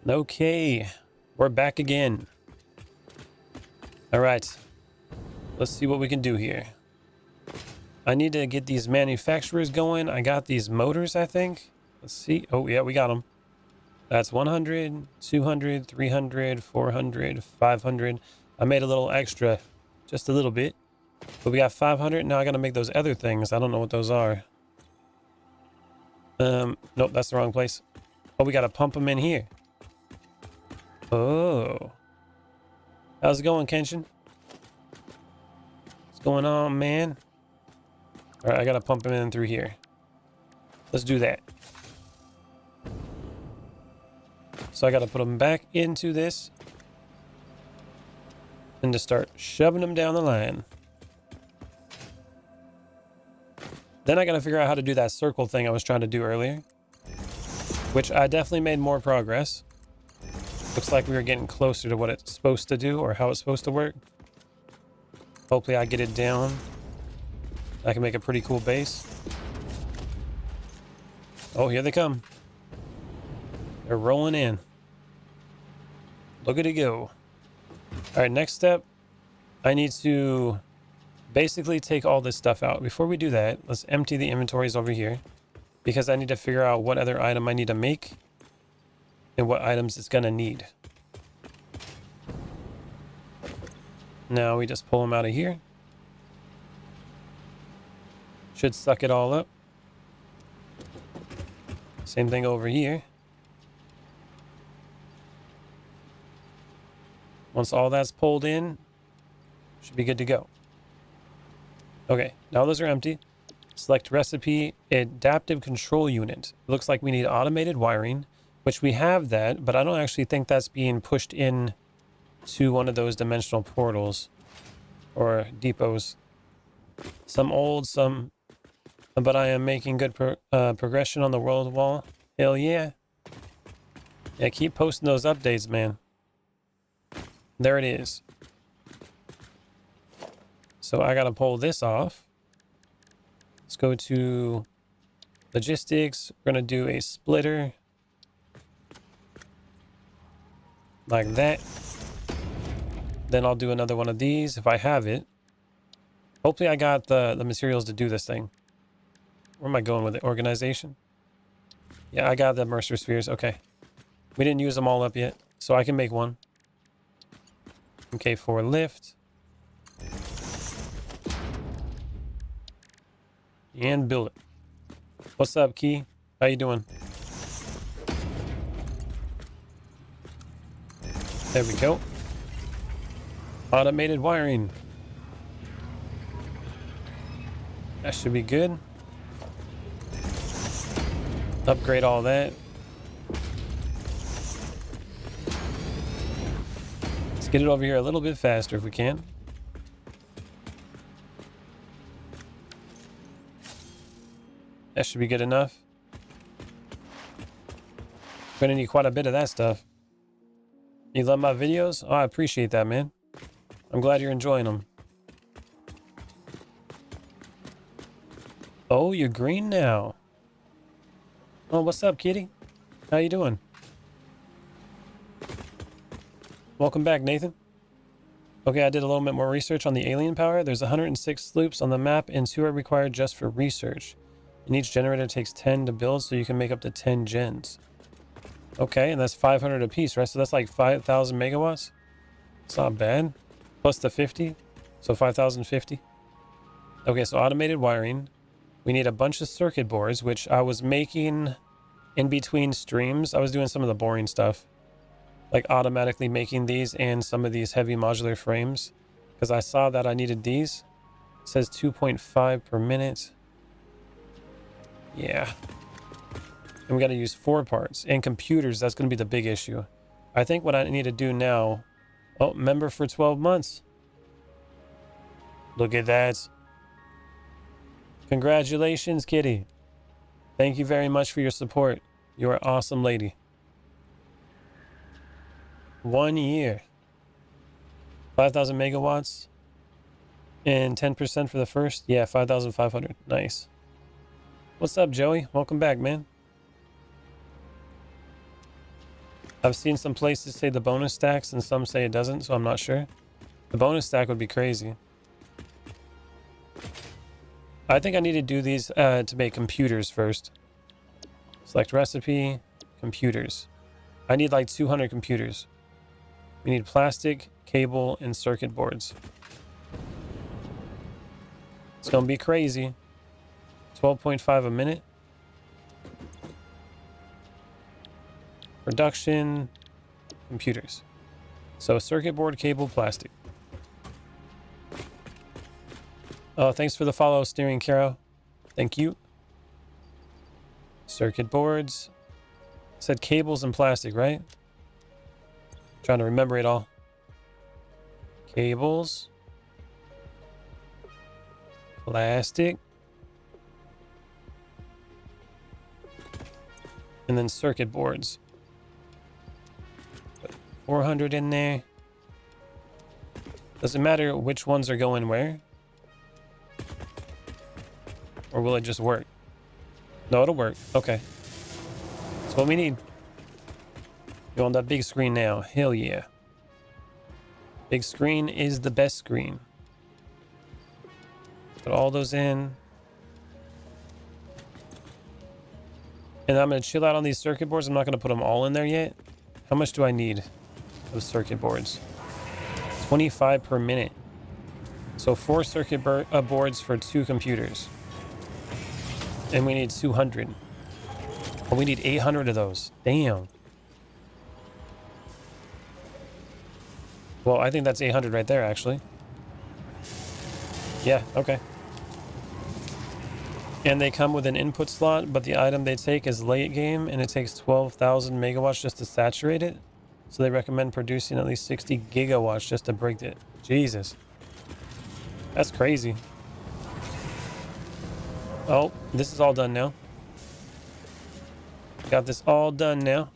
Okay, we're back again. All right, let's see what we can do here. I need to get these manufacturers going. I got these motors, I think. Let's see. Oh, yeah, we got them. That's 100, 200, 300, 400, 500. I made a little extra, just a little bit. But we got 500. Now I got to make those other things. I don't know what those are. Nope, that's the wrong place. Oh, we got to pump them in here. Oh. How's it going, Kenshin? What's going on, man? All right, I got to pump them in through here. Let's do that. So I got to put them back into this. And just start shoving them down the line. Then I got to figure out how to do that circle thing I was trying to do earlier. Which I definitely made more progress. Looks like we were getting closer to what it's supposed to do or how it's supposed to work. Hopefully I get it down. I can make a pretty cool base. Oh, here they come. They're rolling in. Look at it go. All right, next step. I need to basically take all this stuff out. Before we do that, let's empty the inventories over here. Because I need to figure out what other item I need to make. And what items it's going to need. Now we just pull them out of here. Should suck it all up. Same thing over here. Once all that's pulled in, should be good to go. Okay, now those are empty. Select recipe, adaptive control unit. It looks like we need automated wiring, which we have that, but I don't actually think that's being pushed in to one of those dimensional portals or depots. Some old, some, but I am making good progression on the world wall. Hell yeah. Yeah, keep posting those updates, man. There it is. So I gotta pull this off. Let's go to logistics. We're gonna do a splitter. Like that. Then I'll do another one of these if I have it. Hopefully I got the materials to do this thing. Where am I going with it? Organization? Yeah, I got the Mercer spheres. Okay. We didn't use them all up yet, so I can make one. Okay, for lift. And build it. What's up, Key? How you doing? There we go. Automated wiring. That should be good. Upgrade all that. Let's get it over here a little bit faster if we can. That should be good enough. We're gonna need quite a bit of that stuff. You love my videos? Oh, I appreciate that, man. I'm glad you're enjoying them. Oh, you're green now. Oh, what's up, kitty? How you doing? Welcome back, Nathan. Okay, I did a little bit more research on the alien power. There's 106 sloops on the map, and 2 are required just for research. And each generator takes 10 to build, so you can make up to 10 gens. Okay, and that's 500 a piece, right? So that's like 5,000 megawatts. It's not bad. Plus the 50, so 5,050. Okay, so automated wiring. We need a bunch of circuit boards, which I was making in between streams. I was doing some of the boring stuff, like automatically making these and some of these heavy modular frames, because I saw that I needed these. It says 2.5 per minute. Yeah. And we got to use 4 parts. And computers, that's going to be the big issue. I think what I need to do now... Oh, member for 12 months. Look at that. Congratulations, kitty. Thank you very much for your support. You're an awesome lady. 1 year. 5,000 megawatts. And 10% for the first. Yeah, 5,500. Nice. What's up, Joey? Welcome back, man. I've seen some places say the bonus stacks and some say it doesn't, so I'm not sure. The bonus stack would be crazy. I think I need to do these to make computers first. Select recipe, computers. I need like 200 computers. We need plastic, cable, and circuit boards. It's gonna be crazy. 12.5 a minute. Production, computers. So circuit board, cable, plastic. Oh, thanks for the follow, Steering Caro. Thank you. Circuit boards. Said cables and plastic, right? Trying to remember it all. Cables. Plastic. And then circuit boards. Put 400 in there. Does it matter which ones are going where? Or will it just work? No, it'll work. Okay. That's what we need. You on that big screen now. Hell yeah. Big screen is the best screen. Put all those in. And I'm going to chill out on these circuit boards. I'm not going to put them all in there yet. How much do I need of circuit boards? 25 per minute. So 4 circuit boards for 2 computers. And we need 200. Oh, we need 800 of those. Damn. Well, I think that's 800 right there, actually. Yeah, okay. And they come with an input slot, but the item they take is late game, and it takes 12,000 megawatts just to saturate it. So they recommend producing at least 60 gigawatts just to break it. Jesus. That's crazy. Oh, this is all done now. Got this all done now.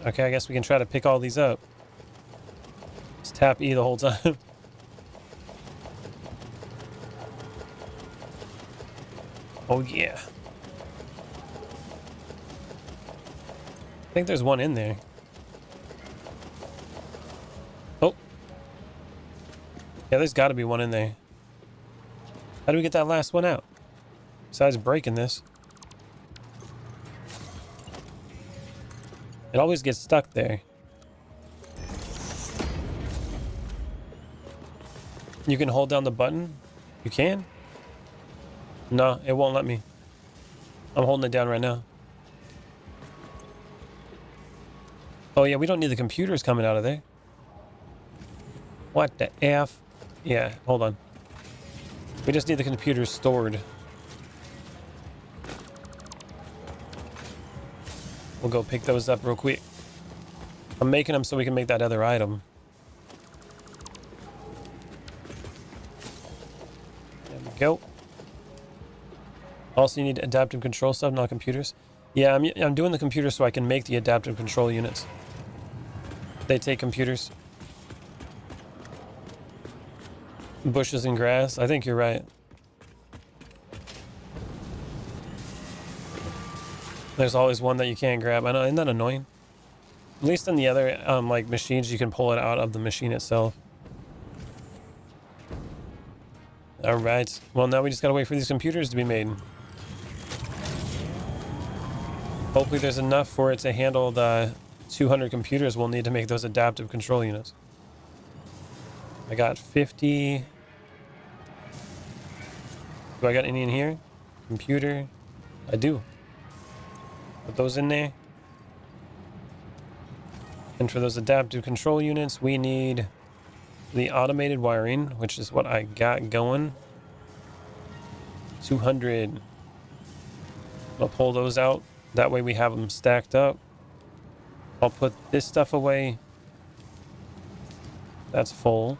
Okay, I guess we can try to pick all these up. Just tap E the whole time. Oh, yeah. I think there's one in there. Oh. Yeah, there's got to be one in there. How do we get that last one out? Besides breaking this. It always gets stuck there. You can hold down the button? You can? No, it won't let me. I'm holding it down right now. Oh yeah, we don't need the computers coming out of there. What the F? Yeah, hold on. We just need the computers stored. We'll go pick those up real quick. I'm making them so we can make that other item. There we go. Also, you need adaptive control stuff, not computers. Yeah, I'm doing the computers so I can make the adaptive control units. They take computers. Bushes and grass. I think you're right. There's always one that you can't grab. I know, isn't that annoying? At least in the other like machines, you can pull it out of the machine itself. All right. Well, now we just gotta wait for these computers to be made. Hopefully, there's enough for it to handle the 200 computers we'll need to make those adaptive control units. I got 50. Do I got any in here? Computer. I do. Put those in there. And for those adaptive control units, we need the automated wiring, which is what I got going. 200. I'll pull those out. That way we have them stacked up. I'll put this stuff away. That's full.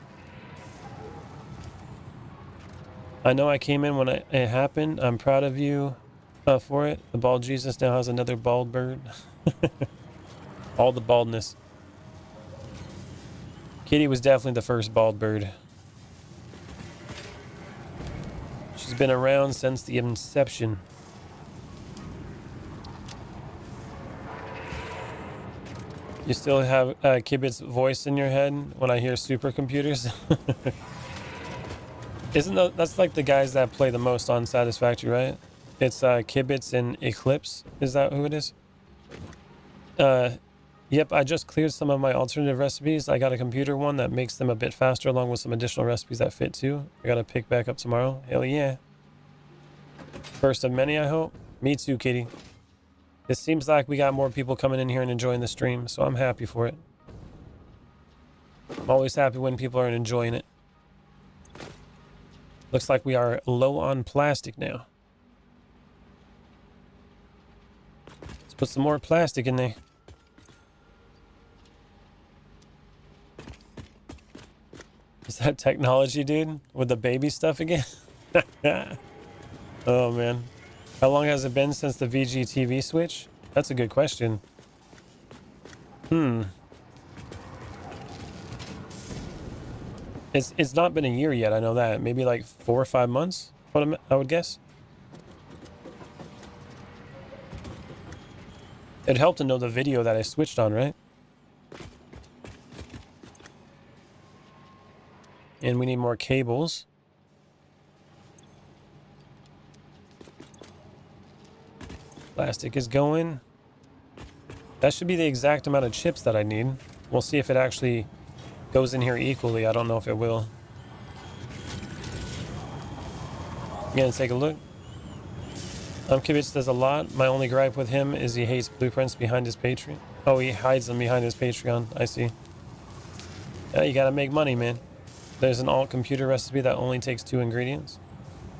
I know I came in when it happened. I'm proud of you for it. The bald Jesus now has another bald bird. All the baldness. Kitty was definitely the first bald bird. She's been around since the inception. You still have Kibit's voice in your head when I hear supercomputers? That's like the guys that play the most on Satisfactory, right? It's Kibitz and Eclipse. Is that who it is? Yep, I just cleared some of my alternative recipes. I got a computer one that makes them a bit faster along with some additional recipes that fit too. I gotta pick back up tomorrow. Hell yeah. First of many, I hope. Me too, Kitty. It seems like we got more people coming in here and enjoying the stream, so I'm happy for it. I'm always happy when people are enjoying it. Looks like we are low on plastic now. Let's put some more plastic in there. Is that technology, dude? With the baby stuff again? Oh, man. How long has it been since the VGTV switch? That's a good question. It's not been a year yet, I know that. Maybe like 4 or 5 months, I would guess. It'd help to know the video that I switched on, right? And we need more cables. Plastic is going. That should be the exact amount of chips that I need. We'll see if it actually goes in here equally. I don't know if it will. Again, take a look. Kibitz does a lot. My only gripe with him is he hates blueprints behind his Patreon. Oh, he hides them behind his Patreon. I see. Yeah, you gotta make money, man. There's an alt computer recipe that only takes 2 ingredients.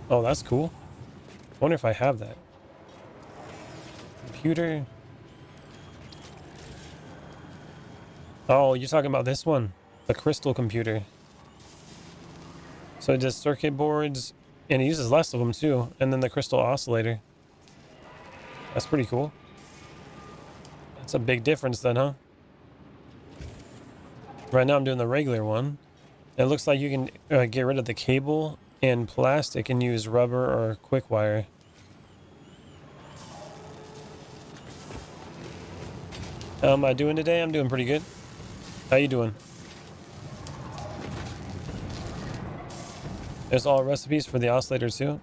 Oh, that's cool. I wonder if I have that. Computer. Oh, you're talking about this one. The crystal computer. So it does circuit boards, and it uses less of them too. And then the crystal oscillator. That's pretty cool. That's a big difference then, huh? Right now I'm doing the regular one. It looks like you can get rid of the cable and plastic and use rubber or quick wire. How am I doing today? I'm doing pretty good. How you doing? There's all recipes for the oscillator too.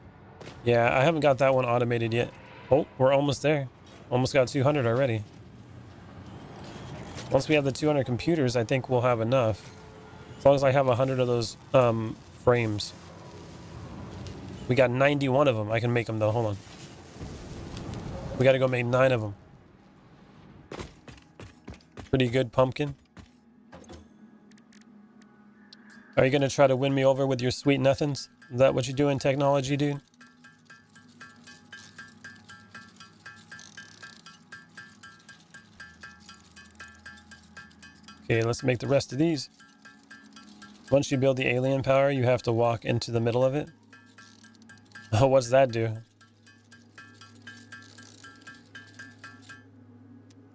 Yeah, I haven't got that one automated yet. Oh, we're almost there. Almost got 200 already. Once we have the 200 computers, I think we'll have enough. As long as I have 100 of those frames. We got 91 of them. I can make them though. Hold on. We got to go make 9 of them. Pretty good, pumpkin. Are you going to try to win me over with your sweet nothings? Is that what you do in technology, dude? Okay, let's make the rest of these. Once you build the alien power, you have to walk into the middle of it. Oh, what's that do?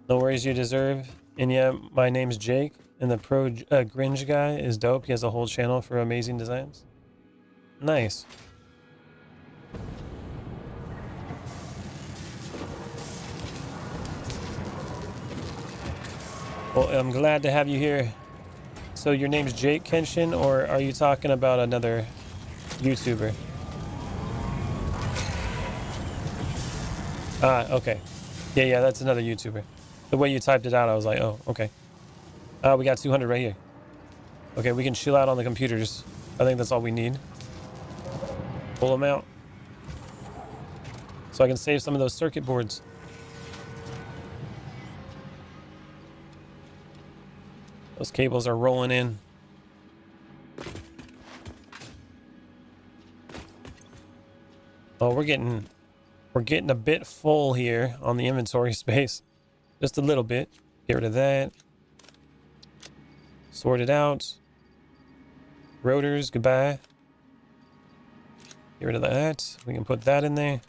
No worries, you deserve. And yeah, my name's Jake, and the pro Gringe guy is dope. He has a whole channel for amazing designs. Nice. Well, I'm glad to have you here. So your name's Jake Kenshin, or are you talking about another YouTuber? Ah, okay. Yeah, that's another YouTuber. The way you typed it out, I was like, oh, okay. We got 200 right here. Okay, we can chill out on the computers. I think that's all we need. Pull them out. So I can save some of those circuit boards. Those cables are rolling in. Oh, we're getting a bit full here on the inventory space. Just a little bit. Get rid of that. Sort it out. Rotors, goodbye. Get rid of that. We can put that in there.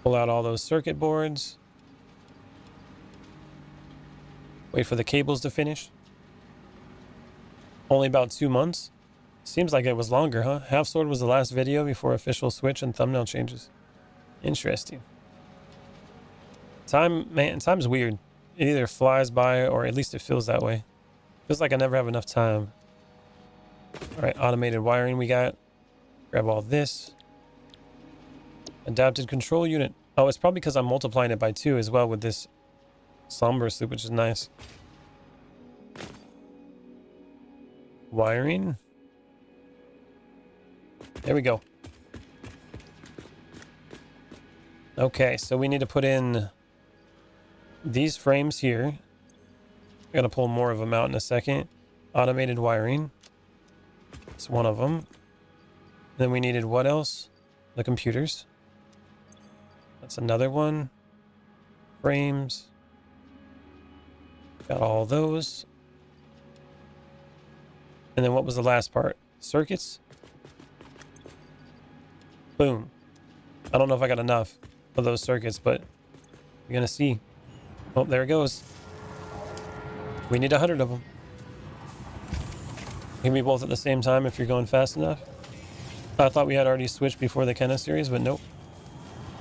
Pull out all those circuit boards. Wait for the cables to finish. Only about 2 months. Seems like it was longer, huh? Half Sword was the last video before official switch and thumbnail changes. Interesting. Time, man, time's weird. It either flies by or at least it feels that way. Feels like I never have enough time. All right, automated wiring we got. Grab all this. Adapted control unit. Oh, it's probably because I'm multiplying it by 2 as well with this somber sloop, which is nice. Wiring. There we go. Okay, so we need to put in these frames here. I'm gonna pull more of them out in a second. Automated wiring. It's one of them. Then we needed what else? The computers. That's another one. Frames. Got all those. And then what was the last part? Circuits. Boom. I don't know if I got enough of those circuits, but we're gonna see. Oh, there it goes. We need 100 of them. Can be both at the same time if you're going fast enough. I thought we had already switched before the Kenna series, but nope.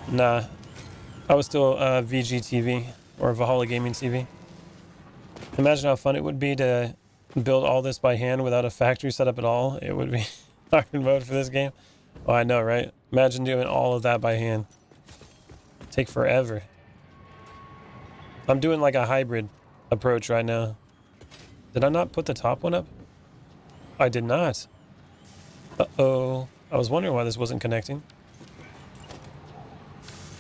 Nah. I was still VGTV or Valhalla Gaming TV. Imagine how fun it would be to build all this by hand without a factory setup at all. It would be hard mode for this game. Oh, I know, right? Imagine doing all of that by hand. Take forever. I'm doing like a hybrid approach right now. Did I not put the top one up? I did not. Uh-oh. I was wondering why this wasn't connecting.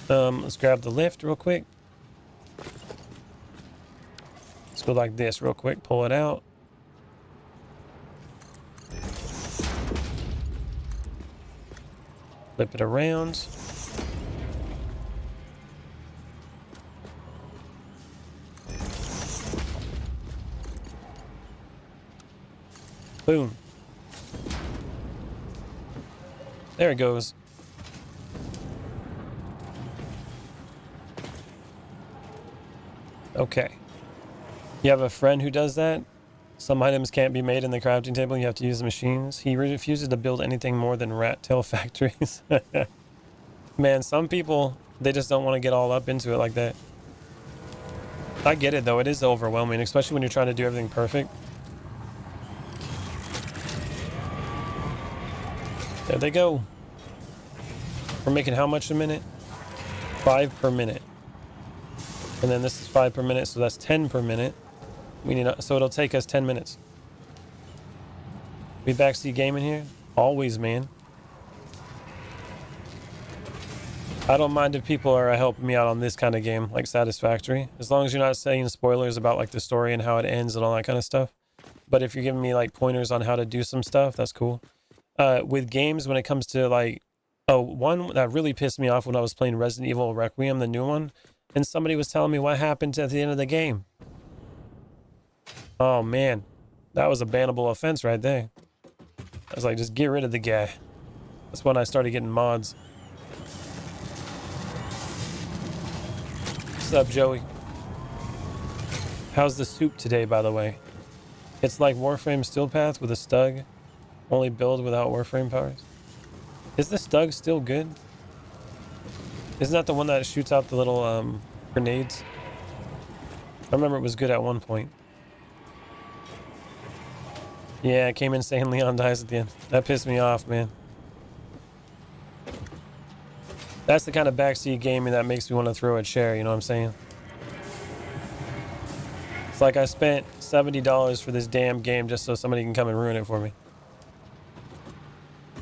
Let's grab the lift real quick. Let's go like this real quick. Pull it out. Flip it around. Boom. There it goes. Okay. You have a friend who does that? Some items can't be made in the crafting table. You have to use the machines. He refuses to build anything more than rat tail factories. Man, some people, they just don't want to get all up into it like that. I get it, though. It is overwhelming, especially when you're trying to do everything perfect. There they go. We're making how much a minute? 5 per minute. And then this is 5 per minute, so that's 10 per minute. We need, so it'll take us 10 minutes. We backseat gaming here? Always, man. I don't mind if people are helping me out on this kind of game, like Satisfactory. As long as you're not saying spoilers about like the story and how it ends and all that kind of stuff. But if you're giving me like pointers on how to do some stuff, that's cool. With games, when it comes to like... Oh, one that really pissed me off when I was playing Resident Evil Requiem, the new one. And somebody was telling me what happened at the end of the game. Oh, man. That was a bannable offense right there. I was like, just get rid of the guy. That's when I started getting mods. What's up, Joey? How's the soup today, by the way? It's like Warframe Steelpath with a Stug. Only build without Warframe powers. Is the Stug still good? Isn't that the one that shoots out the little grenades? I remember it was good at one point. Yeah, it came insane. Leon dies at the end. That pissed me off, man. That's the kind of backseat gaming that makes me want to throw a chair, you know what I'm saying? It's like I spent $70 for this damn game just so somebody can come and ruin it for me.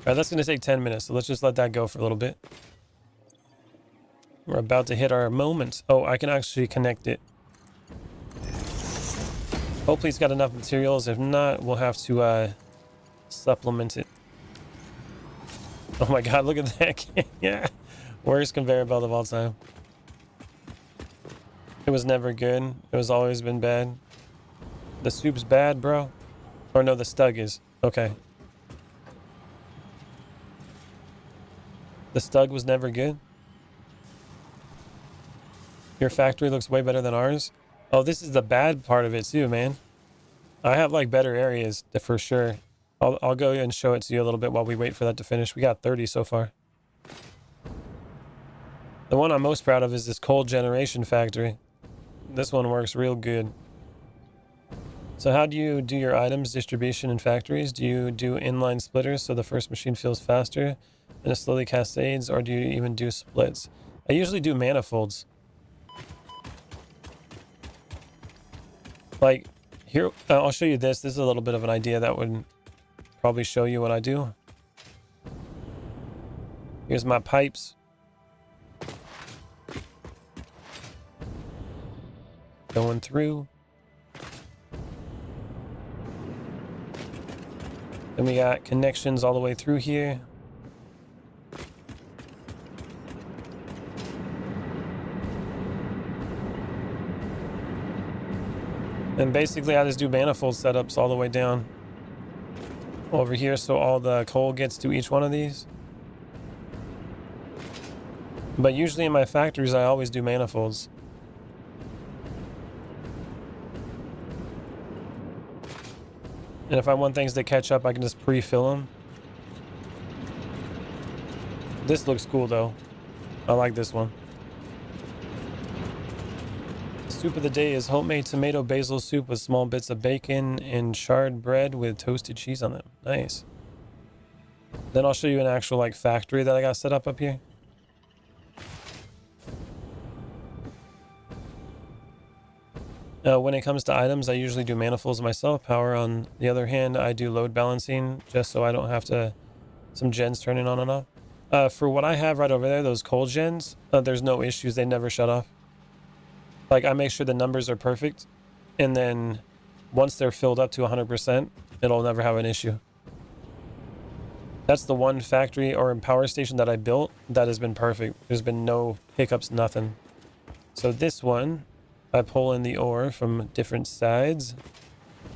Alright, that's going to take 10 minutes, so let's just let that go for a little bit. We're about to hit our moment. Oh, I can actually connect it. Hopefully it's got enough materials. If not, we'll have to supplement it. Oh my god, look at that. Yeah. Worst conveyor belt of all time. It was never good. It was always been bad. The soup's bad, bro. Or no, the Stug is. Okay. The Stug was never good. Your factory looks way better than ours. Oh, this is the bad part of it too, man. I have like better areas for sure. I'll go and show it to you a little bit while we wait for that to finish. We got 30 so far. The one I'm most proud of is this cold generation factory. This one works real good. So how do you do your items distribution in factories? Do you do inline splitters so the first machine feels faster and it slowly cascades, or do you even do splits? I usually do manifolds. Like here, I'll show you this. This is a little bit of an idea that would probably show you what I do. Here's my pipes. Going through. Then we got connections all the way through here. And basically I just do manifold setups all the way down over here so all the coal gets to each one of these. But usually in my factories I always do manifolds. And if I want things to catch up, I can just pre-fill them. This looks cool though. I like this one. Soup of the day is homemade tomato basil soup with small bits of bacon and charred bread with toasted cheese on it. Nice. Then I'll show you an actual like factory that I got set up here. When it comes to items, I usually do manifolds myself. Power, on the other hand, I do load balancing just so I don't have to some gens turning on and off. For what I have right over there, those cold gens, there's no issues. They never shut off. Like I make sure the numbers are perfect, and then once they're filled up to 100%, it'll never have an issue. That's the one factory or power station that I built that has been perfect. There's been no hiccups, nothing. So this one, I pull in the ore from different sides.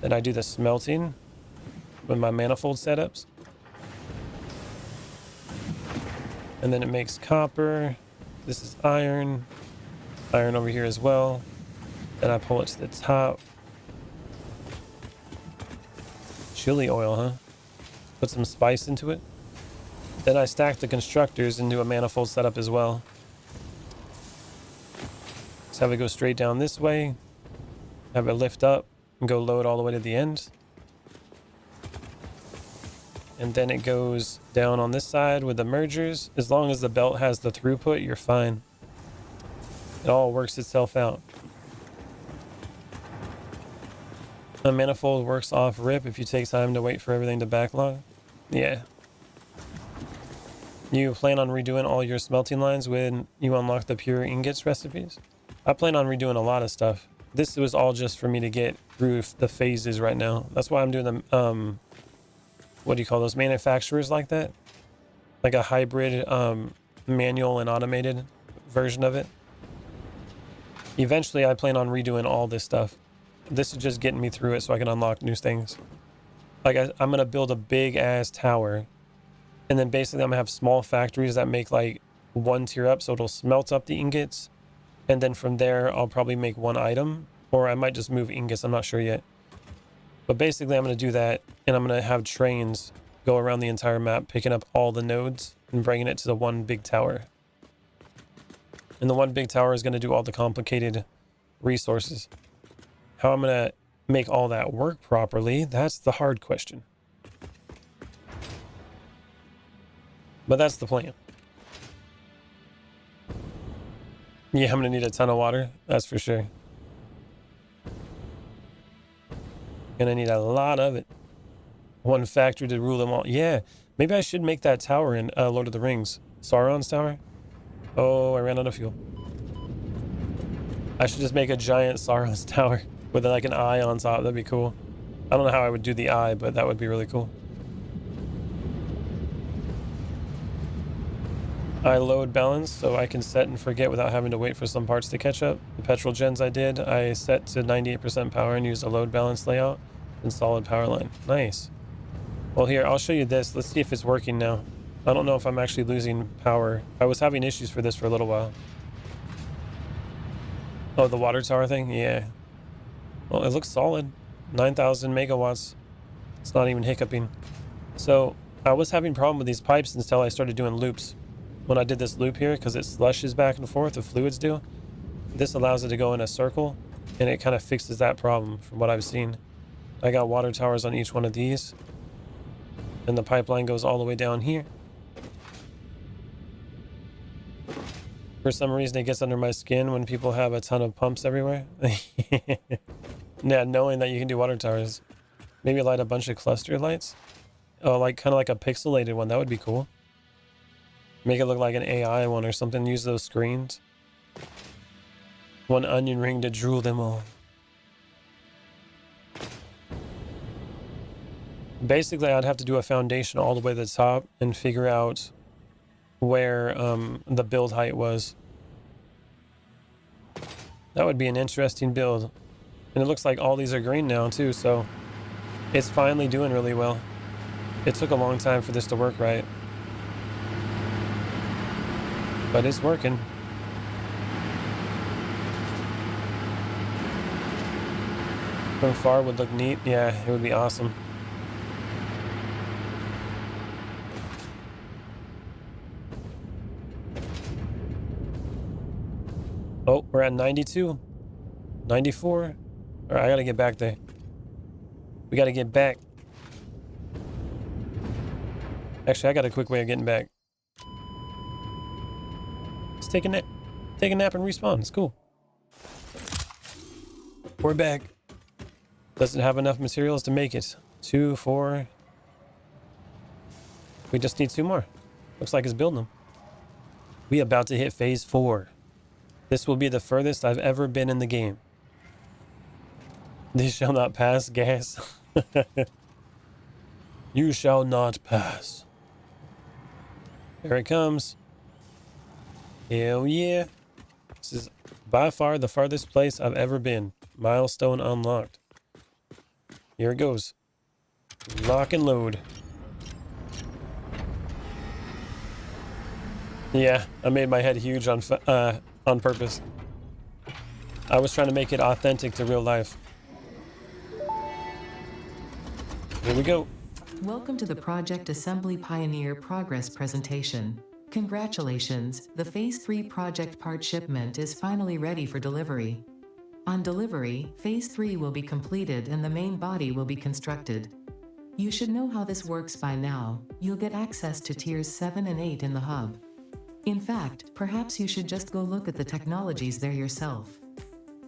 Then I do the smelting with my manifold setups. And then it makes copper. This is iron. Iron over here as well. Then I pull it to the top. Chili oil, huh? Put some spice into it. Then I stack the constructors into a manifold setup as well. Just have it go straight down this way. Have it lift up and go load all the way to the end. And then it goes down on this side with the mergers. As long as the belt has the throughput, you're fine. It all works itself out. A manifold works off rip if you take time to wait for everything to backlog. Yeah. You plan on redoing all your smelting lines when you unlock the pure ingots recipes? I plan on redoing a lot of stuff. This was all just for me to get through the phases right now. That's why I'm doing the, what do you call those, manufacturers like that? Like a hybrid manual and automated version of it. Eventually I plan on redoing all this stuff. This is just getting me through it so I can unlock new things. Like I'm going to build a big ass tower. And then basically I'm going to have small factories that make like one tier up. So it'll smelt up the ingots. And then from there, I'll probably make one item. Or I might just move ingots. I'm not sure yet. But basically I'm going to do that. And I'm going to have trains go around the entire map, picking up all the nodes and bringing it to the one big tower. And the one big tower is going to do all the complicated resources. How I'm going to make all that work properly, that's the hard question. But that's the plan. Yeah, I'm going to need a ton of water. That's for sure. Going to need a lot of it. One factory to rule them all. Yeah, maybe I should make that tower in Lord of the Rings. Sauron's tower. Oh, I ran out of fuel. I should just make a giant Sauron's tower with like an eye on top. That'd be cool. I don't know how I would do the eye, but that would be really cool. I load balance so I can set and forget without having to wait for some parts to catch up. The petrol gens I did, I set to 98% power and used a load balance layout and solid power line. Nice. Well, here, I'll show you this. Let's see if it's working now. I don't know if I'm actually losing power. I was having issues for this for a little while. Oh, the water tower thing? Yeah. Well, it looks solid. 9,000 megawatts. It's not even hiccuping. So I was having a problem with these pipes until I started doing loops. when I did this loop here, because it slushes back and forth, the fluids do. This allows it to go in a circle, and it kind of fixes that problem from what I've seen. I got water towers on each one of these, and the pipeline goes all the way down here. For some reason, it gets under my skin when people have a ton of pumps everywhere. Yeah, knowing that you can do water towers. Maybe light a bunch of cluster lights. Oh, like kind of like a pixelated one. That would be cool. Make it look like an AI one or something. Use those screens. One onion ring to drool them all. Basically, I'd have to do a foundation all the way to the top and figure out where the build height was. That would be an interesting build. And it looks like all these are green now too, so it's finally doing really well. It took a long time for this to work right, but it's working. From far would look neat. Yeah, it would be awesome. Oh, we're at 92, 94. All right, I gotta get back there. We gotta get back. Actually, I got a quick way of getting back. Let's take a nap. Take a nap and respawn. It's cool. We're back. Doesn't have enough materials to make it. 2, 4. We just need 2 more. Looks like it's building them. We about to hit phase 4. This will be the furthest I've ever been in the game. This shall not pass, gas. You shall not pass. There it comes. Hell yeah. This is by far the farthest place I've ever been. Milestone unlocked. Here it goes. Lock and load. Yeah, I made my head huge on purpose. I was trying to make it authentic to real life. Here we go. Welcome to the Project Assembly Pioneer Progress presentation. Congratulations, the Phase 3 project part shipment is finally ready for delivery. On delivery, Phase 3 will be completed and the main body will be constructed. You should know how this works by now. You'll get access to Tiers 7 and 8 in the hub. In fact, perhaps you should just go look at the technologies there yourself.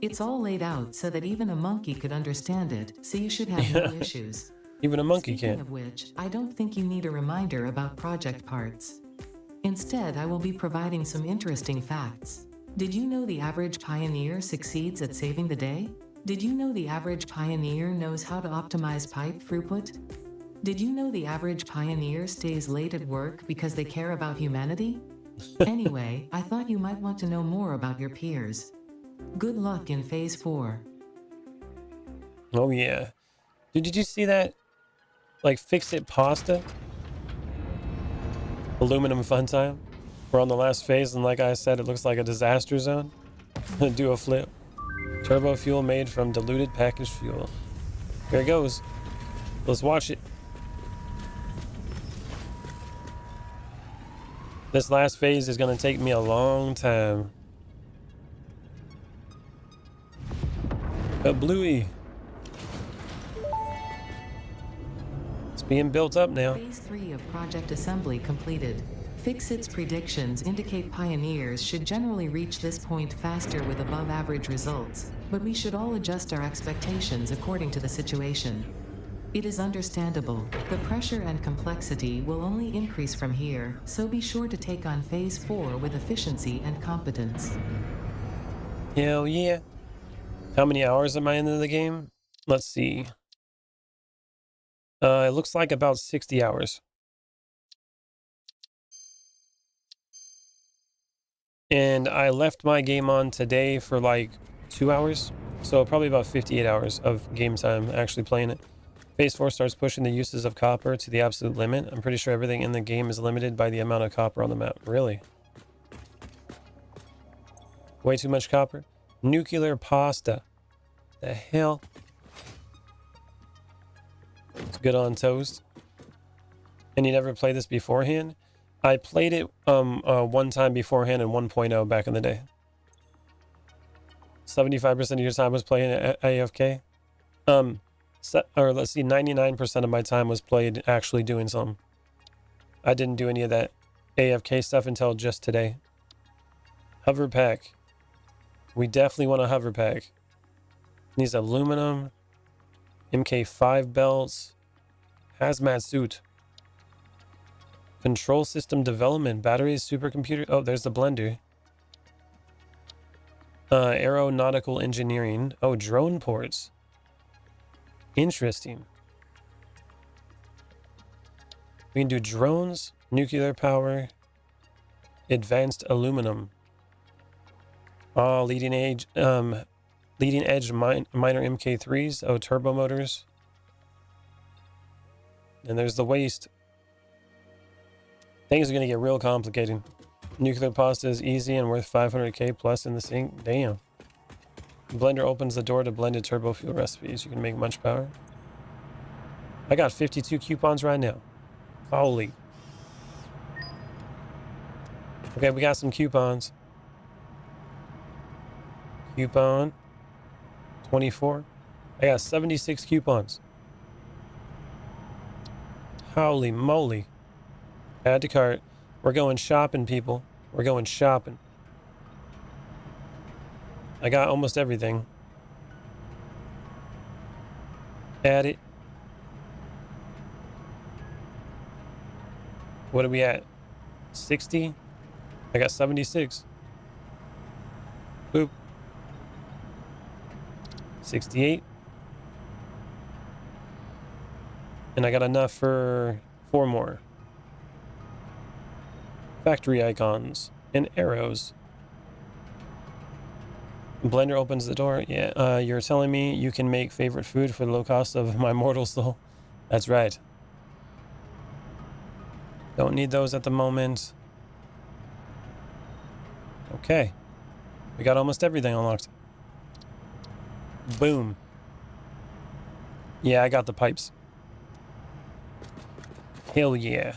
It's all laid out so that even a monkey could understand it, so you should have no issues. Even a monkey can. Speaking of which, I don't think you need a reminder about project parts. Instead, I will be providing some interesting facts. Did you know the average pioneer succeeds at saving the day? Did you know the average pioneer knows how to optimize pipe throughput? Did you know the average pioneer stays late at work because they care about humanity? Anyway, I thought you might want to know more about your peers. Good luck in Phase 4. Oh yeah. Dude, did you see that? Like, fix-it pasta? Aluminum fun time? We're on the last phase, and like I said, it looks like a disaster zone. Do a flip. Turbo fuel made from diluted packaged fuel. Here it goes. Let's watch it. This last phase is going to take me a long time. A bluey. It's being built up now. Phase 3 of Project Assembly completed. Fix-It's predictions indicate pioneers should generally reach this point faster with above-average results, but we should all adjust our expectations according to the situation. It is understandable. The pressure and complexity will only increase from here, so be sure to take on Phase 4 with efficiency and competence. Hell yeah. How many hours am I into the game? Let's see. It looks like about 60 hours. And I left my game on today for like 2 hours. So probably about 58 hours of game time actually playing it. Phase 4 starts pushing the uses of copper to the absolute limit. I'm pretty sure everything in the game is limited by the amount of copper on the map. Really? Way too much copper? Nuclear pasta. The hell? It's good on toast. And you never played this beforehand? I played it one time beforehand in 1.0 back in the day. 75% of your time was playing AFK. Or let's see, 99% of my time was played actually doing something. I didn't do any of that AFK stuff until just today. Hover pack. We definitely want a hover pack. Needs aluminum, MK5 belts, hazmat suit, control system development, batteries, supercomputer. Oh, there's the blender. Aeronautical engineering. Oh, drone ports. Interesting. We can do drones, nuclear power, advanced aluminum. Oh, leading edge minor MK3s. Oh, turbo motors. And there's the waste. Things are gonna get real complicated. Nuclear pasta is easy and worth 500k plus in the sink. Damn. Blender opens the door to blended turbo fuel recipes. You can make much power. I got 52 coupons right now. Holy. Okay, we got some coupons. Coupon 24. I got 76 coupons. Holy moly. Add to cart. We're going shopping, people. We're going shopping. I got almost everything. Add it. What are we at? 60? I got 76. Boop. 68. And I got enough for 4 more. Factory icons and arrows. Blender opens the door. Yeah, you're telling me you can make favorite food for the low cost of my mortal soul? That's right. Don't need those at the moment. Okay. We got almost everything unlocked. Boom. Yeah, I got the pipes. Hell yeah.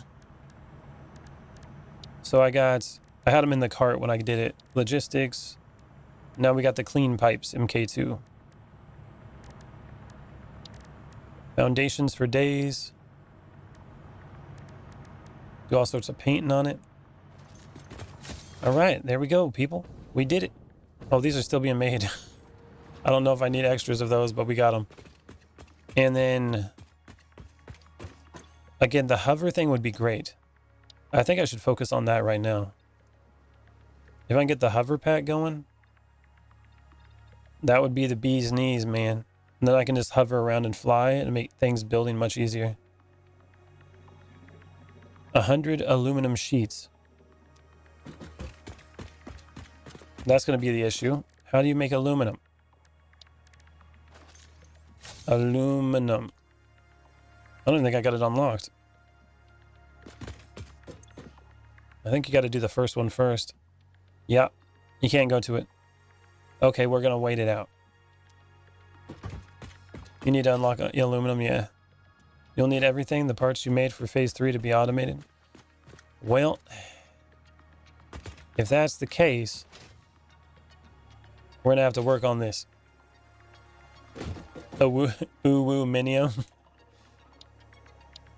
So I had them in the cart when I did it. Logistics. Now we got the clean pipes, MK2. Foundations for days. Do all sorts of painting on it. All right, there we go, people. We did it. Oh, these are still being made. I don't know if I need extras of those, but we got them. And then, again, the hover thing would be great. I think I should focus on that right now. If I can get the hover pack going, that would be the bee's knees, man. And then I can just hover around and fly and make things building much easier. 100 aluminum sheets. That's going to be the issue. How do you make aluminum? Aluminum. I don't think I got it unlocked. I think you got to do the first one first. Yeah, you can't go to it. Okay, we're going to wait it out. You need to unlock aluminum, yeah. You'll need everything, the parts you made for phase 3 to be automated. Well, if that's the case, we're going to have to work on this. Minium.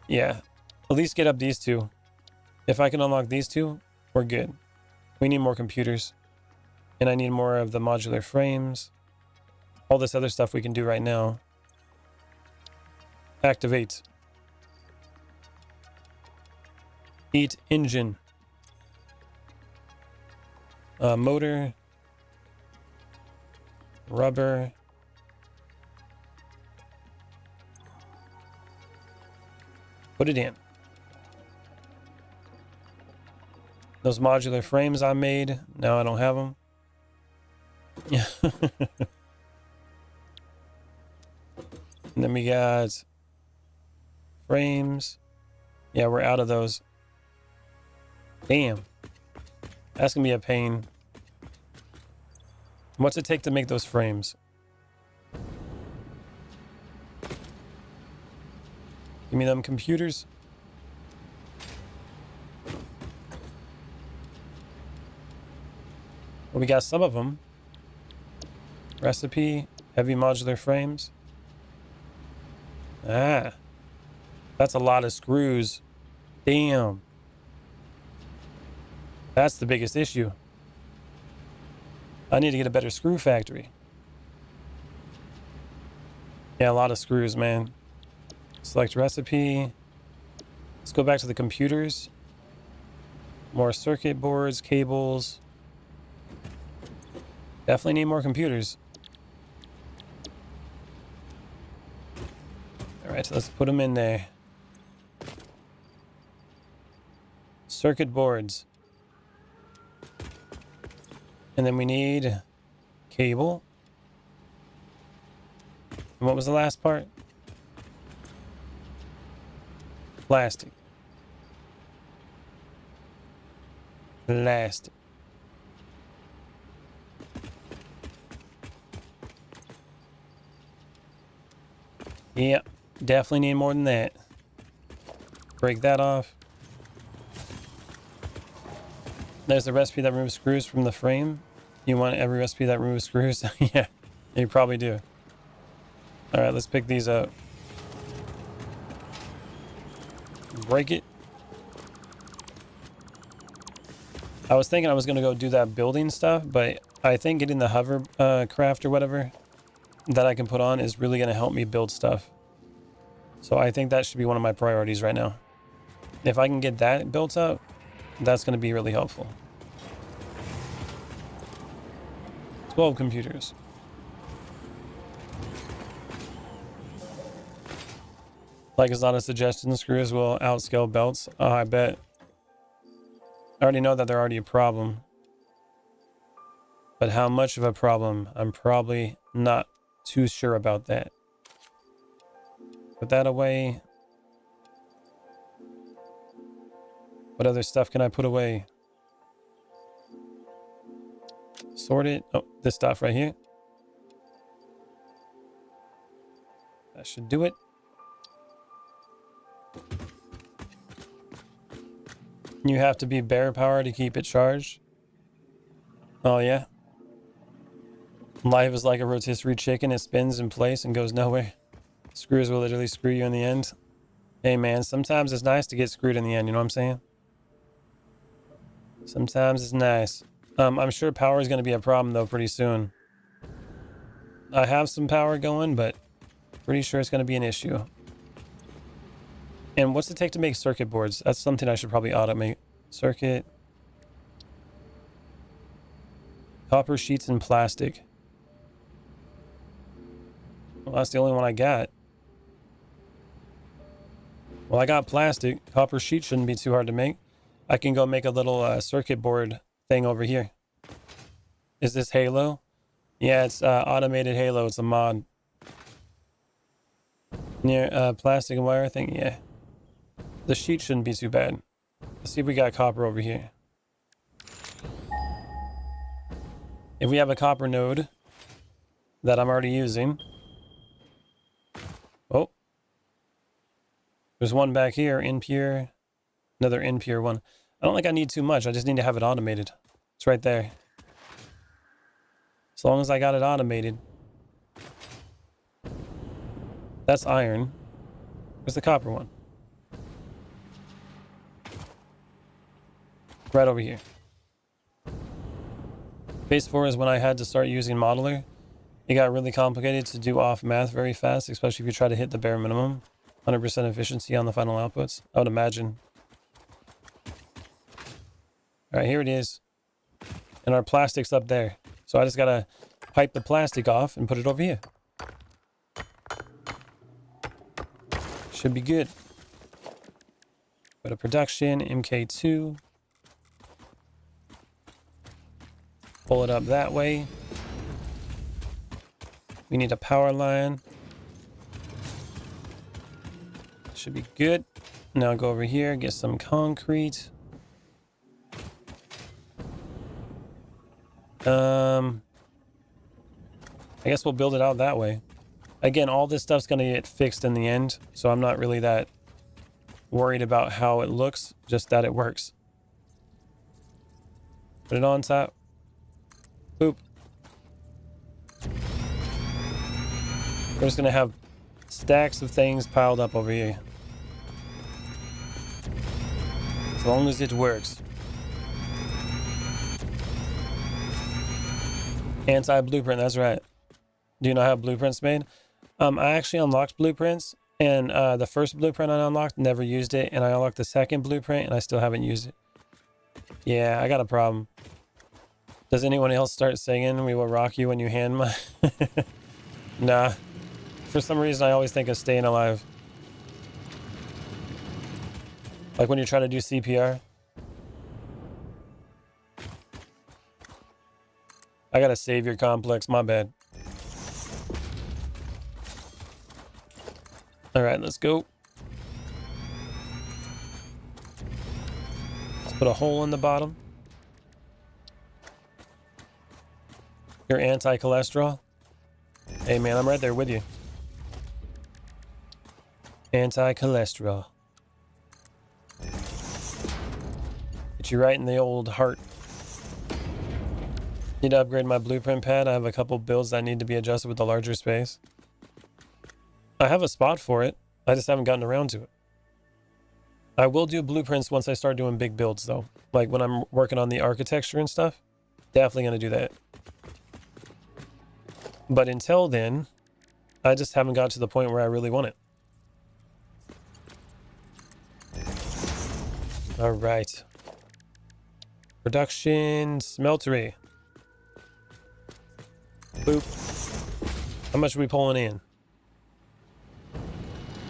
Yeah, at least get up these two. If I can unlock these two, we're good. We need more computers. And I need more of the modular frames. All this other stuff we can do right now. Activate. Eat engine. Motor. Rubber. Put it in. Those modular frames I made, now I don't have them. Yeah. And then we got frames. Yeah, we're out of those. Damn. That's gonna be a pain. What's it take to make those frames? Give me them computers. We got some of them. Recipe, heavy modular frames. Ah, that's a lot of screws. Damn. That's the biggest issue. I need to get a better screw factory. Yeah, a lot of screws, man. Select recipe. Let's go back to the computers. More circuit boards, cables. Definitely need more computers. All right, so let's put them in there. Circuit boards. And then we need cable. And what was the last part? Plastic. Plastic. Yep, definitely need more than that. Break that off. There's the recipe that removes screws from the frame. You want every recipe that removes screws? Yeah, you probably do. All right, let's pick these up. Break it. I was thinking I was going to go do that building stuff, but I think getting the hover craft or whatever that I can put on is really going to help me build stuff. So I think that should be one of my priorities right now. If I can get that built up, that's going to be really helpful. 12 computers. Like it's not a suggestion, screws will outscale belts. Oh, I bet. I already know that they're already a problem. But how much of a problem? I'm probably not too sure about that. Put that away. What other stuff can I put away? Sort it. Oh, this stuff right here. That should do it. You have to be bear power to keep it charged. Oh, yeah. Life is like a rotisserie chicken. It spins in place and goes nowhere. Screws will literally screw you in the end. Hey, man, sometimes it's nice to get screwed in the end. You know what I'm saying? Sometimes it's nice. I'm sure power is going to be a problem, though, pretty soon. I have some power going, but pretty sure it's going to be an issue. And what's it take to make circuit boards? That's something I should probably automate. Circuit. Copper sheets and plastic. Well, that's the only one I got. Well, I got plastic. Copper sheet shouldn't be too hard to make. I can go make a little circuit board thing over here. Is this Halo? Yeah, it's automated Halo. It's a mod. Near plastic and wire thing, yeah. The sheet shouldn't be too bad. Let's see if we got copper over here. If we have a copper node that I'm already using. Oh. There's one back here, impure. Another impure one. I don't think I need too much. I just need to have it automated. It's right there. As long as I got it automated. That's iron. Where's the copper one? Right over here. Phase 4 is when I had to start using Modeler. It got really complicated to do off math very fast, especially if you try to hit the bare minimum. 100% efficiency on the final outputs, I would imagine. All right, here it is. And our plastic's up there. So I just gotta pipe the plastic off and put it over here. Should be good. Go to production, MK2. Pull it up that way. We need a power line. Should be good. Now go over here, get some concrete. I guess we'll build it out that way. Again, all this stuff's gonna get fixed in the end, so I'm not really that worried about how it looks, just that it works. Put it on top. Boop. We're just gonna have stacks of things piled up over here. As long as it works. Anti-blueprint, that's right. Do you know how blueprints made? I actually unlocked blueprints, and the first blueprint I unlocked, never used it, and I unlocked the second blueprint, and I still haven't used it. Yeah, I got a problem. Does anyone else start singing "We Will Rock You" when you hand my... Nah. For some reason, I always think of Staying Alive. Like when you're trying to do CPR. I got a savior complex, my bad. Alright, let's go. Let's put a hole in the bottom. You're anti-cholesterol? Hey man, I'm right there with you. Anti-cholesterol. Get you right in the old heart. Need to upgrade my blueprint pad. I have a couple builds that need to be adjusted with the larger space. I have a spot for it. I just haven't gotten around to it. I will do blueprints once I start doing big builds though. Like when I'm working on the architecture and stuff. Definitely going to do that. But until then, I just haven't got to the point where I really want it. All right. Production smeltery. Boop. How much are we pulling in?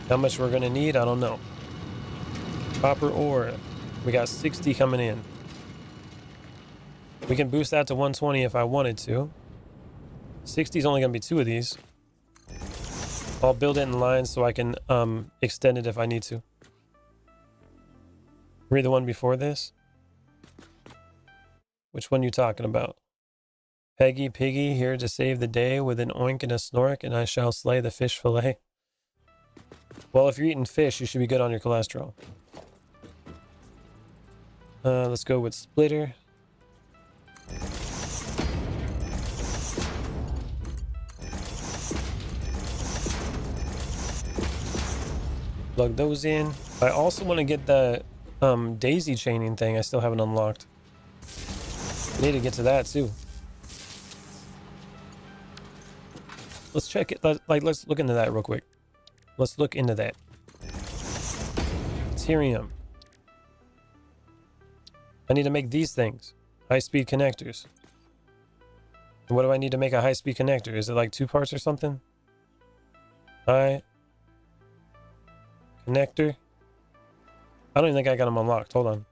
How much we're gonna need, I don't know. Copper ore. We got 60 coming in. We can boost that to 120 if I wanted to. 60 is only gonna be 2 of these. I'll build it in line so I can extend it if I need to. Read the one before this. Which one you talking about? Peggy Piggy here to save the day with an oink and a snork, and I shall slay the fish fillet. Well, if you're eating fish, you should be good on your cholesterol. Let's go with splitter. Plug those in. I also want to get the daisy chaining thing. I still haven't unlocked. I need to get to that too. Let's check it. Let's look into that real quick. Let's look into that. Ethereum. I need to make these things. High-speed connectors. What do I need to make a high-speed connector? Is it like 2 parts or something? High connector. I don't even think I got them unlocked. Hold on.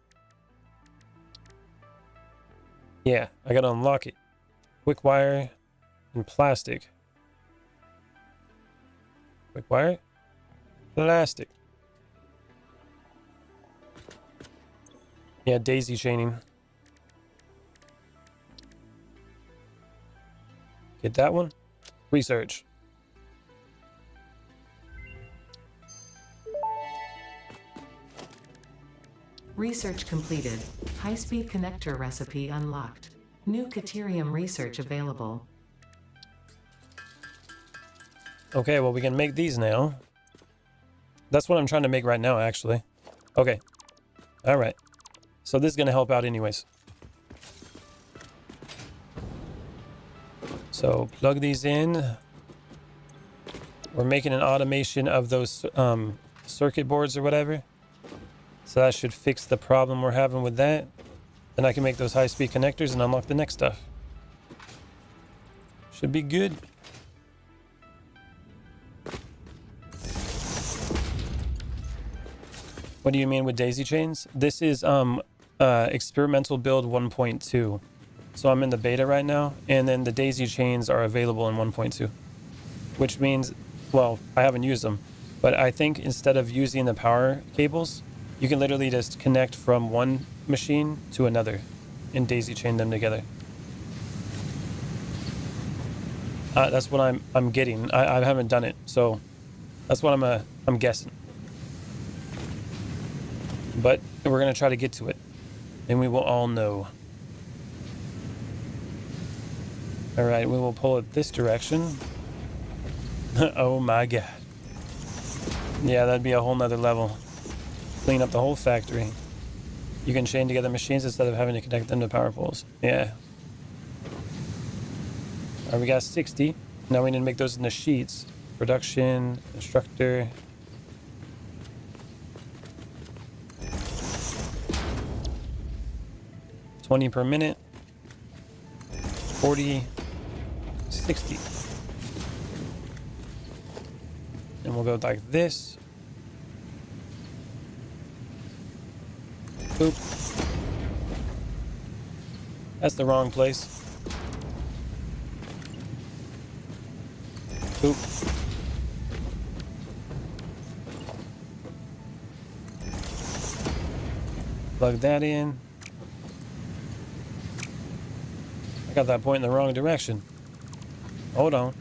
Yeah, I gotta unlock it. Quick wire and plastic. Quick wire, plastic. Yeah, daisy chaining. Get that one. Research. Research completed. High-speed connector recipe unlocked. New Caterium research available. Okay, well, we can make these now. That's what I'm trying to make right now, actually. Okay. All right. So this is going to help out anyways. So plug these in. We're making an automation of those circuit boards or whatever. So that should fix the problem we're having with that. Then I can make those high-speed connectors and unlock the next stuff. Should be good. What do you mean with daisy chains? This is experimental build 1.2. So I'm in the beta right now, and then the daisy chains are available in 1.2. Which means, well, I haven't used them, but I think instead of using the power cables, you can literally just connect from one machine to another and daisy chain them together. That's what I'm getting. I haven't done it, so that's what I'm guessing. But we're gonna try to get to it, and we will all know. All right, we will pull it this direction. Oh my god. Yeah, that'd be a whole nother level. Clean up the whole factory. You can chain together machines instead of having to connect them to power poles. Yeah. All right, we got 60. Now we need to make those into sheets. Production, instructor. $20 per minute. 40, 60. And we'll go like this. Boop. That's the wrong place. Boop. Plug that in. I got that point in the wrong direction. Hold on.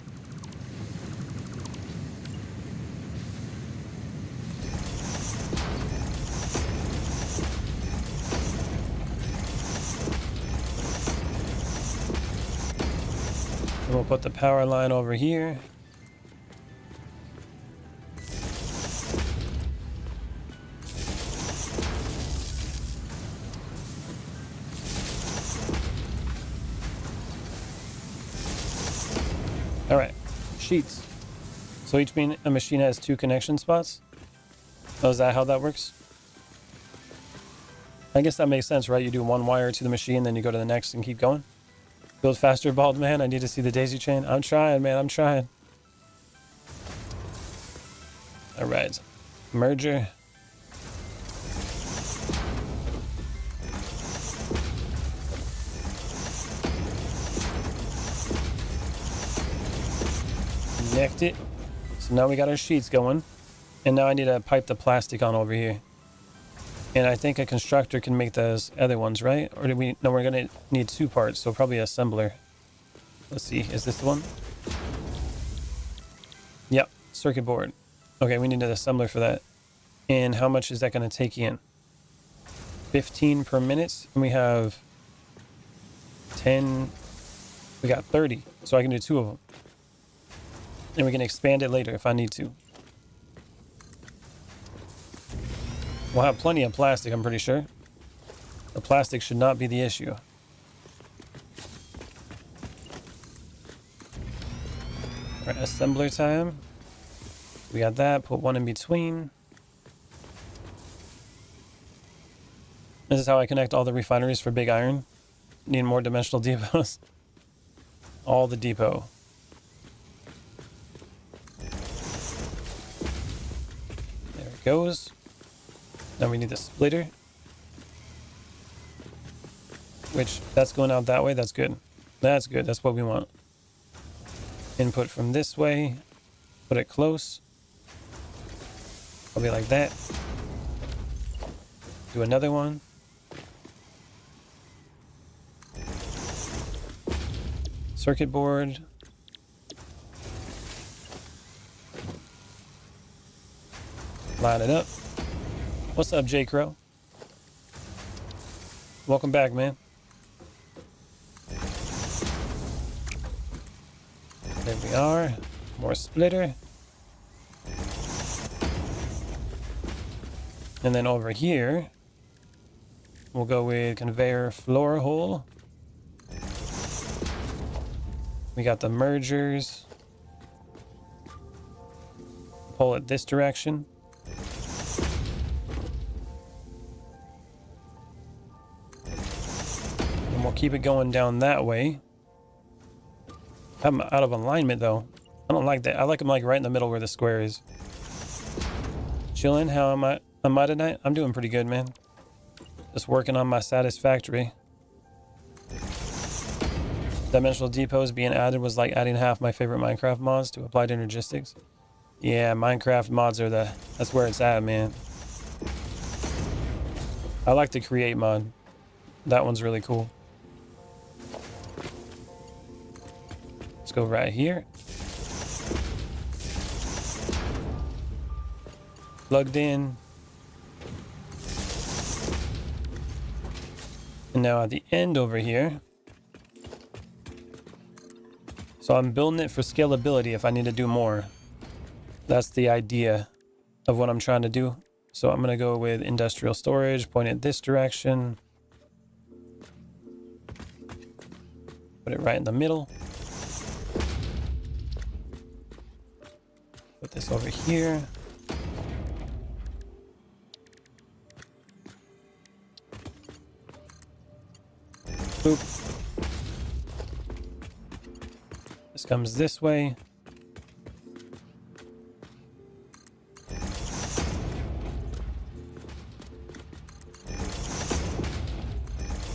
And we'll put the power line over here. All right, sheets. So each a machine has 2 connection spots. Oh, is that how that works? I guess that makes sense, right? You do 1 wire to the machine, then you go to the next and keep going. Build faster, bald man. I need to see the daisy chain. I'm trying, man. I'm trying. All right. Merger. Connect it. So now we got our sheets going. And now I need to pipe the plastic on over here. And I think a constructor can make those other ones, right? Or do we? No, we're gonna need 2 parts, so probably an assembler. Let's see, is this the one? Yep, circuit board. Okay, we need an assembler for that. And how much is that gonna take in? 15 per minute, and we have 10, we got 30, so I can do 2 of them. And we can expand it later if I need to. We'll have plenty of plastic, I'm pretty sure. The plastic should not be the issue. All right, assembler time. We got that, put 1 in between. This is how I connect all the refineries for big iron. Need more dimensional depots. All the depot. There it goes. Now we need the splitter. Which, that's going out that way. That's good. That's good. That's what we want. Input from this way. Put it close. Probably like that. Do another one. Circuit board. Line it up. What's up, J. Crow? Welcome back, man. There we are. More splitter. And then over here, we'll go with conveyor floor hole. We got the mergers. Pull it this direction. And we'll keep it going down that way. I'm out of alignment though. I don't like that. I like them like right in the middle where the square is. Chilling. How am I tonight? I'm doing pretty good, man. Just working on my Satisfactory. Dimensional depots being added was like adding half my favorite Minecraft mods to applied energistics. Yeah, Minecraft mods are that's where it's at, man. I like the create mod. That one's really cool. Let's go right here. Plugged in. And now at the end over here, So I'm building it for scalability if I need to do more. That's the idea of what I'm trying to do. So I'm going to go with industrial storage, point it this direction. Put it right in the middle. Put this over here. Boop. This comes this way.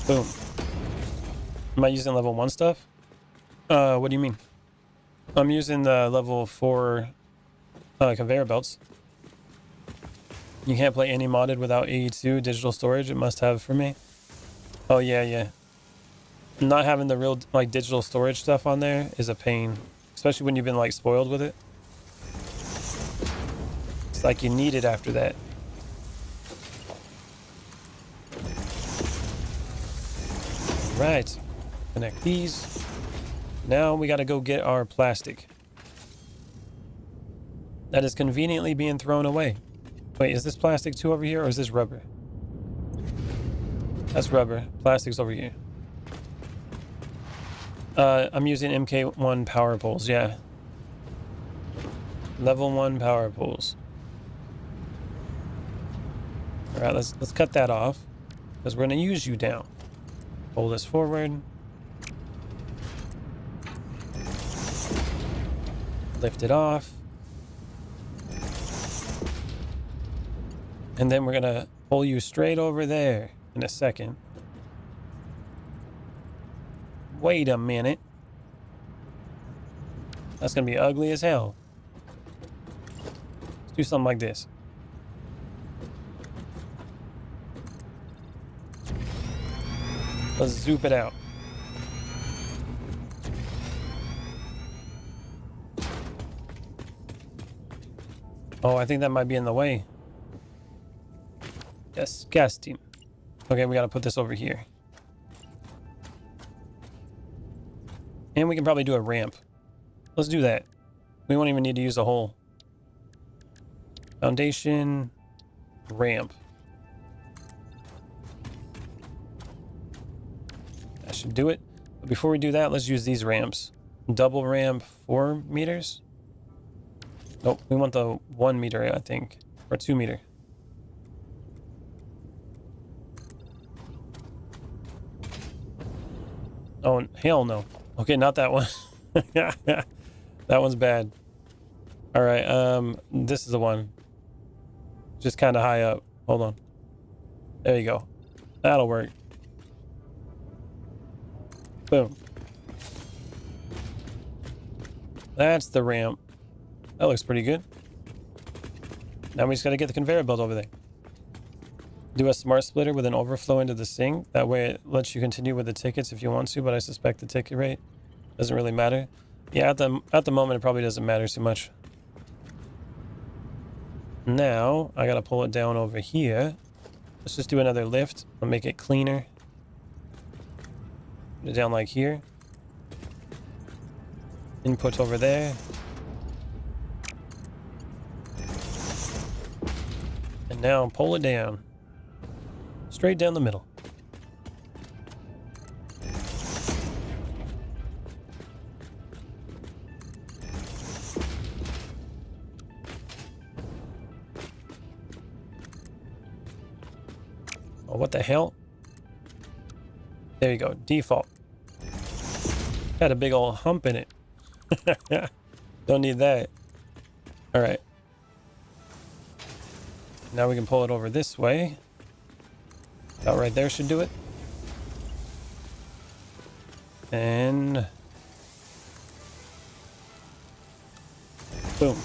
Boom. Am I using level 1 stuff? What do you mean? I'm using the level 4 conveyor belts. You can't play any modded without AE2 digital storage. It must have for me. Oh, yeah. Not having the real, like, digital storage stuff on there is a pain. Especially when you've been, like, spoiled with it. It's like you need it after that. Right. Connect these. Now we gotta go get our plastic. That is conveniently being thrown away. Wait, is this plastic too over here, or is this rubber? That's rubber. Plastic's over here. I'm using MK1 power poles, yeah. Level 1 power poles. Alright, let's cut that off. Because we're gonna use you down. Pull this forward. Lift it off. And then we're gonna pull you straight over there in a second. Wait a minute. That's gonna be ugly as hell. Let's do something like this. Let's zoop it out. Oh, I think that might be in the way. Disgusting. Okay, we gotta put this over here. And we can probably do a ramp. Let's do that. We won't even need to use a hole. Foundation. Ramp. That should do it. But before we do that, let's use these ramps. Double ramp 4 meters. Nope, we want the 1 meter, I think. Or 2 meter. Oh, hell no. Okay, not that one. That one's bad. Alright, this is the one. Just kind of high up. Hold on. There you go. That'll work. Boom. That's the ramp. That looks pretty good. Now we just gotta get the conveyor belt over there. Do a smart splitter with an overflow into the sink. That way it lets you continue with the tickets if you want to, but I suspect the ticket rate doesn't really matter. Yeah, at the moment it probably doesn't matter too much. Now I gotta pull it down over here. Let's just do another lift. I'll make it cleaner. Put it down like here. Input over there. And now pull it down. Straight down the middle. Oh, what the hell? There you go. Default. Had a big old hump in it. Don't need that. All right. Now we can pull it over this way. About right there should do it. And boom.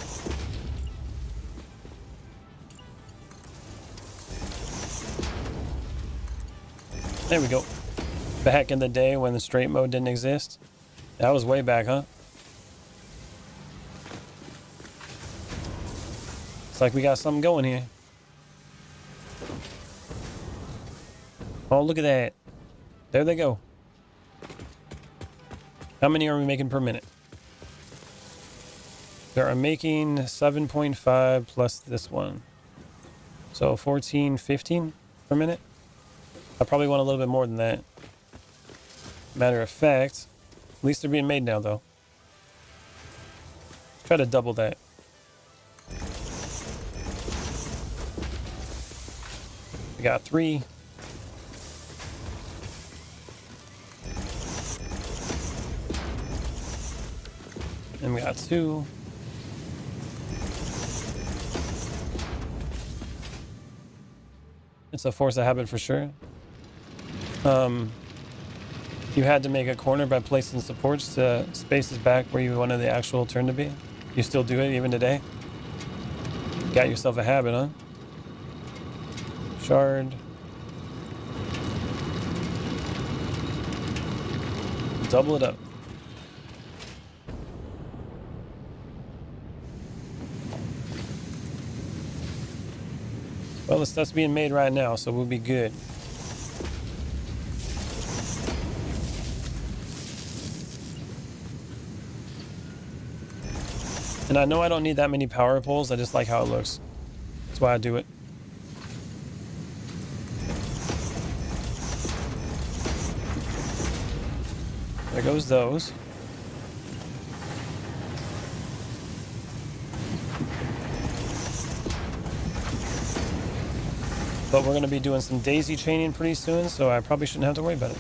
There we go. Back in the day when the straight mode didn't exist. That was way back, huh? It's like we got something going here. Oh, look at that. There they go. How many are we making per minute? They are making 7.5 plus this one. So 14, 15 per minute. I probably want a little bit more than that. Matter of fact, at least they're being made now, though. Try to double that. We got 3. And we got 2. It's a force of habit for sure. You had to make a corner by placing supports to spaces back where you wanted the actual turn to be. You still do it even today? Got yourself a habit, huh? Shard. Double it up. Well, the stuff's being made right now, so we'll be good. And I know I don't need that many power poles. I just like how it looks. That's why I do it. There goes those. But we're going to be doing some daisy chaining pretty soon, so I probably shouldn't have to worry about it.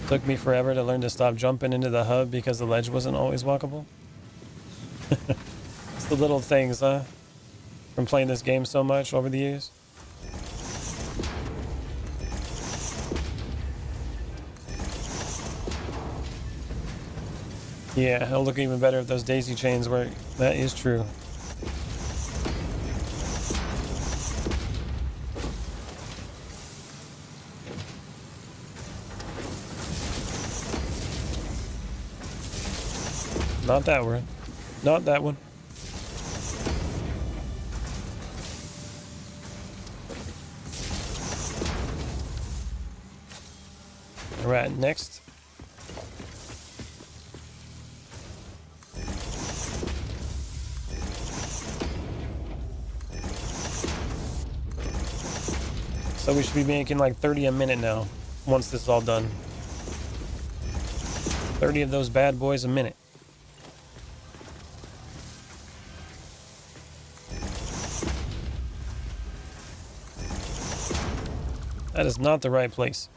Took me forever to learn to stop jumping into the hub because the ledge wasn't always walkable. It's the little things, huh? From playing this game so much over the years. Yeah, it'll look even better if those daisy chains work. That is true. Not that one. Not that one. All right, next. So we should be making like 30 a minute now, once this is all done. 30 of those bad boys a minute. That is not the right place.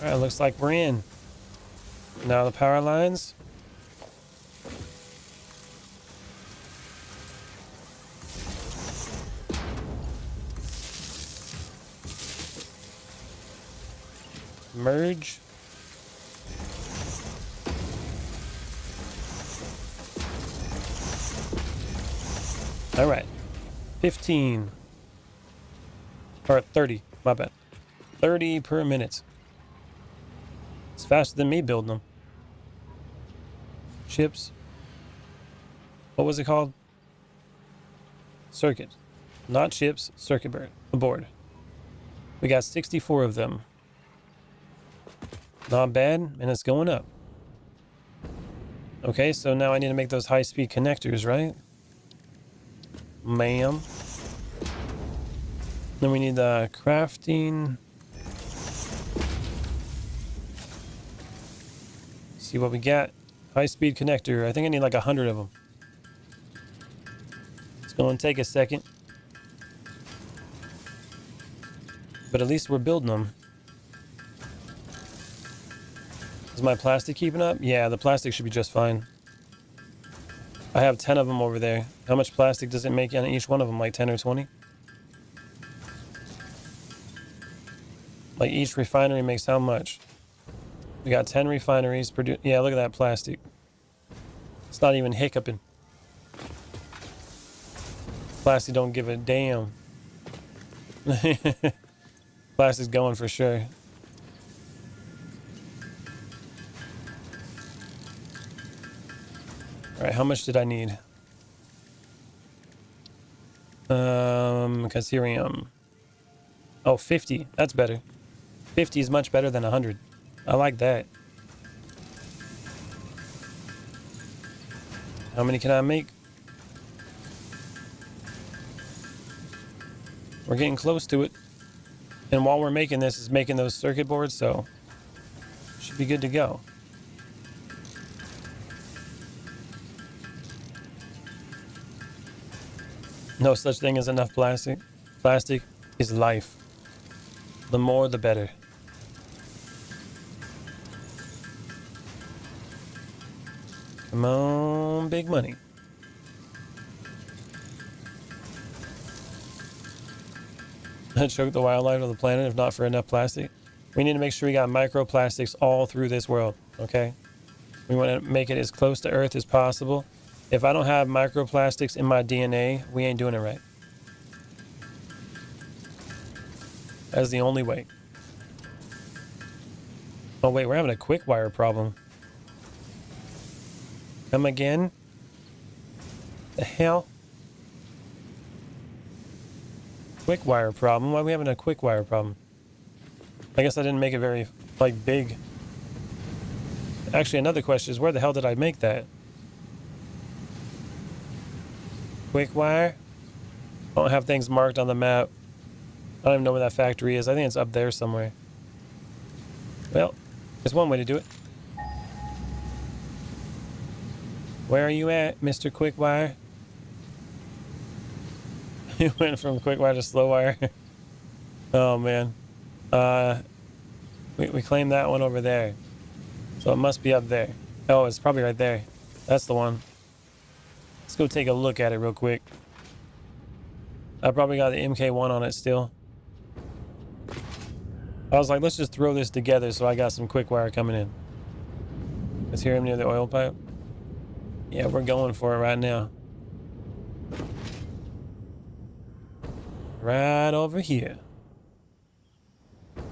All right, looks like we're in. Now the power lines. Merge. All right. 15. Or 30. My bad. 30 per minute. It's faster than me building them. Chips. What was it called? Circuit. Not chips. Circuit board. We got 64 of them. Not bad, and it's going up. Okay, so now I need to make those high-speed connectors, right? Ma'am. Then we need the crafting. See what we got. High-speed connector. I think I need like 100 of them. It's going to take a second. But at least we're building them. Is my plastic keeping up? Yeah, the plastic should be just fine. I have 10 of them over there. How much plastic does it make on each one of them? Like 10 or 20? Like each refinery makes how much? We got 10 refineries. Yeah, look at that plastic. It's not even hiccuping. Plastic don't give a damn. Plastic's going for sure. Alright, how much did I need? Caterium. Oh, 50. That's better. 50 is much better than 100. I like that. How many can I make? We're getting close to it. And while we're making this, is making those circuit boards, so should be good to go. No such thing as enough plastic. Plastic is life. The more, the better. Come on, big money. Choke the wildlife of the planet if not for enough plastic. We need to make sure we got microplastics all through this world, okay? We want to make it as close to Earth as possible. If I don't have microplastics in my DNA, we ain't doing it right. That's the only way. Oh wait, we're having a quick wire problem. Come again? The hell? Quick wire problem? Why are we having a quick wire problem? I guess I didn't make it very, like, big. Actually, another question is, where the hell did I make that? Quick wire? I don't have things marked on the map. I don't even know where that factory is. I think it's up there somewhere. Well, there's one way to do it. Where are you at, Mr. Quick Wire? You went from quick wire to slow wire. Oh man. We claimed that one over there. So it must be up there. Oh, it's probably right there. That's the one. Let's go take a look at it real quick. I probably got the MK1 on it still. I was like, let's just throw this together so I got some quick wire coming in. Let's hear him near the oil pipe. Yeah, we're going for it right now. Right over here.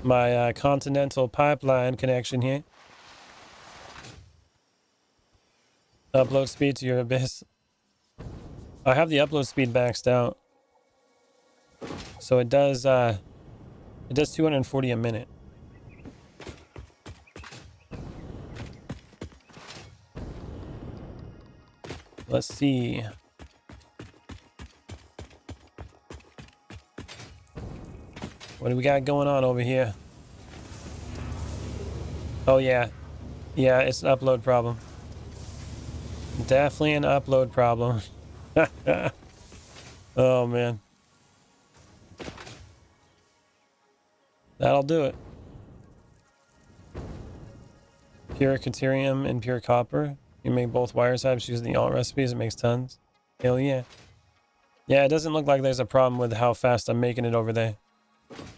My continental pipeline connection here. Upload speed to your abyss. I have the upload speed maxed out. So it does 240 a minute. Let's see. What do we got going on over here? Oh yeah. Yeah, it's an upload problem. Definitely an upload problem. Oh man. That'll do it. Pure Caterium and pure copper. You make both wire types using the alt recipes. It makes tons. Hell yeah. Yeah, it doesn't look like there's a problem with how fast I'm making it over there.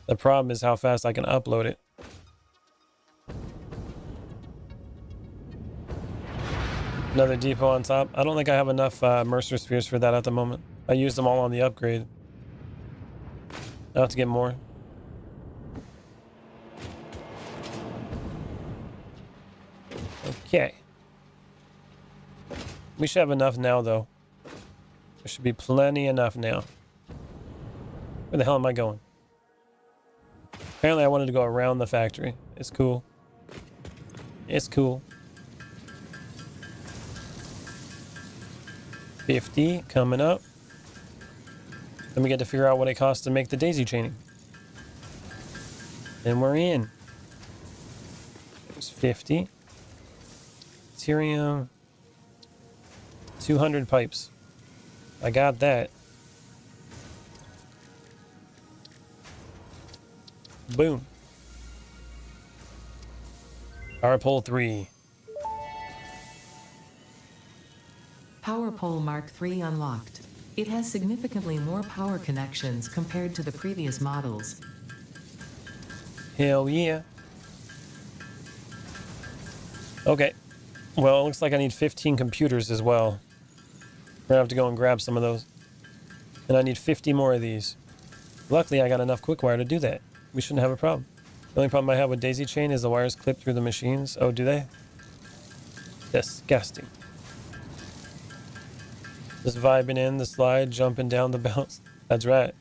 The problem is how fast I can upload it. Another depot on top. I don't think I have enough Mercer spheres for that at the moment. I used them all on the upgrade. I'll have to get more. Okay. We should have enough now, though. There should be plenty enough now. Where the hell am I going? Apparently I wanted to go around the factory. It's cool. It's cool. 50 coming up. Then we get to figure out what it costs to make the daisy chaining. Then we're in. There's 50. Ethereum. 200 pipes. I got that. Boom. Power pole 3. Power pole Mark III unlocked. It has significantly more power connections compared to the previous models. Hell yeah. Okay. Well, it looks like I need 15 computers as well. We're gonna have to go and grab some of those. And I need 50 more of these. Luckily, I got enough quick wire to do that. we shouldn't have a problem. The only problem I have with daisy chain is the wires clip through the machines. Oh, do they? Disgusting. Just vibing in the slide, jumping down the belts. That's right.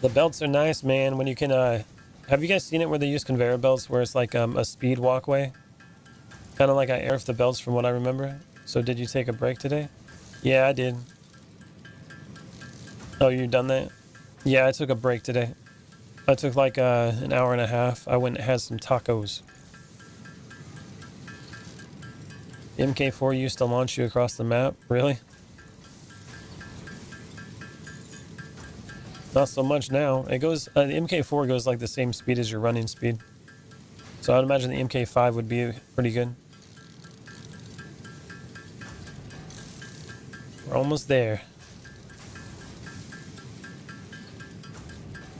The belts are nice, man, when you can, have you guys seen it where they use conveyor belts where it's like a speed walkway? Kind of like I airfed the belts from what I remember. So did you take a break today? Yeah, I did. Oh, you done that? Yeah, I took a break today. I took like an hour and a half. I went and had some tacos. The MK4 used to launch you across the map. Really? Not so much now. It goes, the MK4 goes like the same speed as your running speed. So I'd imagine the MK5 would be pretty good. We're almost there.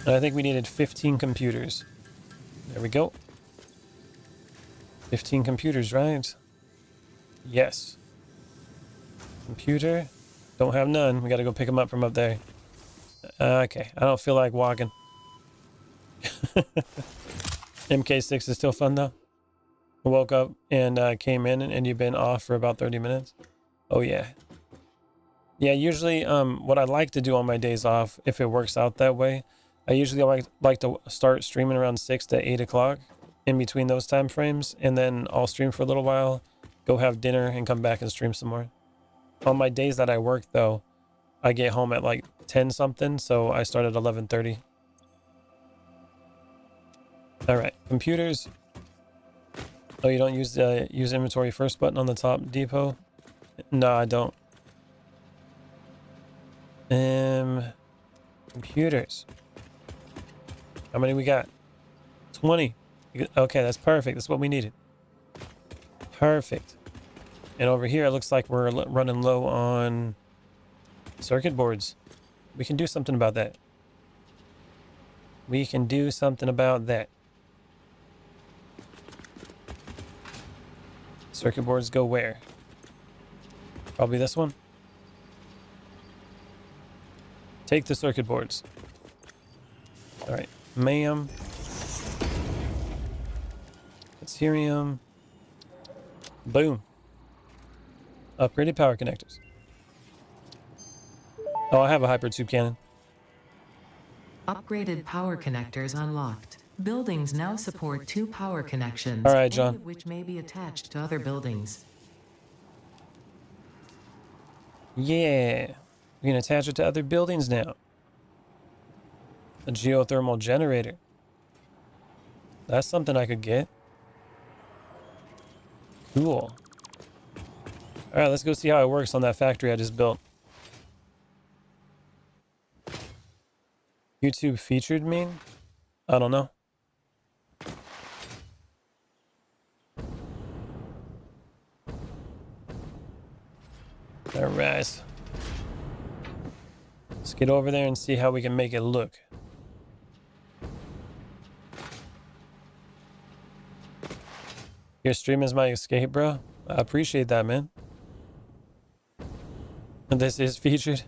And I think we needed 15 computers. There we go. 15 computers, right? Yes. Computer. Don't have none. We gotta go pick them up from up there. Okay. I don't feel like walking. MK6 is still fun though. I woke up and came in and you've been off for about 30 minutes. Oh yeah. Yeah, usually what I like to do on my days off, if it works out that way, I usually like to start streaming around 6 to 8 o'clock in between those time frames, and then I'll stream for a little while, go have dinner, and come back and stream some more. On my days that I work, though, I get home at like 10 something, so I start at 11:30. All right, computers. Oh, you don't use the use inventory first button on the top depot? No, I don't. Computers. How many we got? 20. Okay, that's perfect. That's what we needed. Perfect. And over here, it looks like we're running low on circuit boards. We can do something about that. We can do something about that. Circuit boards go where? Probably this one. Take the circuit boards. All right, ma'am. Ethereum. Boom. Upgraded power connectors. Oh, I have a hyper tube cannon. Upgraded power connectors unlocked. Buildings now support 2 power connections, All right, any John. of which may be attached to other buildings. Yeah. We can attach it to other buildings now. A geothermal generator. That's something I could get. Cool. All right, let's go see how it works on that factory I just built. YouTube featured me? I don't know. All right. Let's get over there and see how we can make it look. Your stream is my escape, bro. I appreciate that, man. And this is featured.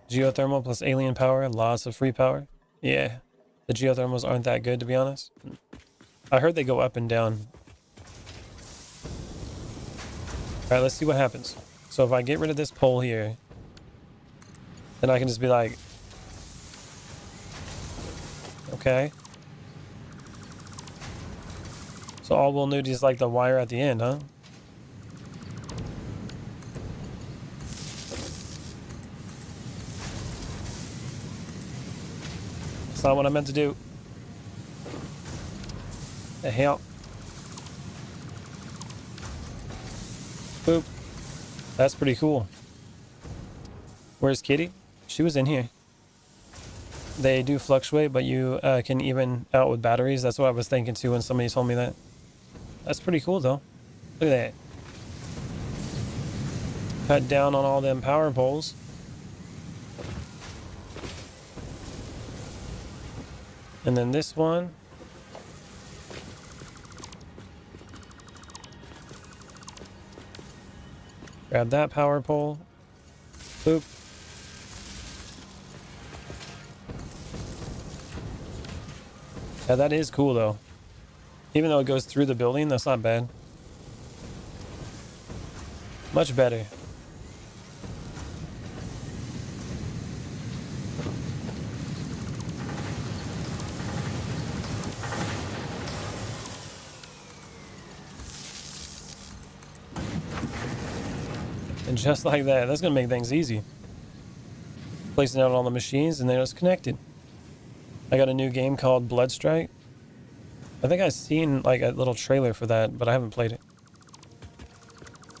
Geothermal plus alien power, lots of free power. Yeah, the geothermals aren't that good, to be honest. I heard they go up and down. All right, let's see what happens. So if I get rid of this pole here, then I can just be like, okay. So all we'll need is like the wire at the end, huh? That's not what I meant to do. The hell? Boop. That's pretty cool. Where's Kitty? She was in here. They do fluctuate, but you can even out with batteries. That's what I was thinking too when somebody told me that. That's pretty cool though. Look at that. Cut down on all them power poles. And then this one. Grab that power pole. Boop. Yeah, that is cool though. Even though it goes through the building, that's not bad. Much better. And just like that, that's gonna make things easy. Placing out all the machines and they're just connected. I got a new game called Bloodstrike. I think I've seen like a little trailer for that, but I haven't played it.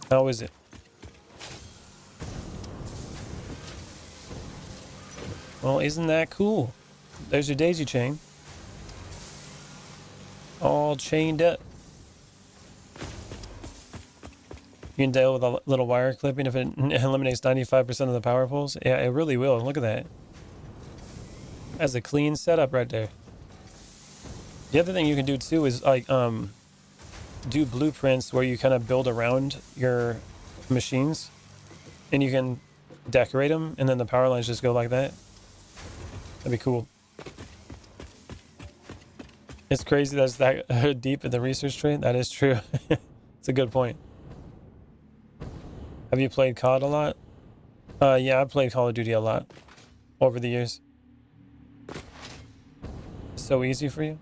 How is it? Well, isn't that cool? There's your daisy chain. All chained up. You can deal with a little wire clipping if it eliminates 95% of the power poles. Yeah, it really will. Look at that. That's a clean setup right there. The other thing you can do too is like do blueprints where you kind of build around your machines and you can decorate them and then the power lines just go like that. That'd be cool. It's crazy that's that deep in the research tree. That is true. It's a good point. Have you played COD a lot? Yeah, I've played Call of Duty a lot over the years. So easy for you?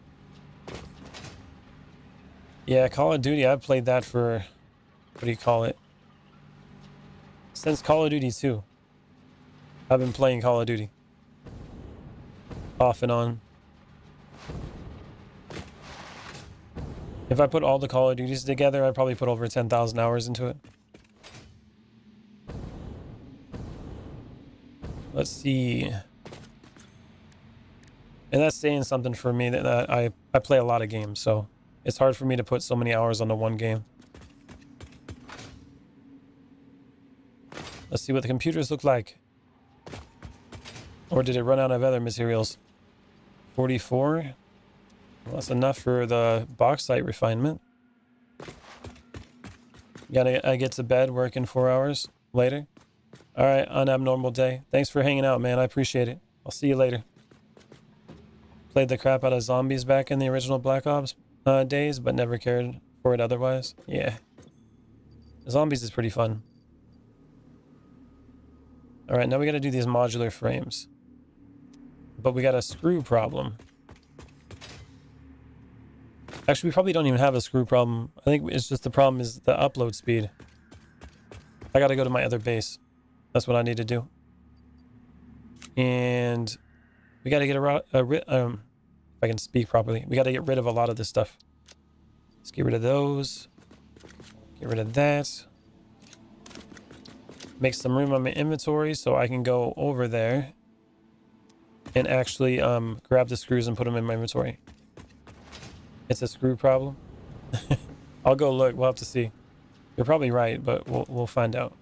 Yeah, Call of Duty, I've played that for, what do you call it? Since Call of Duty 2. I've been playing Call of Duty. Off and on. If I put all the Call of Duties together, I'd probably put over 10,000 hours into it. Let's see. And that's saying something for me that I play a lot of games, so it's hard for me to put so many hours onto one game. Let's see what the computers look like. Or did it run out of other materials? 44? Well, that's enough for the bauxite refinement. I get to bed, working 4 hours later. All right, on abnormal day. Thanks for hanging out, man. I appreciate it. I'll see you later. Played the crap out of zombies back in the original Black Ops days, but never cared for it otherwise. Yeah. Zombies is pretty fun. All right, now we got to do these modular frames. But we got a screw problem. Actually, we probably don't even have a screw problem. I think it's just the problem is the upload speed. I got to go to my other base. That's what I need to do. And we got to get if I can speak properly, we got to get rid of a lot of this stuff. Let's get rid of those. Get rid of that. Make some room on my inventory so I can go over there and actually grab the screws and put them in my inventory. It's a screw problem. I'll go look. We'll have to see. You're probably right, but we'll find out.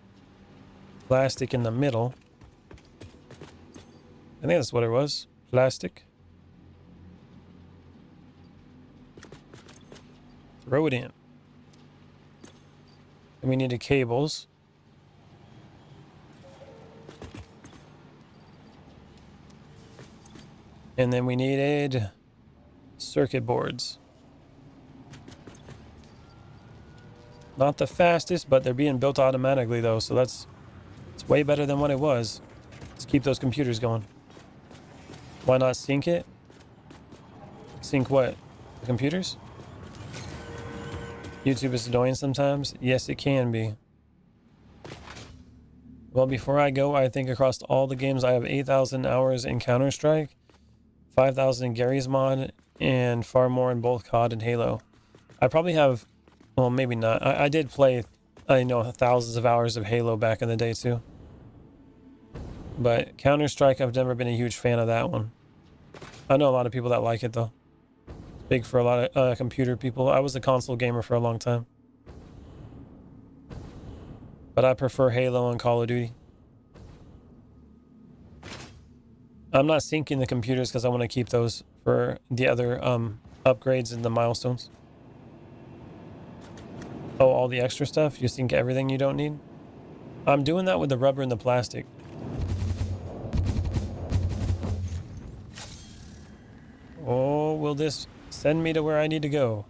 Plastic in the middle. I think that's what it was. Plastic. Throw it in. And we needed cables. And then we needed circuit boards. Not the fastest, but they're being built automatically though, so it's way better than what it was. Let's keep those computers going. Why not sync it? Sync what? The computers? YouTube is annoying sometimes. Yes, it can be. Well, before I go, I think across all the games I have 8,000 hours in Counter-Strike, 5,000 in Gary's mod, and far more in both COD and Halo. I probably have, well, maybe not. I did play, I know, thousands of hours of Halo back in the day too. But Counter-Strike, I've never been a huge fan of that one. I know a lot of people that like it though. Big for a lot of computer people. I was a console gamer for a long time. But I prefer Halo and Call of Duty. I'm not syncing the computers because I want to keep those for the other upgrades and the milestones. Oh, all the extra stuff? You sync everything you don't need? I'm doing that with the rubber and the plastic. Oh, will this send me to where I need to go?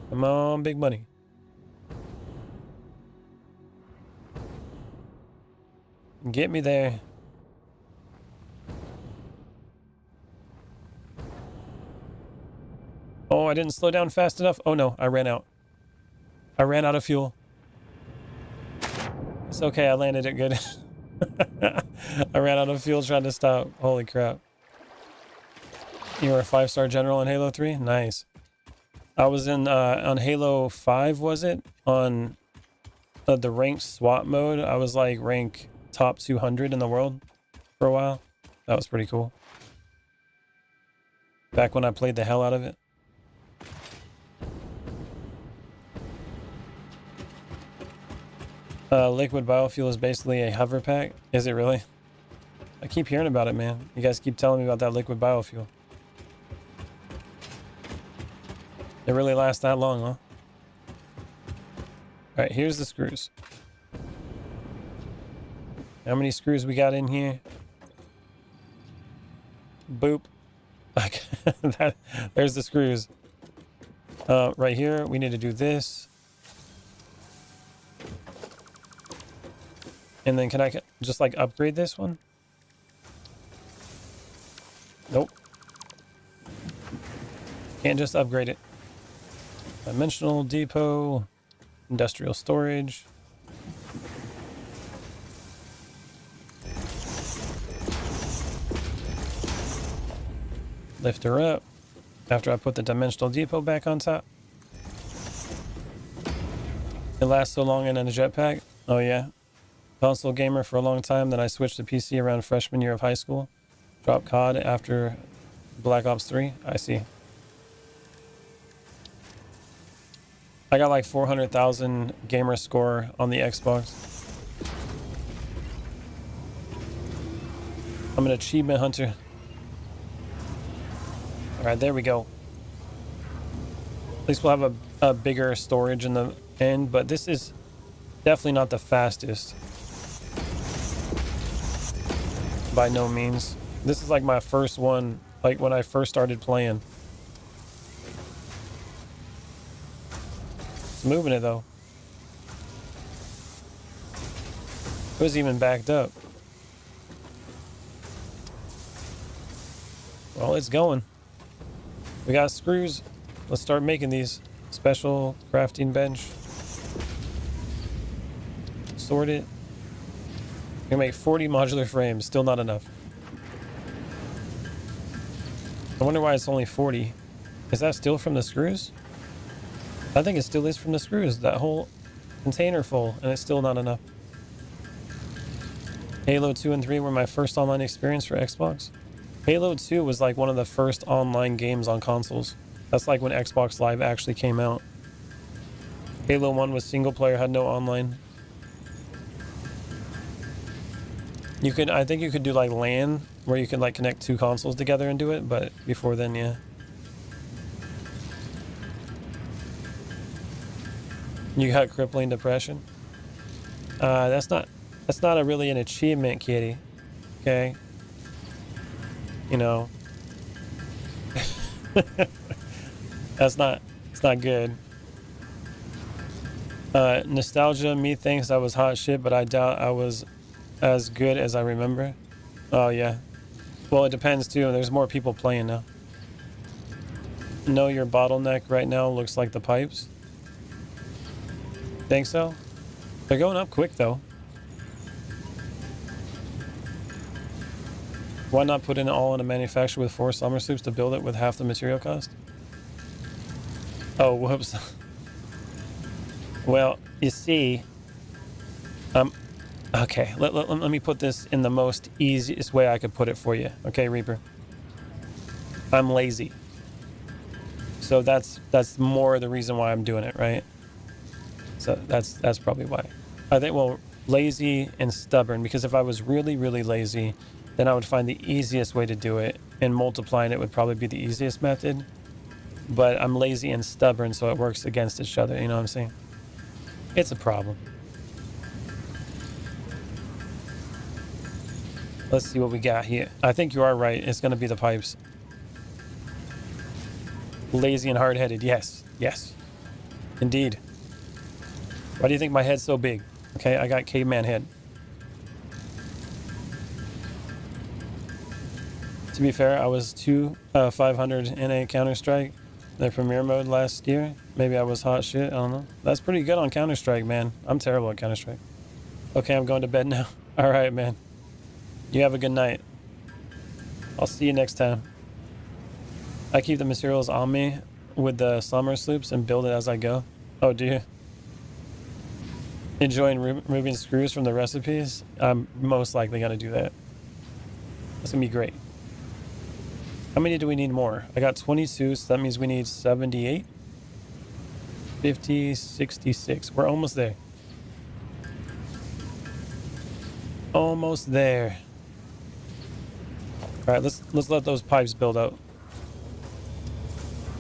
Come on, big money. Get me there. Oh, I didn't slow down fast enough. Oh no, I ran out. I ran out of fuel. It's okay, I landed it good. I ran out of fuel trying to stop. Holy crap. You were a 5-star general in Halo 3? Nice. I was in on Halo 5, was it? On the ranked SWAT mode. I was like rank top 200 in the world for a while. That was pretty cool. Back when I played the hell out of it. Liquid biofuel is basically a hover pack. Is it really? I keep hearing about it, man. You guys keep telling me about that liquid biofuel. It really lasts that long, huh? Alright, here's the screws. How many screws we got in here? Boop. There's the screws. Right here, we need to do this. And then can I just like upgrade this one? Nope. Can't just upgrade it. Dimensional depot, industrial storage. Lift her up after I put the dimensional depot back on top. It lasts so long in a jetpack. Oh yeah. Console gamer for a long time, then I switched to PC around freshman year of high school. Dropped COD after Black Ops 3. I see. I got like 400,000 gamer score on the Xbox. I'm an achievement hunter. Alright, there we go. At least we'll have a bigger storage in the end, but this is definitely not the fastest. By no means. This is like my first one, like when I first started playing. It's moving it though. It was even backed up. Well, it's going. We got screws. Let's start making these. Special crafting bench. Sort it. We can make 40 modular frames. Still not enough. I wonder why it's only 40. Is that still from the screws? I think it still is from the screws. That whole container full, and it's still not enough. Halo 2 and 3 were my first online experience for Xbox. Halo 2 was like one of the first online games on consoles. That's like when Xbox Live actually came out. Halo 1 was single player, had no online. You could, I think you could do like LAN, where you can like connect 2 consoles together and do it, but before then, yeah. You got crippling depression? That's not really an achievement, kitty. Okay? You know. It's not good. Nostalgia, me thinks I was hot shit, but I doubt I was as good as I remember. Oh yeah. Well, it depends too. There's more people playing now. Know your bottleneck right now looks like the pipes. Think so? They're going up quick though. Why not put it all in a manufacturer with 4 summer soups to build it with half the material cost? Oh, whoops. Well, you see, okay, let me put this in the most easiest way I could put it for you. Okay, Reaper? I'm lazy. So that's more the reason why I'm doing it, right? So that's probably why. I think, well, lazy and stubborn, because if I was really, really lazy, then I would find the easiest way to do it, and multiplying it would probably be the easiest method. But I'm lazy and stubborn, so it works against each other, you know what I'm saying? It's a problem. Let's see what we got here. I think you are right. It's going to be the pipes. Lazy and hard-headed. Yes. Yes. Indeed. Why do you think my head's so big? Okay, I got caveman head. To be fair, I was 500 in a Counter-Strike, the premiere mode last year. Maybe I was hot shit. I don't know. That's pretty good on Counter-Strike, man. I'm terrible at Counter-Strike. Okay, I'm going to bed now. All right, man. You have a good night. I'll see you next time. I keep the materials on me with the summer sloops and build it as I go. Oh, do you? Enjoying removing screws from the recipes? I'm most likely going to do that. That's going to be great. How many do we need more? I got 22, so that means we need 78. 50, 66. We're almost there. Almost there. All right, let's let those pipes build up.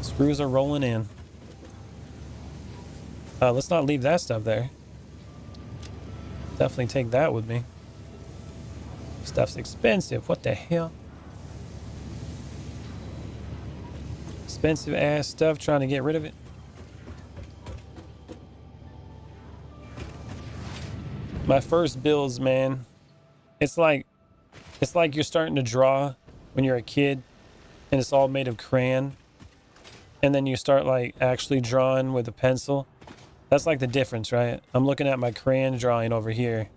Screws are rolling in. Let's not leave that stuff there. Definitely take that with me. Stuff's expensive. What the hell? Expensive ass stuff, trying to get rid of it. My first builds, man. It's like you're starting to draw when you're a kid and it's all made of crayon. And then you start like actually drawing with a pencil. That's like the difference, right? I'm looking at my crayon drawing over here.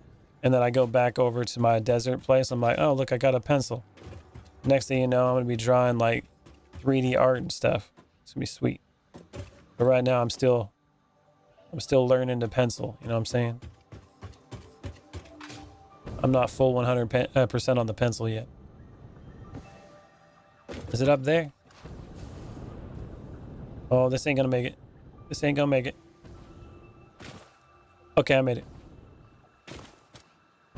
And then I go back over to my desert place. I'm like, oh, look, I got a pencil. Next thing you know, I'm going to be drawing like 3D art and stuff. It's going to be sweet. But right now, I'm still learning to pencil. You know what I'm saying? I'm not full 100% on the pencil yet. Is it up there? Oh, this ain't gonna make it. This ain't gonna make it. Okay, I made it.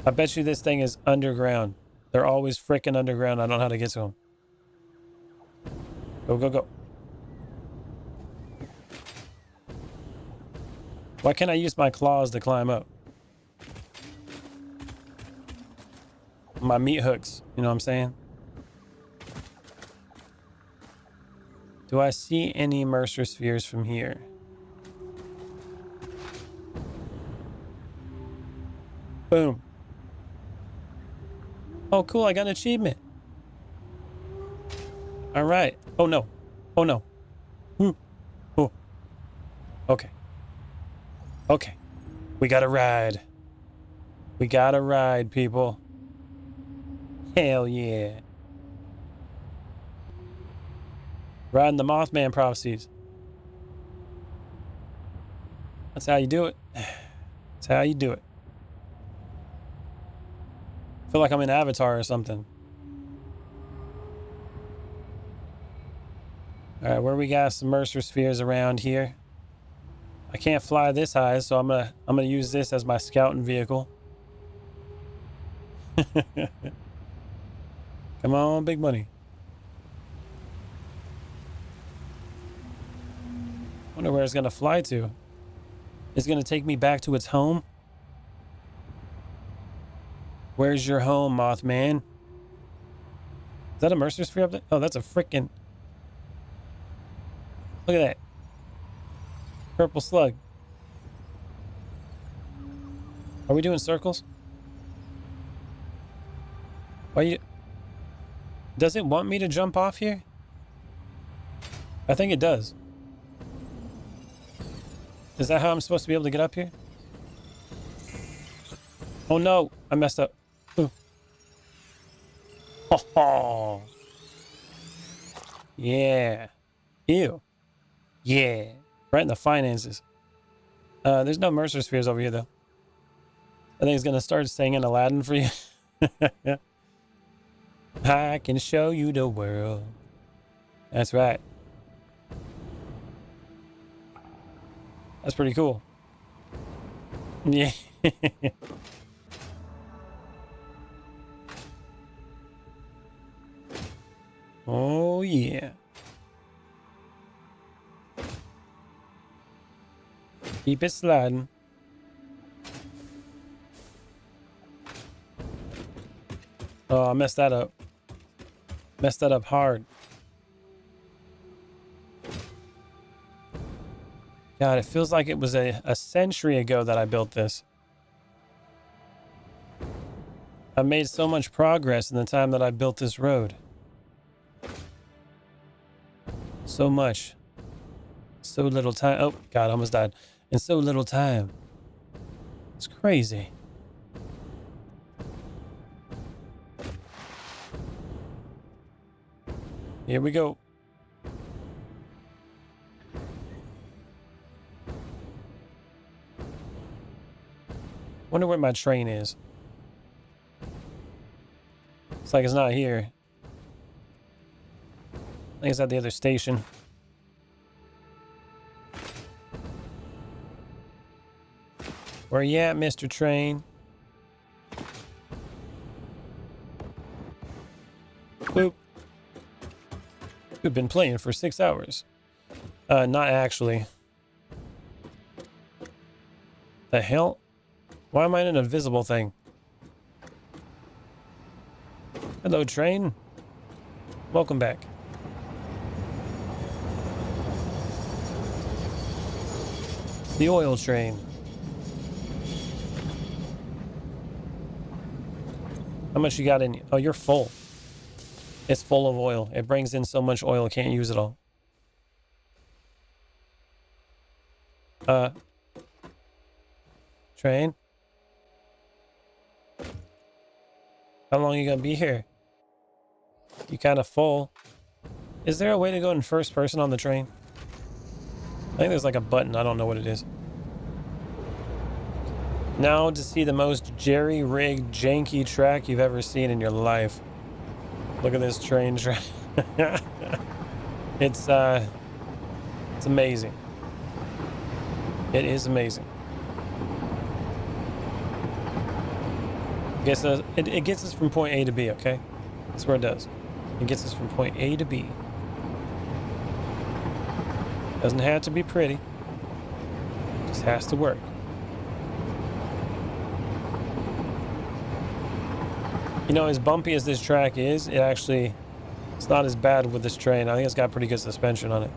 I bet you this thing is underground. They're always freaking underground. I don't know how to get to them. Go, go, go. Why can't I use my claws to climb up? My meat hooks, you know what I'm saying? Do I see any Mercer spheres from here? Boom. Oh, cool. I got an achievement. All right. Oh, no. Oh, no. Ooh. Ooh. Okay. Okay. We got to ride. We got to ride, people. Hell yeah. Riding the Mothman prophecies. That's how you do it. That's how you do it. I feel like I'm in Avatar or something. All right, where we got some Mercer spheres around here. I can't fly this high, so I'm gonna use this as my scouting vehicle. Come on, big money. Wonder where it's gonna fly to. It's gonna take me back to its home. Where's your home, Mothman? Is that a Mercer sphere up there? Oh, that's a freaking... Look at that. Purple slug. Are we doing circles? Why you... Does it want me to jump off here? I think it does. Is that how I'm supposed to be able to get up here? Oh no, I messed up. Ooh. Oh, yeah. Ew. Yeah. Right in the finances. There's no Mercer spheres over here though. I think it's gonna start singing Aladdin for you. I can show you the world. That's right. That's pretty cool. Yeah. Oh, yeah. Keep it sliding. Oh, I messed that up. Messed that up hard. God, it feels like it was a century ago that I built this. I've made so much progress in the time that I built this road. So much. So little time. Oh, God, I almost died. In so little time. It's crazy. Here we go. Wonder where my train is. It's like it's not here. I think it's at the other station. Where you at, Mr. Train? Boop. We've been playing for 6 hours. Not actually. The hell? Why am I in an invisible thing? Hello, train. Welcome back. It's the oil train. How much you got in you? Oh, you're full. It's full of oil. It brings in so much oil, can't use it all. Train? How long are you gonna be here? You kind of full. Is there a way to go in first person on the train? I think there's like a button. I don't know what it is. Now to see the most jerry-rigged, janky track you've ever seen in your life. Look at this train track. It's amazing. It is amazing. It gets us from point A to B, okay? That's where it does. It gets us from point A to B. Doesn't have to be pretty. Just has to work. You know, as bumpy as this track is, it's not as bad with this train. I think it's got pretty good suspension on it.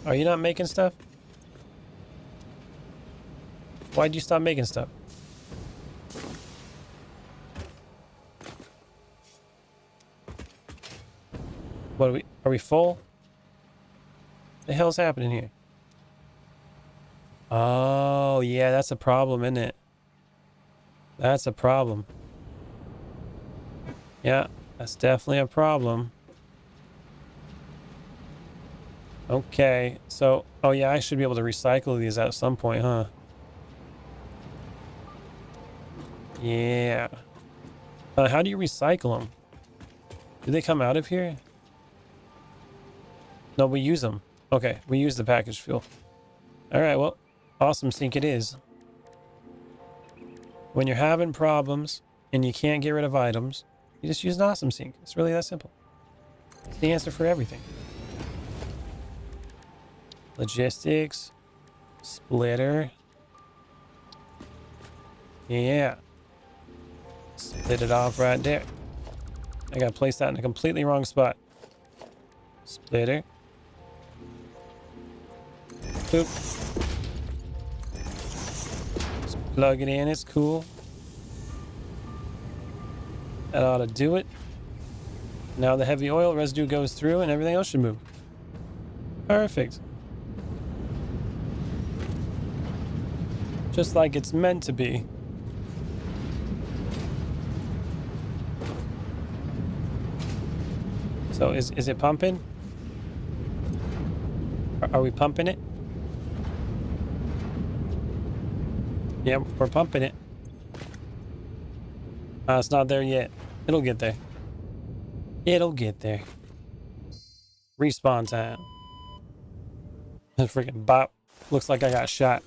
Are you not making stuff? Why'd you stop making stuff? What are we full? What the hell's happening here? Oh, yeah, that's a problem, isn't it? That's a problem. Yeah, that's definitely a problem. Okay, so, oh yeah, I should be able to recycle these at some point, huh? Yeah. How do you recycle them? Do they come out of here? No, we use them. Okay, we use the package fuel. All right, well, awesome sink it is. When you're having problems and you can't get rid of items, you just use an awesome sink. It's really that simple. It's the answer for everything. Logistics. Splitter. Yeah. Split it off right there. I gotta place that in a completely wrong spot. Splitter. Boop. Just plug it in, it's cool. That ought to do it. Now the heavy oil residue goes through and everything else should move. Perfect. Just like it's meant to be. So is it pumping? Are we pumping it? Yep, we're pumping it. It's not there yet. It'll get there. It'll get there. Respawn time. Freaking bop. Looks like I got shot.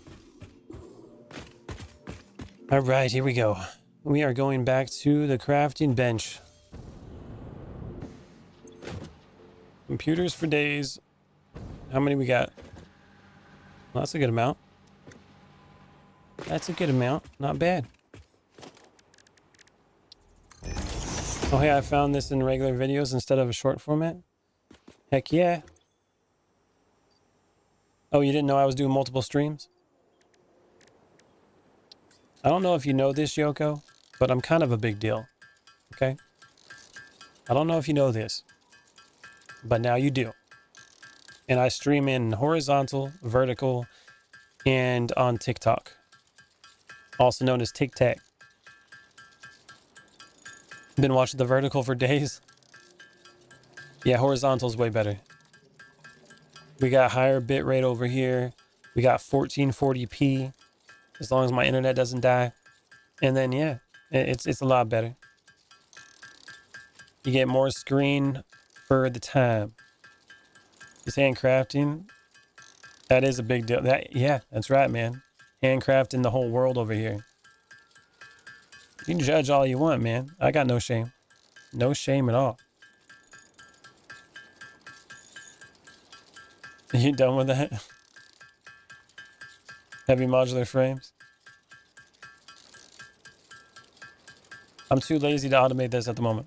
All right, here we go. We are going back to the crafting bench. Computers for days. How many we got? Well, that's a good amount. That's a good amount. Not bad. Oh, hey, I found this in regular videos instead of a short format. Heck yeah. Oh, you didn't know I was doing multiple streams? I don't know if you know this, Yoko, but I'm kind of a big deal. Okay? I don't know if you know this, but now you do. And I stream in horizontal, vertical, and on TikTok, also known as TikTok. Been watching the vertical for days. Yeah, horizontal's way better. We got higher bit rate over here. We got 1440p, as long as my internet doesn't die. And then yeah, it's a lot better. You get more screen for the time. This handcrafting, that is a big deal. Yeah, that's right, man. Handcrafting the whole world over here. You can judge all you want, man. I got no shame. No shame at all. You done with that? Heavy modular frames? I'm too lazy to automate this at the moment.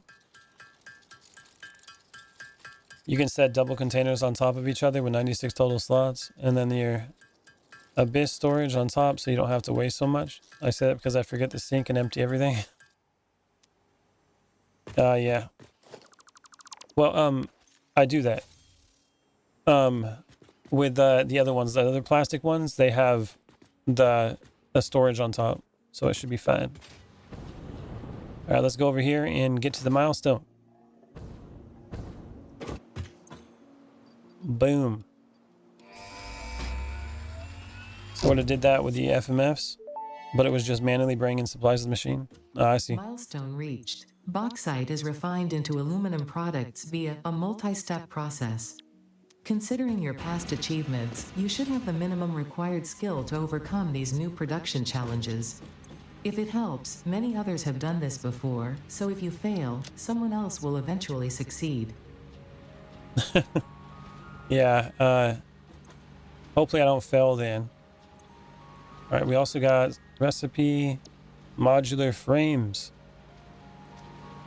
You can set double containers on top of each other with 96 total slots, and then your abyss storage on top so you don't have to waste so much. I said it because I forget to sync and empty everything. Yeah. Well, I do that. With the other ones, the other plastic ones, they have the storage on top, so it should be fine. All right, let's go over here and get to the milestone. Boom. Sort of did that with the FMFs, but it was just manually bringing supplies to the machine. I see. Milestone reached. Bauxite is refined into aluminum products via a multi-step process. Considering your past achievements, you should have the minimum required skill to overcome these new production challenges. If it helps, many others have done this before, so if you fail, someone else will eventually succeed. Yeah, hopefully I don't fail then. All right, we also got recipe, modular frames.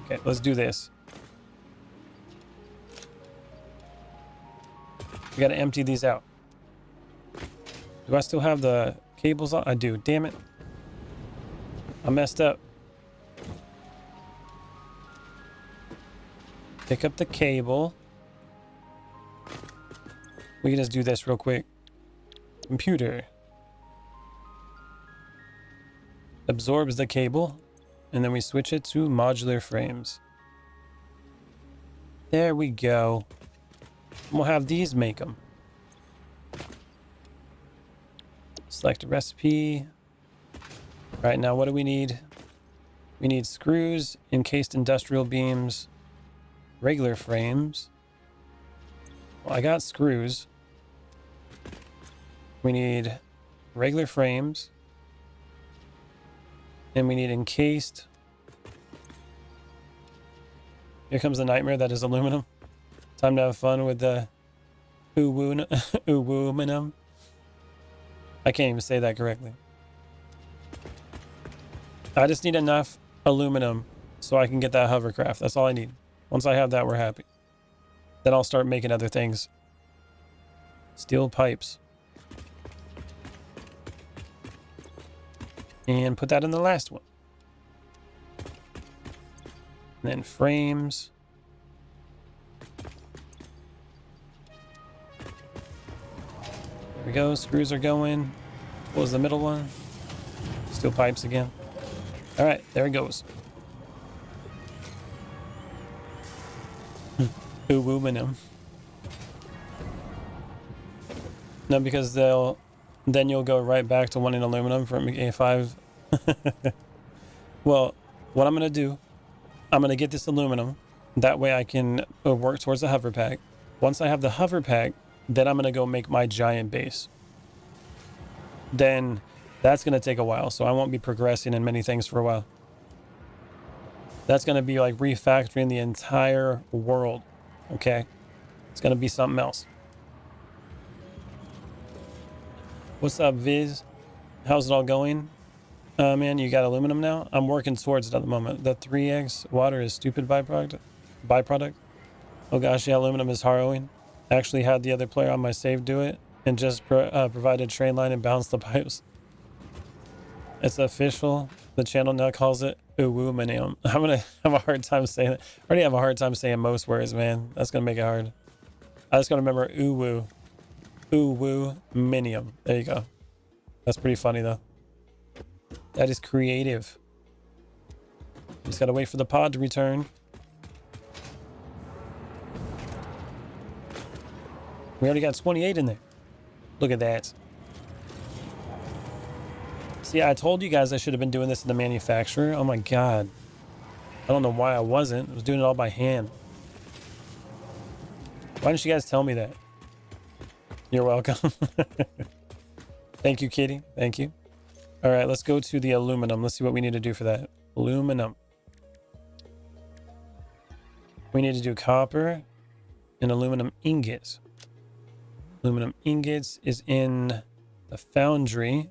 Okay, let's do this. We gotta empty these out. Do I still have the cables on? I do, damn it. I messed up. Pick up the cable. We can just do this real quick. Computer. Absorbs the cable, and then we switch it to modular frames. There we go. We'll have these make them. Select a recipe. Right now, what do we need? We need screws, encased industrial beams, regular frames. Well, I got screws. We need regular frames. And we need encased. Here comes the nightmare that is aluminum. Time to have fun with the aluminum. I can't even say that correctly. I just need enough aluminum so I can get that hovercraft. That's all I need. Once I have that, we're happy. Then I'll start making other things. Steel pipes. And put that in the last one. And then frames. There we go. Screws are going. What was the middle one? Steel pipes again. All right, there it goes. Aluminum. No, because then you'll go right back to wanting aluminum from A5. Well, what I'm gonna do, I'm gonna get this aluminum. That way I can work towards the hover pack. Once I have the hover pack, then I'm gonna go make my giant base. Then that's gonna take a while, so I won't be progressing in many things for a while. That's gonna be like refactoring the entire world. Okay, it's gonna be something else. What's up, Viz? How's it all going? Man, you got aluminum now? I'm working towards it at the moment. The 3x water is stupid byproduct. Oh gosh, yeah, aluminum is harrowing. I actually had the other player on my save do it and just provided train line and balanced the pipes. It's official. The channel now calls it Uwuminium. I'm gonna have a hard time saying it. I already have a hard time saying most words, man. That's gonna make it hard. I just gotta remember Uwu. Uwuminium. There you go. That's pretty funny though. That is creative. Just gotta wait for the pod to return. We already got 28 in there. Look at that. See, I told you guys I should have been doing this in the manufacturer. Oh my god. I don't know why I wasn't. I was doing it all by hand. Why didn't you guys tell me that? You're welcome. Thank you, Kitty. Thank you. All right, let's go to the aluminum. Let's see what we need to do for that. Aluminum. We need to do copper and aluminum ingots. Aluminum ingots is in the foundry.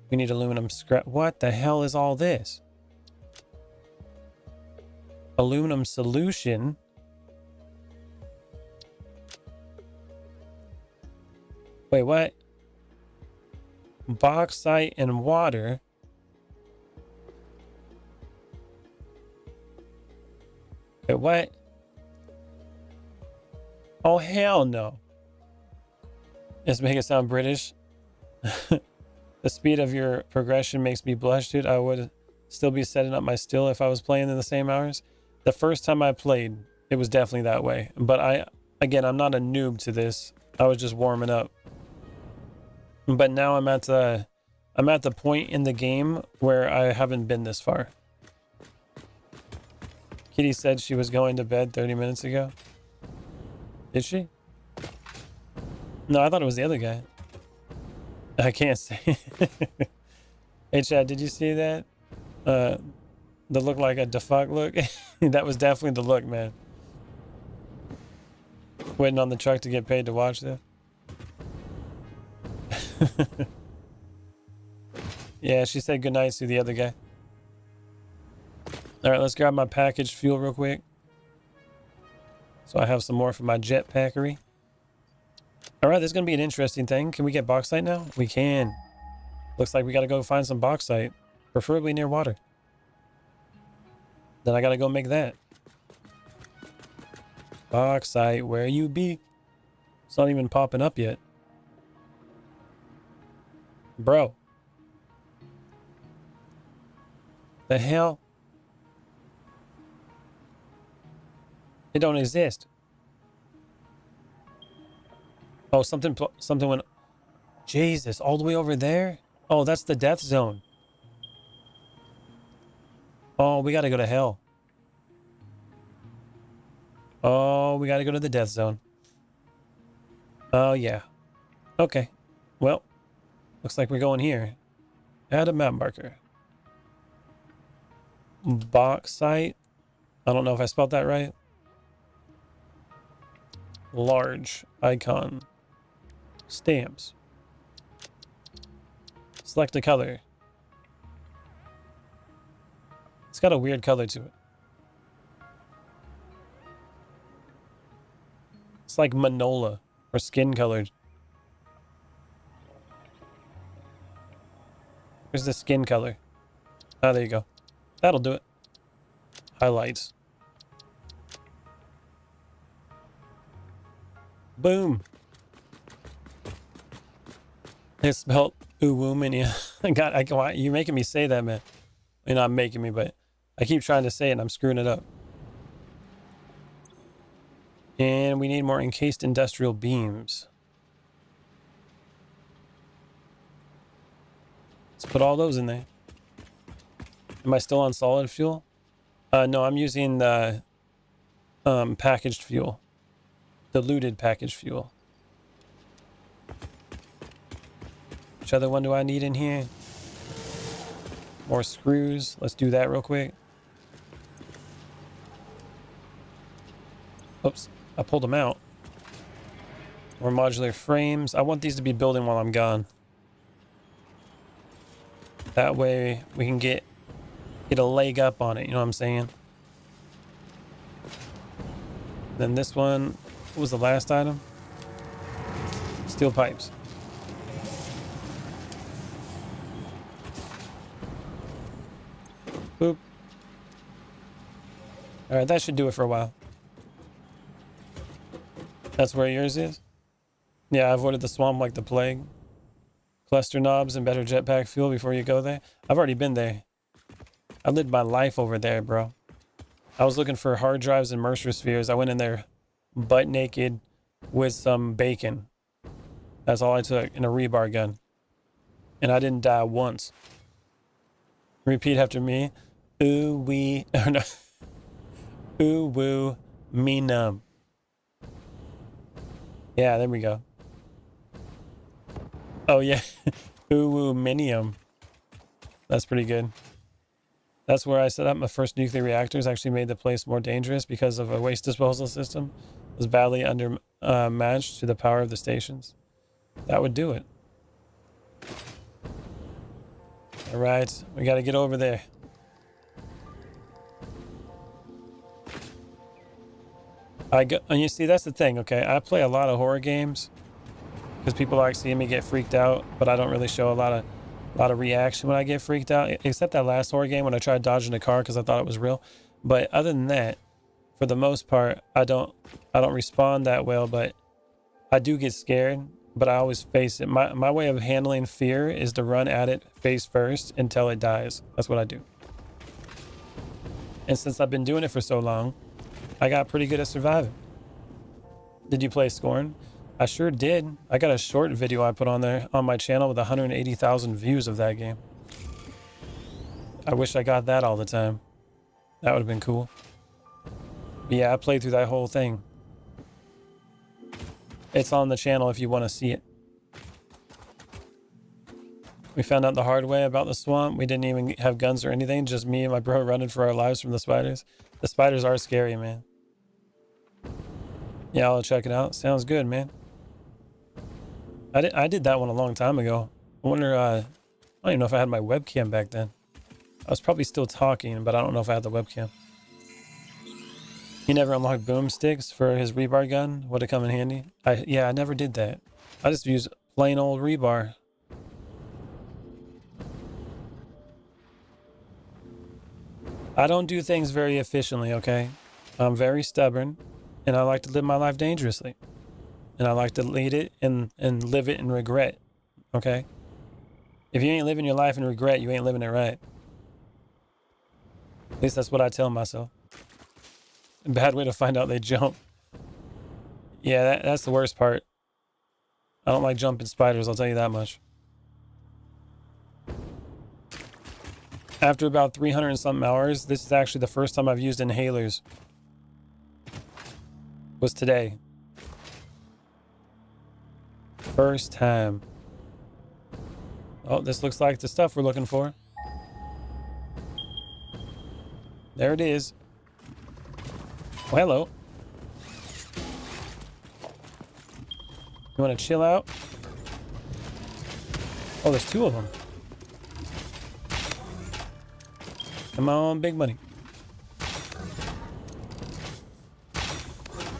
We need aluminum scrap. What the hell is all this? Aluminum solution. Wait, what? Bauxite and water. Wait, what? Oh, hell no. Let's make it sound British. The speed of your progression makes me blush, dude. I would still be setting up my still if I was playing in the same hours. The first time I played, it was definitely that way. But again, I'm not a noob to this. I was just warming up. But now I'm at the point in the game where I haven't been this far. Kitty said she was going to bed 30 minutes ago. Did she? No, I thought it was the other guy. I can't say. Hey, Chad, did you see that? The look like a defuck look? That was definitely the look, man. Waiting on the truck to get paid to watch that. Yeah, she said goodnight to the other guy. All right, let's grab my packaged fuel real quick. So I have some more for my jetpackery. All right, this is going to be an interesting thing. Can we get bauxite now? We can. Looks like we got to go find some bauxite, preferably near water. Then I got to go make that. Bauxite, where you be? It's not even popping up yet. Bro. The hell? It don't exist. Oh, something went. Jesus, all the way over there? Oh, that's the death zone. Oh, we gotta go to hell. Oh, we gotta go to the death zone. Oh, yeah. Okay. Well, looks like we're going here. Add a map marker. Bauxite. I don't know if I spelled that right. Large icon. Stamps. Select a color. It's got a weird color to it. It's like manola or skin colored. Where's the skin color? Ah, there you go. That'll do it. Highlights. Boom. It's spelled Uwuminium. God, you're making me say that, man. You're not making me, but I keep trying to say it and I'm screwing it up. And we need more encased industrial beams. Let's put all those in there. Am I still on solid fuel? No, I'm using the packaged fuel. Diluted packaged fuel. Which other one do I need in here? More screws. Let's do that real quick. Oops, I pulled them out. More modular frames. I want these to be building while I'm gone. That way we can get a leg up on it, you know what I'm saying? Then this one, what was the last item? Steel pipes. Boop. All right, that should do it for a while. That's where yours is? Yeah, I avoided the swamp like the plague. Cluster knobs and better jetpack fuel before you go there. I've already been there. I lived my life over there, bro. I was looking for hard drives and Mercer spheres. I went in there butt naked with some bacon. That's all I took, and a rebar gun. And I didn't die once. Repeat after me. Ooh wee, or no. Ooh woo, me numb. Yeah, there we go. Oh yeah, ooh woo minium. That's pretty good. That's where I set up my first nuclear reactors. Actually made the place more dangerous because of a waste disposal system. It was badly matched to the power of the stations. That would do it. All right, we got to get over there. And you see, that's the thing, okay? I play a lot of horror games because people like seeing me get freaked out, but I don't really show a lot of reaction when I get freaked out, except that last horror game when I tried dodging a car because I thought it was real. But other than that, for the most part, I don't respond that well, but I do get scared, but I always face it. My way of handling fear is to run at it face first until it dies. That's what I do. And since I've been doing it for so long, I got pretty good at surviving. Did you play Scorn? I sure did. I got a short video I put on there on my channel with 180,000 views of that game. I wish I got that all the time. That would have been cool. But yeah, I played through that whole thing. It's on the channel if you want to see it. We found out the hard way about the swamp. We didn't even have guns or anything. Just me and my bro running for our lives from the spiders. The spiders are scary, man. Yeah, I'll check it out. Sounds good, man. I did that one a long time ago. I wonder, I don't even know if I had my webcam back then. I was probably still talking, but I don't know if I had the webcam. He never unlocked boomsticks for his rebar gun. Would it come in handy? Yeah, I never did that. I just use plain old rebar. I don't do things very efficiently, okay? I'm very stubborn, and I like to live my life dangerously. And I like to lead it and live it in regret, okay? If you ain't living your life in regret, you ain't living it right. At least that's what I tell myself. A bad way to find out they jump. Yeah, that's the worst part. I don't like jumping spiders, I'll tell you that much. After about 300 and something hours, this is actually the first time I've used inhalers. Was today. First time. Oh, this looks like the stuff we're looking for. There it is. Well, hello. You want to chill out? Oh, there's two of them. Come on, big money.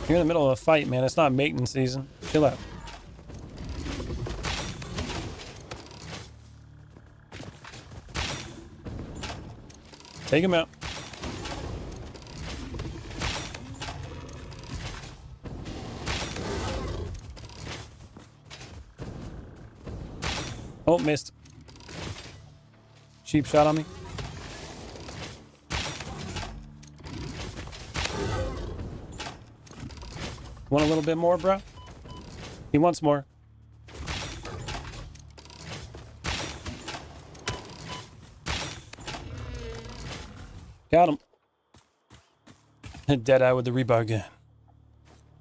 You're in the middle of a fight, man. It's not mating season. Chill out. Take him out. Oh, missed. Cheap shot on me. Want a little bit more, bro? He wants more. Got him. Deadeye with the rebar gun.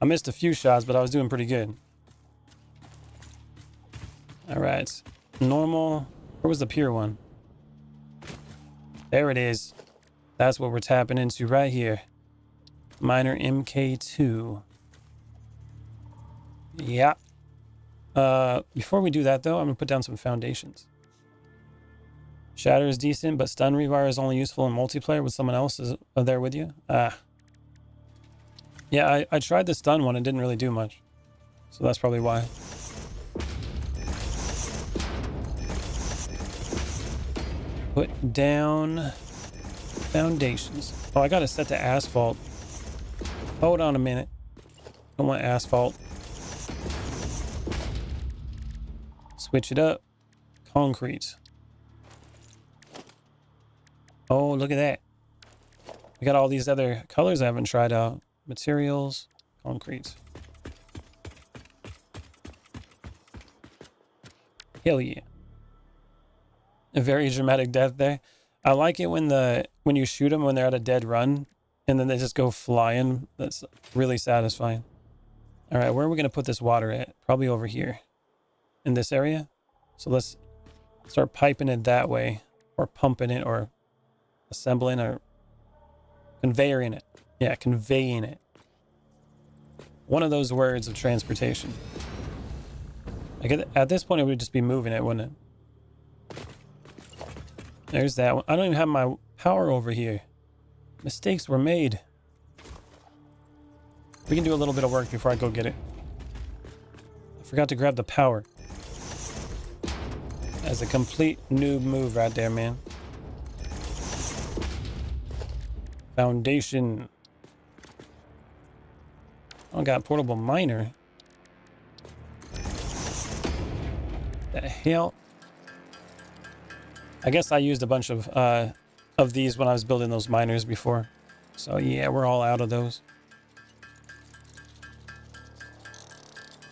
I missed a few shots, but I was doing pretty good. All right. Normal. Where was the pure one? There it is. That's what we're tapping into right here. Miner MK2. Yeah. Before we do that, though, I'm going to put down some foundations. Shatter is decent, but stun rebar is only useful in multiplayer with someone else is there with you. Ah. Yeah, I tried the stun one. It didn't really do much. So that's probably why. Put down foundations. Oh, I gotta set to asphalt. Hold on a minute. Don't want asphalt. Switch it up. Concrete. Oh, look at that. We got all these other colors I haven't tried out. Materials, concrete. Hell yeah. A very dramatic death there. I like it when you shoot them when they're at a dead run and then they just go flying. That's really satisfying. All right, where are we going to put this water at? Probably over here in this area. So let's start piping it that way, or pumping it, or assembling, or conveying it. Yeah, conveying it. One of those words of transportation. Like at this point, it would just be moving it, wouldn't it? There's that one. I don't even have my power over here. Mistakes were made. We can do a little bit of work before I go get it. I forgot to grab the power. That's a complete noob move right there, man. Foundation. Oh, got a portable miner. The hell? I guess I used a bunch of these when I was building those miners before. So yeah, we're all out of those.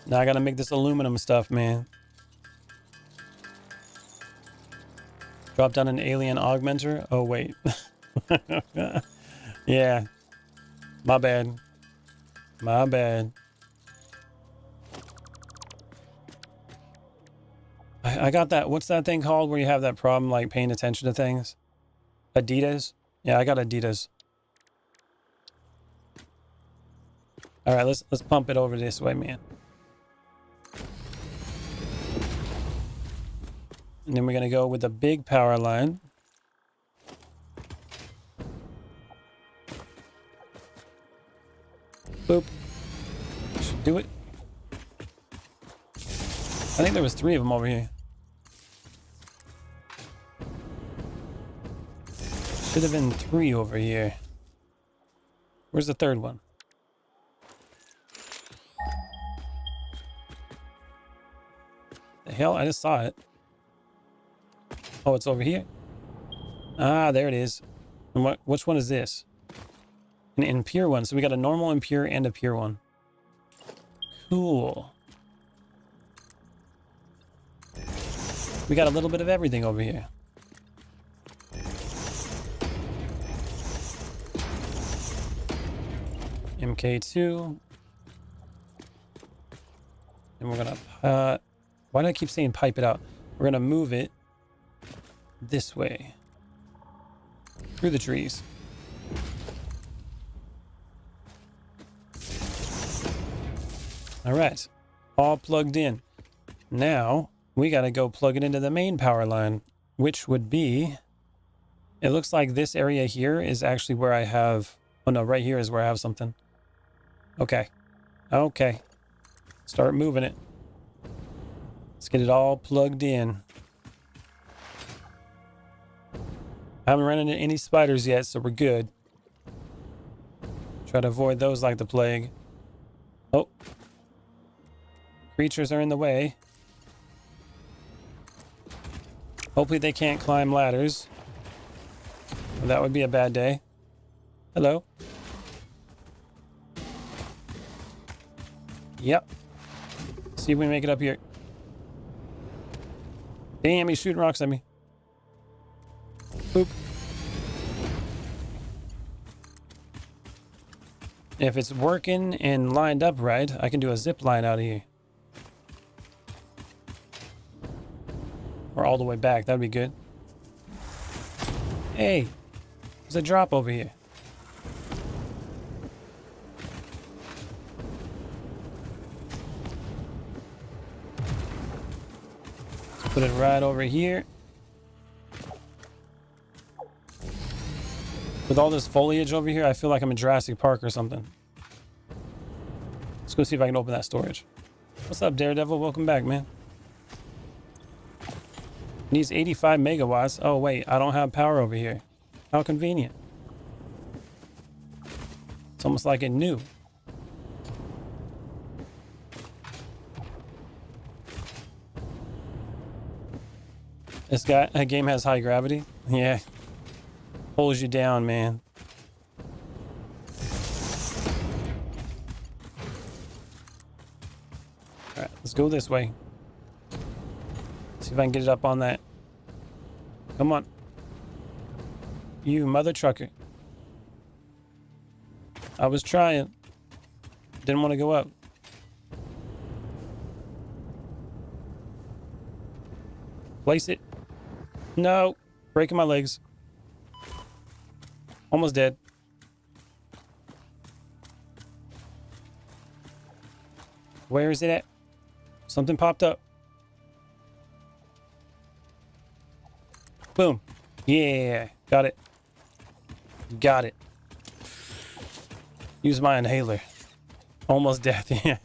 Now I gotta make this aluminum stuff, man. Drop down an alien augmenter. Oh wait. Yeah. My bad. My bad. I got that. What's that thing called where you have that problem like paying attention to things? Adidas? Yeah, I got Adidas. All right, let's pump it over this way, man. And then we're going to go with the big power line. Boop. Should do it. I think there was 3 of them over here. Should have been 3 over here. Where's the 3rd one? The hell? I just saw it. Oh, it's over here. Ah, there it is. And which one is this? An impure one. So we got a normal, impure, and a pure one. Cool. We got a little bit of everything over here. MK2. And we're gonna why do I keep saying pipe it out? We're gonna move it this way through the trees. All right, all plugged in. Now we got to go plug it into the main power line, which would be, it looks like this area here is actually where I have, oh no, right here is where I have something. Okay. Okay. Start moving it. Let's get it all plugged in. I haven't run into any spiders yet, so we're good. Try to avoid those like the plague. Oh. Creatures are in the way. Hopefully they can't climb ladders. Well, that would be a bad day. Hello. Yep. See if we make it up here. Damn, he's shooting rocks at me. Boop. If it's working and lined up right, I can do a zip line out of here. Or all the way back, that'd be good. Hey, there's a drop over here. Let's put it right over here. With all this foliage over here, I feel like I'm in Jurassic Park or something. Let's go see if I can open that storage. What's up, Daredevil? Welcome back, man. Needs 85 megawatts. Oh, wait. I don't have power over here. How convenient. It's almost like it knew. That game has high gravity. Yeah. Pulls you down, man. Alright, let's go this way. See if I can get it up on that. Come on. You mother trucker. I was trying. Didn't want to go up. Place it. No. Breaking my legs. Almost dead. Where is it at? Something popped up. Boom. Yeah. Got it. Got it. Use my inhaler. Almost death. Yeah.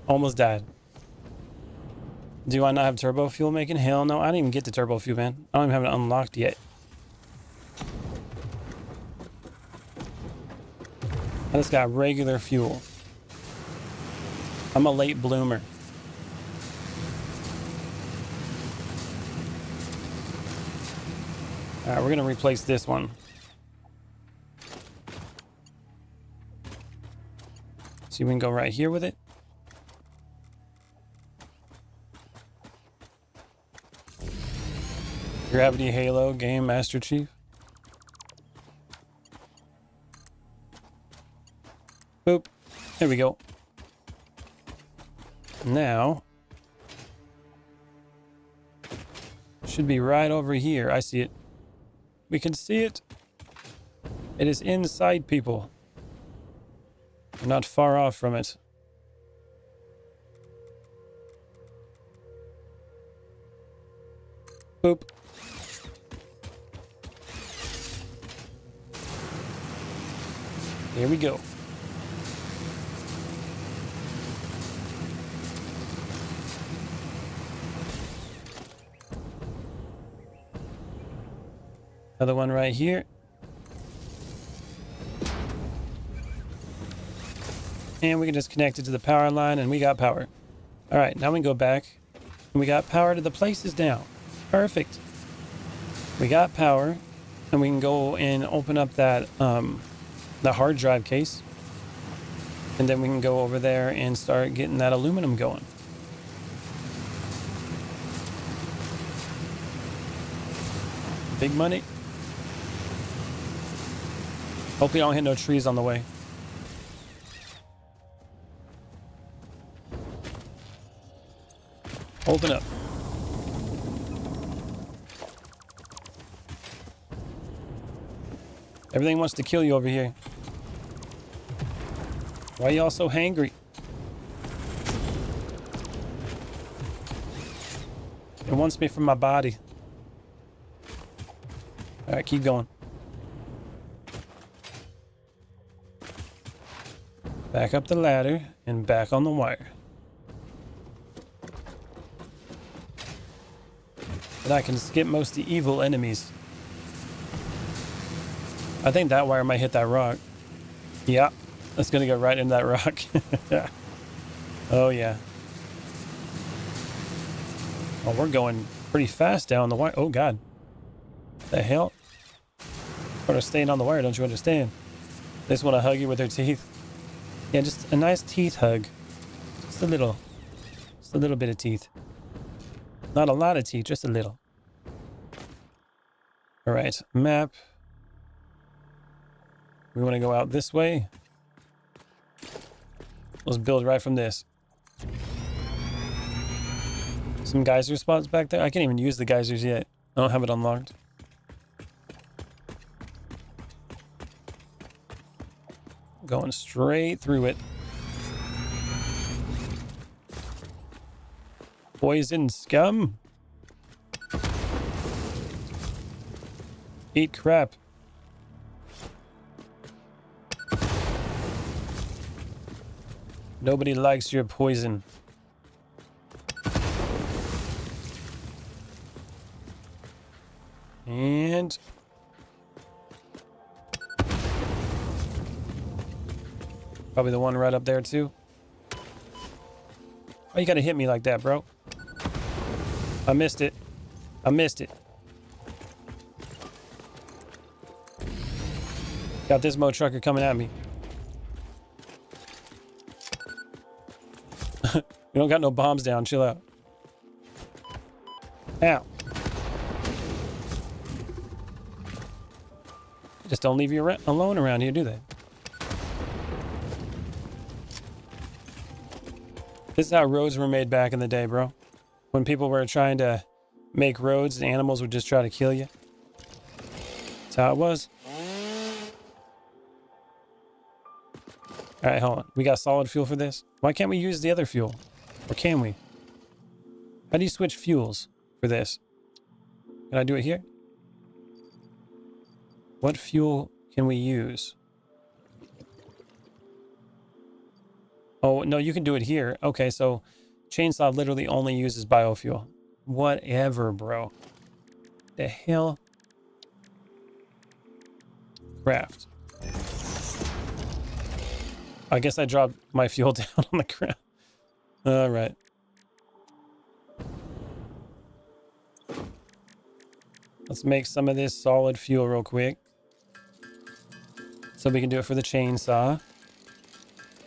Almost died. Do I not have turbo fuel making? Hell no. I didn't even get the turbo fuel, man. I don't even have it unlocked yet. I just got regular fuel. I'm a late bloomer. All right, we're going to replace this one. See, we can go right here with it. Gravity Halo Game Master Chief. Boop. There we go. Now, should be right over here. I see it. We can see it. It is inside, people. We're not far off from it. Boop. Here we go. Another one right here. And we can just connect it to the power line and we got power. All right, now we can go back and we got power to the places now. Perfect. We got power and we can go and open up that the hard drive case. And then we can go over there and start getting that aluminum going. Big money. Hopefully I don't hit no trees on the way. Open up. Everything wants to kill you over here. Why are y'all so hangry? It wants me from my body. All right, keep going. Back up the ladder and back on the wire. And I can skip most of the evil enemies. I think that wire might hit that rock. Yeah, it's gonna go right into that rock. Oh yeah. Oh, we're going pretty fast down the wire. Oh God. The hell? Better staying on the wire, don't you understand? They just want to hug you with their teeth. Yeah, just a nice teeth hug. Just a little bit of teeth. Not a lot of teeth, just a little. All right, map. We want to go out this way. Let's build right from this. Some geyser spots back there. I can't even use the geysers yet. I don't have it unlocked. Going straight through it. Poison scum. Eat crap. Nobody likes your poison. And probably the one right up there too. Why you gotta hit me like that, bro? I missed it. I missed it. Got this mo trucker coming at me. We don't got no bombs down. Chill out. Ow. Just don't leave you alone around here, do they? This is how roads were made back in the day, bro. When people were trying to make roads and animals would just try to kill you. That's how it was. Alright, hold on. We got solid fuel for this? Why can't we use the other fuel? Or can we? How do you switch fuels for this? Can I do it here? What fuel can we use? Oh, no, you can do it here. Okay, so chainsaw literally only uses biofuel. Whatever, bro. The hell? Craft. I guess I dropped my fuel down on the ground. All right. Let's make some of this solid fuel real quick. So we can do it for the chainsaw.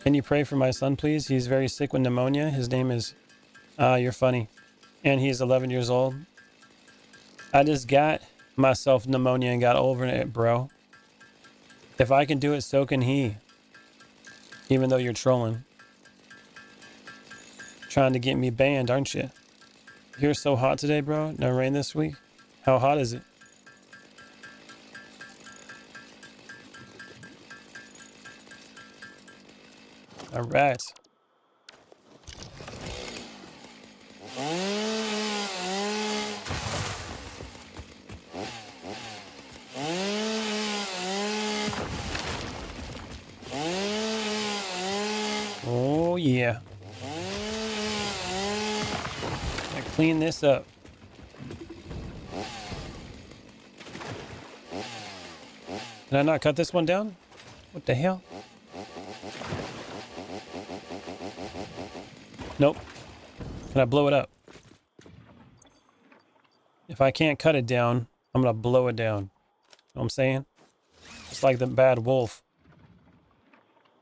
Can you pray for my son, please? He's very sick with pneumonia. His name is... you're funny. And he's 11 years old. I just got myself pneumonia and got over it, bro. If I can do it, so can he. Even though you're trolling. Trying to get me banned, aren't you? You're so hot today, bro. No rain this week. How hot is it? All right. Oh, yeah. I clean this up. Did I not cut this one down? What the hell? Nope. Can I blow it up? If I can't cut it down, I'm gonna blow it down. Know what I'm saying? It's like the bad wolf.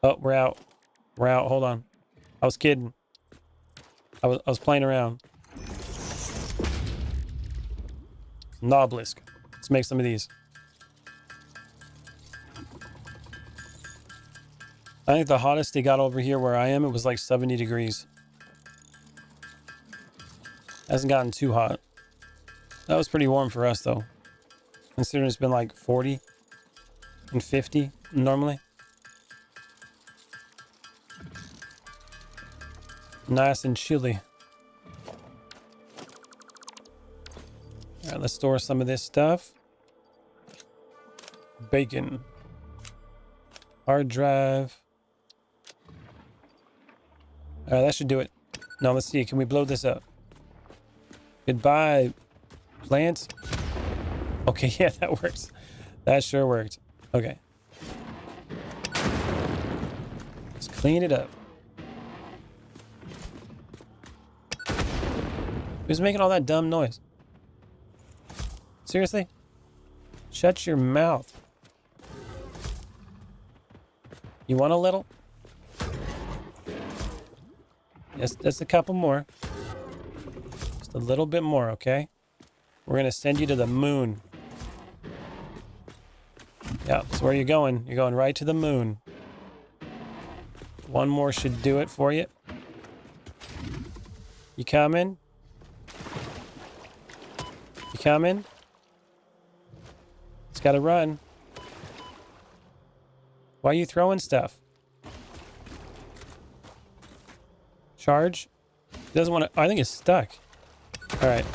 Oh, we're out. We're out. Hold on. I was kidding. I was playing around. Noblisk. Let's make some of these. I think the hottest they got over here where I am, it was like 70 degrees. Hasn't gotten too hot. That was pretty warm for us though. Considering it's been like 40 and 50 normally. Nice and chilly. Alright, let's store some of this stuff. Bacon. Hard drive. Alright, that should do it. Now let's see, can we blow this up? Goodbye, plants. Okay, yeah, that works. That sure worked. Okay. Let's clean it up. Who's making all that dumb noise? Seriously? Shut your mouth. You want a little? Yes, just a couple more. Just a little bit more, okay? We're gonna send you to the moon. Yeah, that's where you're going. You're going right to the moon. One more should do it for you. You coming? You coming? It's gotta run. Why are you throwing stuff? Charge? It doesn't want to... I think it's stuck. All right.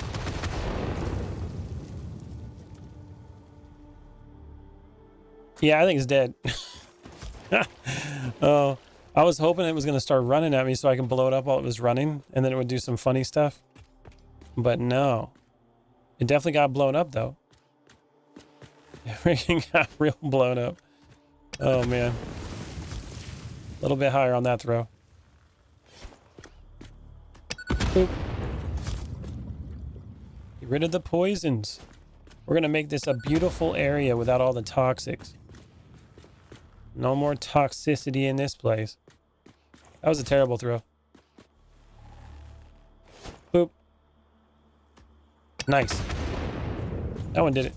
Yeah, I think it's dead. Oh, I was hoping it was going to start running at me so I can blow it up while it was running, and then it would do some funny stuff. But no. It definitely got blown up, though. It freaking got real blown up. Oh, man. A little bit higher on that throw. Boop. Get rid of the poisons. We're going to make this a beautiful area without all the toxics. No more toxicity in this place. That was a terrible throw. Boop. Nice. That one did it.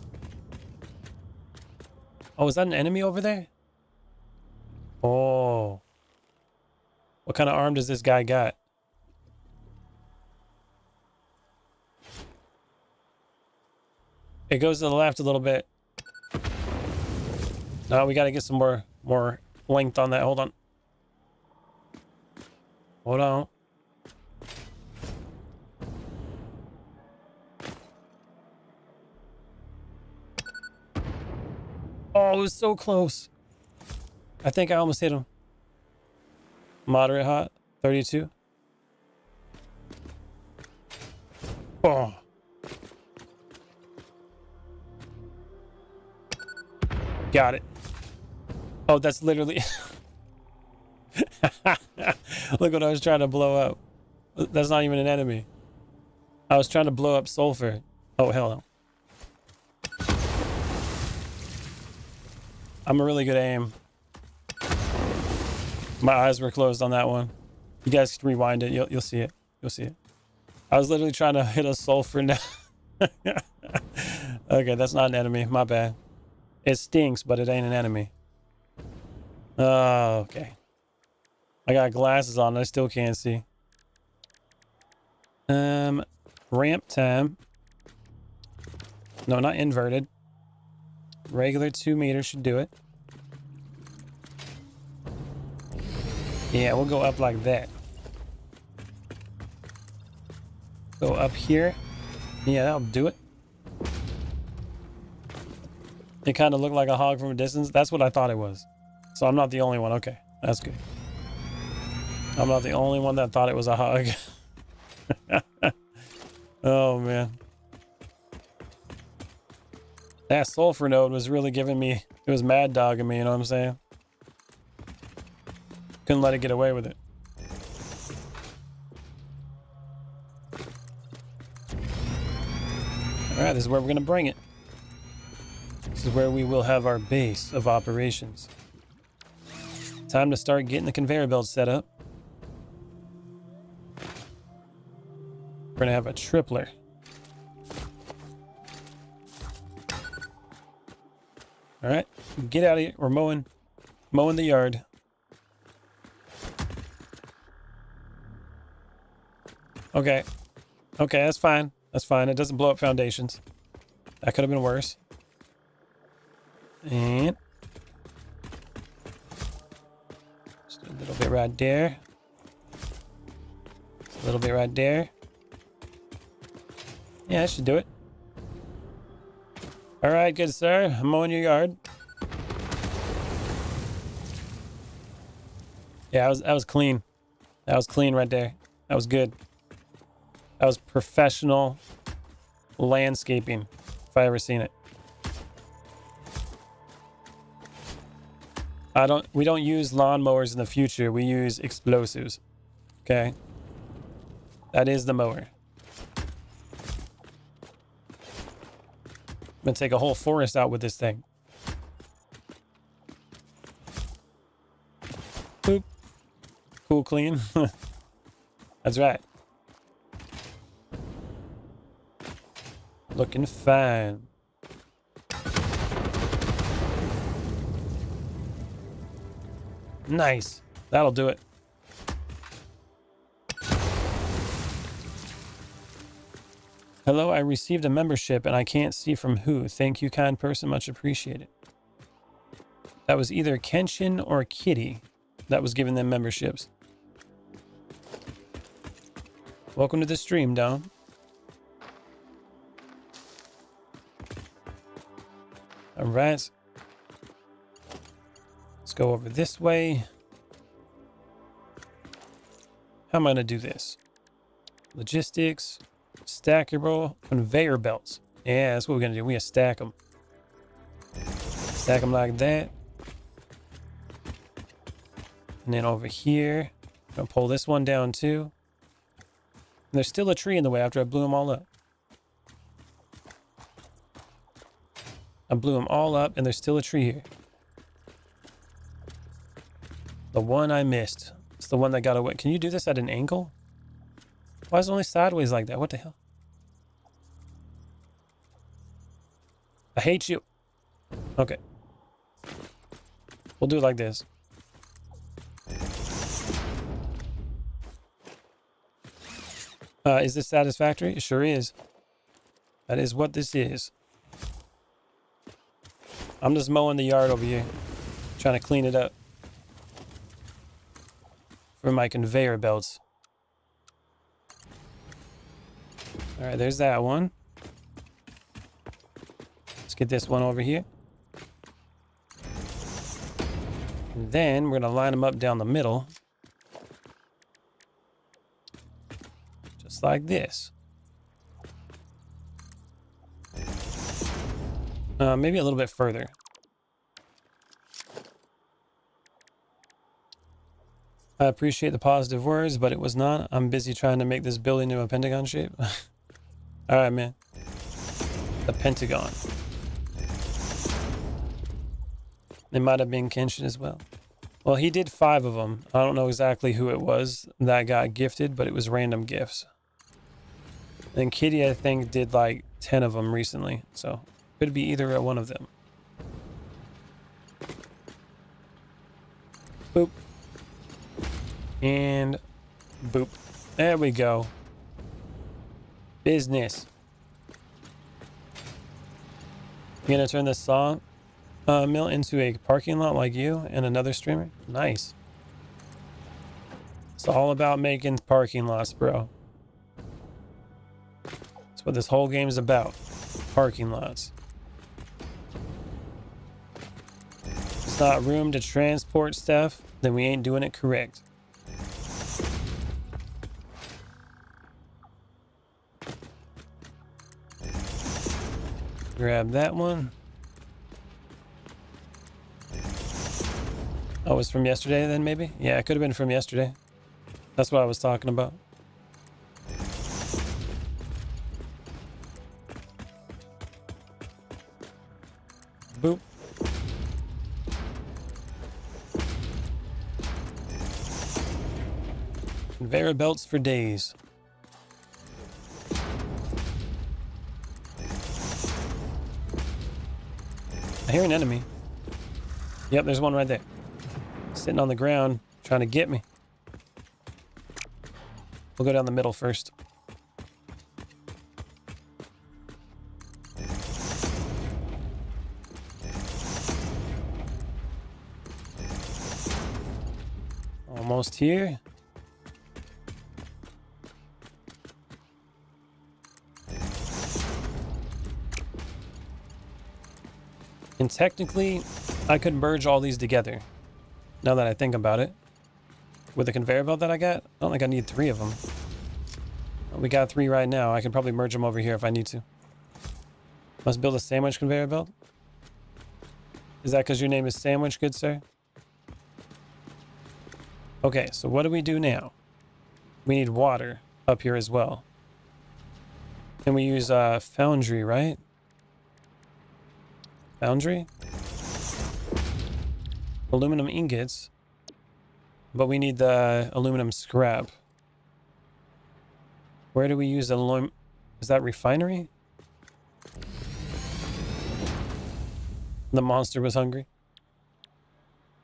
Oh, is that an enemy over there? Oh. What kind of arm does this guy got? It goes to the left a little bit. No, we got to get some more length on that. Hold on. Hold on. Oh, it was so close. I think I almost hit him. Moderate hot, 32. Oh. Got it. Oh, that's literally... Look what I was trying to blow up. That's not even an enemy. I was trying to blow up sulfur. Oh, hell no. I'm a really good aim. My eyes were closed on that one. You guys can rewind it. You'll see it. You'll see it. I was literally trying to hit a sulfur now. Okay, that's not an enemy. My bad. It stinks, but it ain't an enemy. Oh, okay. I got glasses on. I still can't see. Ramp time. No, not inverted. Regular 2 meters should do it. Yeah, we'll go up like that. Go up here. Yeah, that'll do it. It kind of looked like a hog from a distance. That's what I thought it was. So I'm not the only one. Okay, that's good. I'm not the only one that thought it was a hog. Oh, man. That sulfur node was really giving me... It was mad dogging me, you know what I'm saying? Couldn't let it get away with it. Alright, this is where we're going to bring it. This is where we will have our base of operations. Time to start getting the conveyor belt set up. We're going to have a tripler. Alright, get out of here. We're mowing the yard. Okay. Okay, that's fine. That's fine. It doesn't blow up foundations. That could have been worse. And just a little bit right there. Just a little bit right there. Yeah, that should do it. All right, good sir. I'm mowing your yard. Yeah, that was clean. That was clean right there. That was good. That was professional landscaping, if I ever seen it. We don't use lawnmowers in the future. We use explosives. Okay? That is the mower. I'm gonna take a whole forest out with this thing. Boop. Cool, clean. That's right. Looking fine. Nice. That'll do it. Hello, I received a membership and I can't see from who. Thank you, kind person. Much appreciated. That was either Kenshin or Kitty that was giving them memberships. Welcome to the stream, Dom. All right. Let's go over this way. How am I gonna do this? Logistics, stackable, conveyor belts. Yeah, that's what we're gonna do. We're gonna stack them. Stack them like that. And then over here, I'm gonna pull this one down too. And there's still a tree in the way after I blew them all up. I blew them all up and there's still a tree here. The one I missed. It's the one that got away. Can you do this at an angle? Why is it only sideways like that? What the hell? I hate you. Okay. We'll do it like this. Is this satisfactory? It sure is. That is what this is. I'm just mowing the yard over here. Trying to clean it up. For my conveyor belts. Alright, there's that one. Let's get this one over here. And then we're going to line them up down the middle. Just like this. Maybe a little bit further. I appreciate the positive words, but it was not. I'm busy trying to make this building into a pentagon shape. Alright, man. The Pentagon. It might have been Kenshin as well. Well, he did 5 of them. I don't know exactly who it was that got gifted, but it was random gifts. And Kitty, I think, did like 10 of them recently. So, could be either one of them. Boop. And boop. There we go. Business. You gonna turn this saw mill into a parking lot like you and another streamer? Nice. It's all about making parking lots, bro. That's what this whole game is about. Parking lots. If it's not room to transport stuff, then we ain't doing it correct. Grab that one. Oh, it was from yesterday then, maybe? Yeah, it could have been from yesterday. That's what I was talking about. Boop. Conveyor belts for days. I hear an enemy. Yep, there's one right there. Sitting on the ground, trying to get me. We'll go down the middle first. Almost here. And technically, I could merge all these together. Now that I think about it. With the conveyor belt that I got, I don't think I need 3 of them. We got 3 right now. I can probably merge them over here if I need to. Must build a sandwich conveyor belt? Is that because your name is Sandwich, good sir? Okay, so what do we do now? We need water up here as well. And we use foundry, right? Foundry? Aluminum ingots. But we need the aluminum scrap. Where do we use aluminum? Is that refinery? The monster was hungry.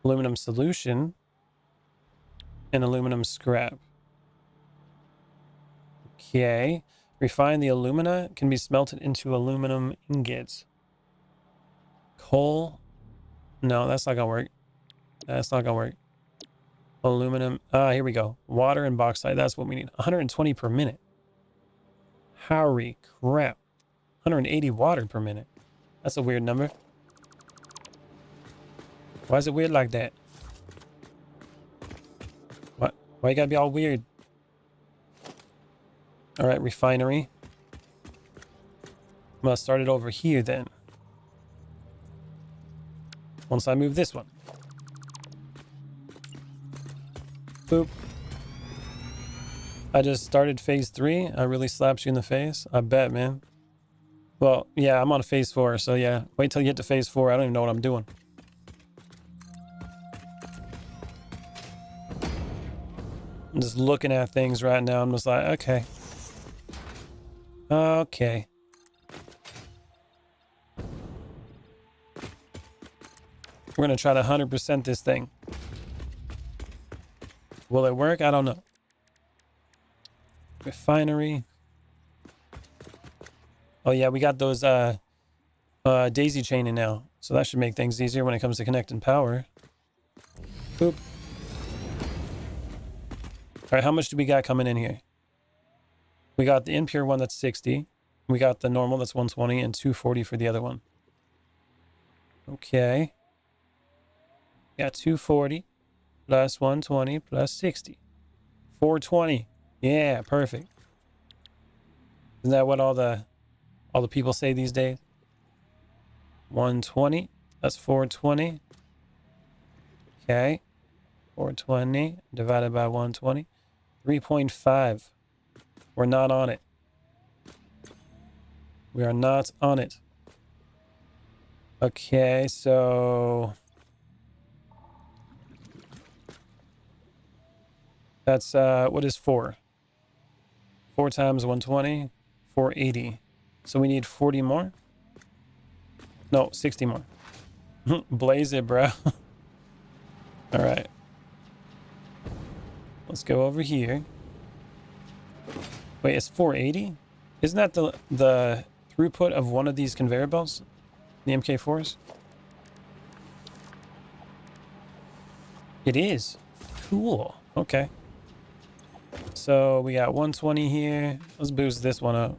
Aluminum solution. And aluminum scrap. Okay. Refine the alumina can be smelted into aluminum ingots. Coal. No, that's not gonna work. That's not gonna work. Aluminum. Here we go. Water and bauxite. That's what we need. 120 per minute. Holy crap. 180 water per minute. That's a weird number. Why is it weird like that? What? Why you gotta be all weird? All right, refinery. I'm gonna start it over here then. Once I move this one. Boop. I just started phase 3. I really slapped you in the face. I bet, man. Well, yeah, I'm on phase 4, so yeah. Wait till you get to phase 4. I don't even know what I'm doing. I'm just looking at things right now. I'm just like, okay. Okay. We're going to try to 100% this thing. Will it work? I don't know. Refinery. Oh yeah, we got those daisy chaining now. So that should make things easier when it comes to connecting power. Boop. All right, how much do we got coming in here? We got the impure one that's 60. We got the normal that's 120 and 240 for the other one. Okay. Got 240 plus 120 plus 60. 420. Yeah, perfect. Isn't that what all the people say these days? 120. That's 420. Okay. 420 divided by 120. 3.5. We're not on it. We are not on it. Okay, so that's what is 4? 4 times 120, 480. So we need 40 more? No, 60 more. Blaze it, bro. All right. Let's go over here. Wait, it's 480? Isn't that the throughput of one of these conveyor belts? The MK4s? It is. Cool. Okay. So we got 120 here. Let's boost this one up.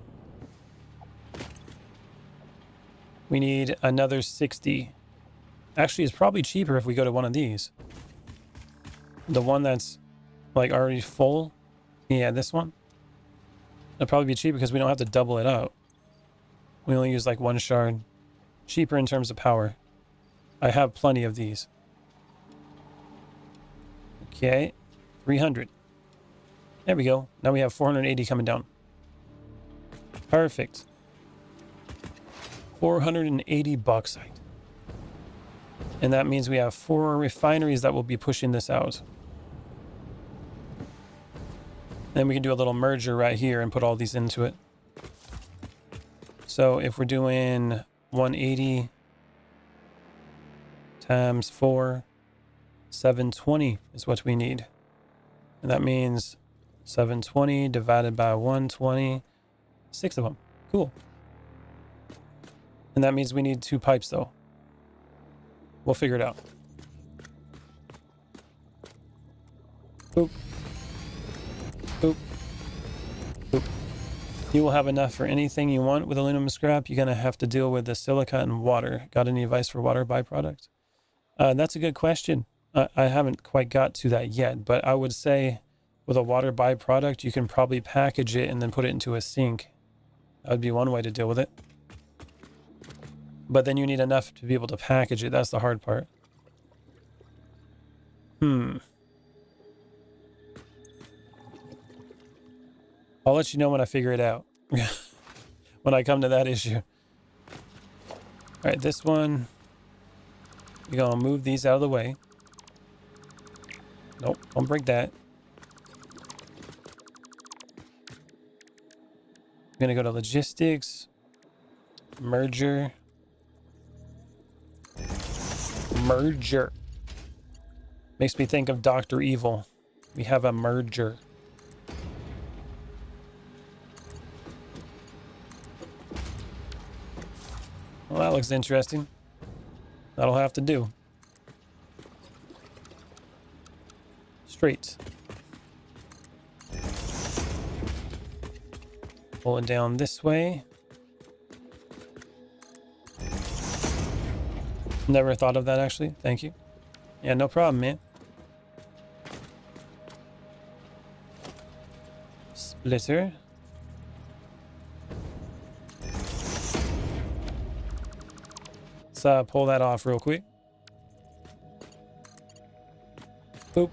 We need another 60. Actually, it's probably cheaper if we go to one of these. The one that's like already full. Yeah, this one. It'll probably be cheaper because we don't have to double it up. We only use like one shard. Cheaper in terms of power. I have plenty of these. Okay. 300. There we go. Now we have 480 coming down. Perfect. 480 bauxite. And that means we have 4 refineries that will be pushing this out. Then we can do a little merger right here and put all these into it. So if we're doing 180 times 4, 720 is what we need. And that means 720 divided by 120, 6 of them. Cool. And that means we need 2 pipes though. We'll figure it out. Boop. Boop. Boop. You will have enough for anything you want with aluminum scrap. You're going to have to deal with the silica and water. Got any advice for water byproduct? That's a good question. I haven't quite got to that yet, but I would say with a water byproduct, you can probably package it and then put it into a sink. That would be one way to deal with it. But then you need enough to be able to package it. That's the hard part. I'll let you know when I figure it out. When I come to that issue. All right, this one. We're going to move these out of the way. Nope, don't break that. I'm going to go to logistics. Merger. Merger. Makes me think of Dr. Evil. We have a merger. Well, that looks interesting. That'll have to do. Straight. Pull it down this way. Never thought of that, actually. Thank you. Yeah, no problem, man. Splitter. pull that off real quick. Boop.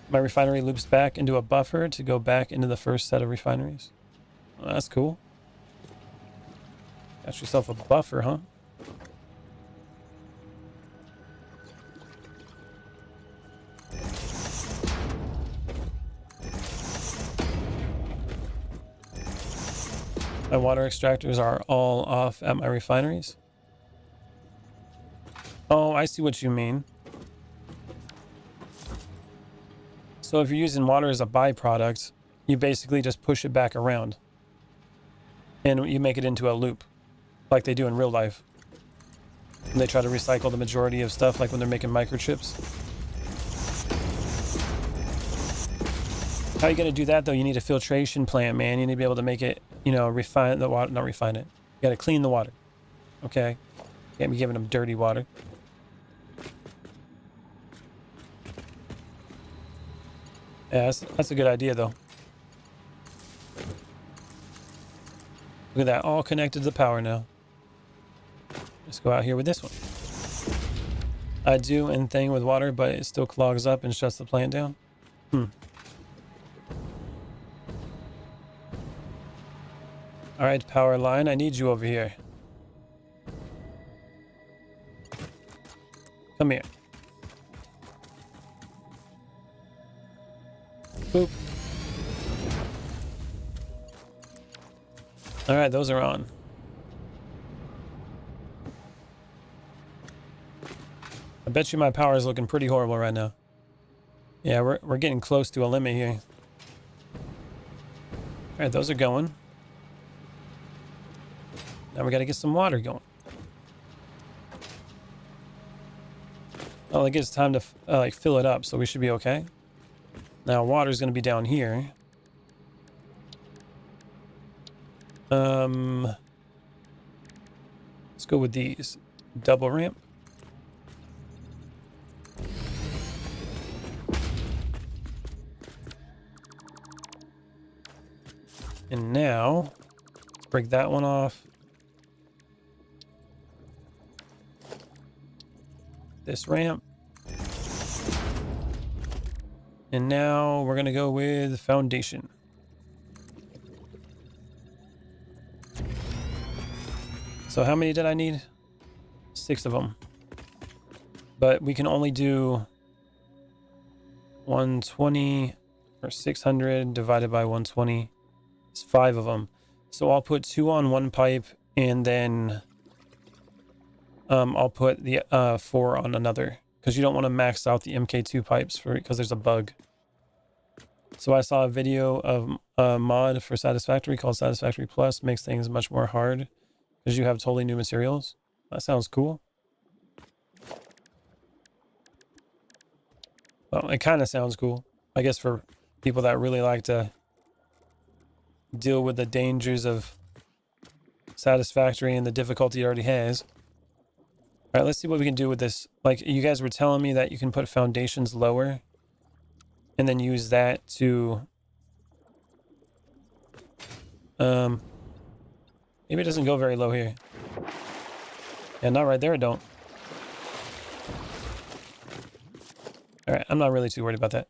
My refinery loops back into a buffer to go back into the first set of refineries. Well, that's cool. Got yourself a buffer, huh? My water extractors are all off at my refineries. Oh, I see what you mean. So if you're using water as a byproduct, you basically just push it back around. And you make it into a loop, like they do in real life. And they try to recycle the majority of stuff, like when they're making microchips. How are you going to do that, though? You need a filtration plant, man. You need to be able to make it, you know, refine the water. Not refine it. You got to clean the water. Okay? Can't be giving them dirty water. Yeah, that's a good idea, though. Look at that. All connected to the power now. Let's go out here with this one. I do and thing with water, but it still clogs up and shuts the plant down. All right, power line, I need you over here. Come here. Boop. All right, those are on. I bet you my power is looking pretty horrible right now. Yeah, we're getting close to a limit here. All right, those are going. Now we got to get some water going. Oh, it gives time to like fill it up, so we should be okay. Now water's going to be down here. Let's go with these. Double ramp. And now, break that one off. This ramp. And now we're going to go with foundation. So how many did I need? 6 of them. But we can only do 120 or 600 divided by 120. It's 5 of them. So I'll put 2 on one pipe and then I'll put the 4 on another, because you don't want to max out the MK2 pipes because there's a bug. So I saw a video of a mod for Satisfactory called Satisfactory Plus. Makes things much more hard because you have totally new materials. That sounds cool. Well, it kind of sounds cool, I guess, for people that really like to deal with the dangers of Satisfactory and the difficulty it already has. All right, let's see what we can do with this. Like, you guys were telling me that you can put foundations lower and then use that to... maybe it doesn't go very low here. Yeah, not right there, it don't. All right, I'm not really too worried about that.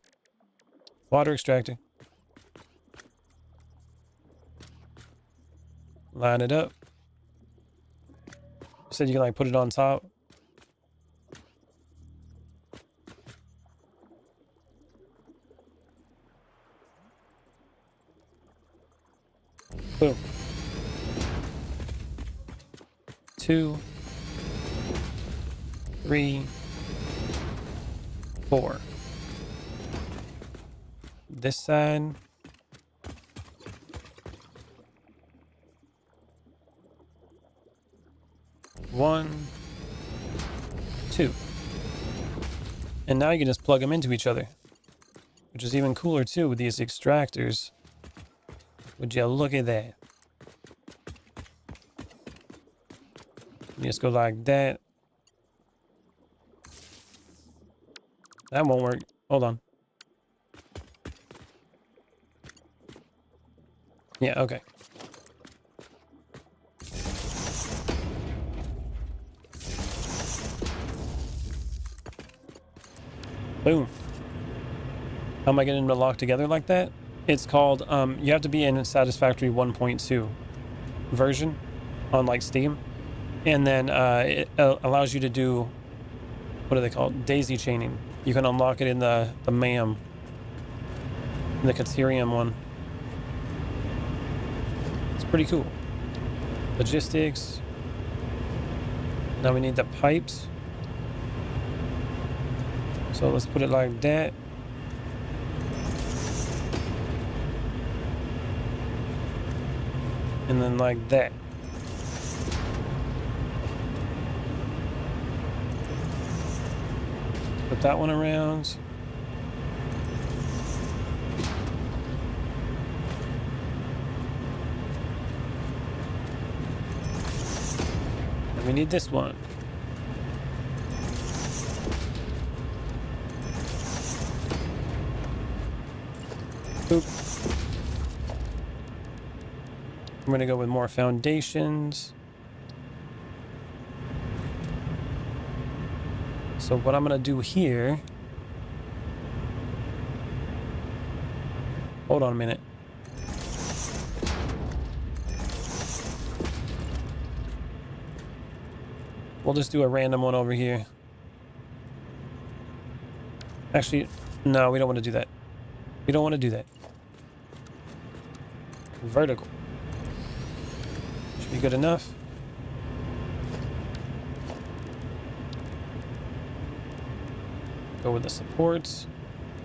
Water extracting. Line it up. You said you can like put it on top. Boom. 2, 3, 4. This side. One, 2. And now you can just plug them into each other, which is even cooler too with these extractors. Would you look at that? You just go like that. That won't work. Hold on. Yeah, okay. Boom. How am I getting them to lock together like that? It's called, you have to be in Satisfactory 1.2 version on like Steam. And then it allows you to do, what are they called? Daisy chaining. You can unlock it in the MAM, in the Caterium one. It's pretty cool. Logistics. Now we need the pipes. So let's put it like that. And then like that. Put that one around. And we need this one. Boop. I'm gonna go with more foundations. So what I'm gonna do here, hold on a minute. We'll just do a random one over here. Actually, no, we don't want to do that. We don't want to do that. Vertical. Should be good enough. Go with the supports.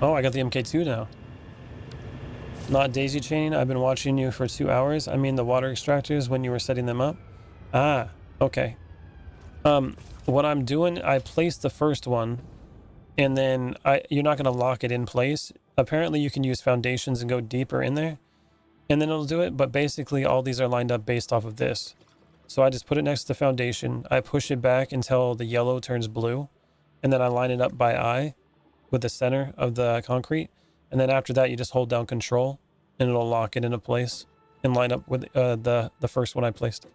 Oh, I got the MK2 now. Not daisy chain. I've been watching you for 2 hours. I mean the water extractors when you were setting them up. Ah, okay. What I'm doing, I placed the first one, and then you're not going to lock it in place. Apparently you can use foundations and go deeper in there, and then it'll do it. But basically all these are lined up based off of this. So I just put it next to the foundation. I push it back until the yellow turns blue, and then I line it up by eye with the center of the concrete. And then after that, you just hold down control and it'll lock it into place and line up with the first one I placed.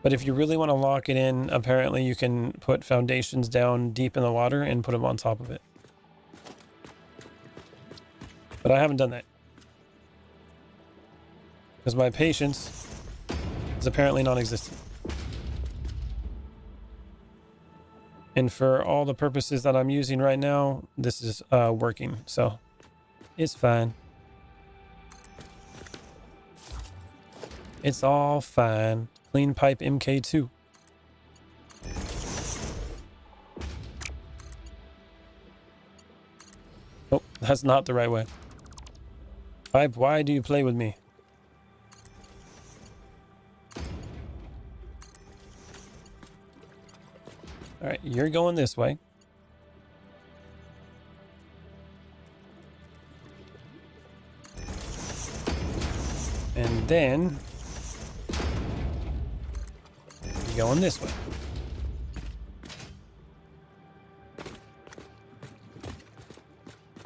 But if you really want to lock it in, apparently you can put foundations down deep in the water and put them on top of it. But I haven't done that, because my patience is apparently non-existent. And for all the purposes that I'm using right now, this is working, so it's fine. It's all fine. Clean pipe MK2. Oh, that's not the right way. Pipe, why do you play with me? All right, you're going this way. And then you're going this way.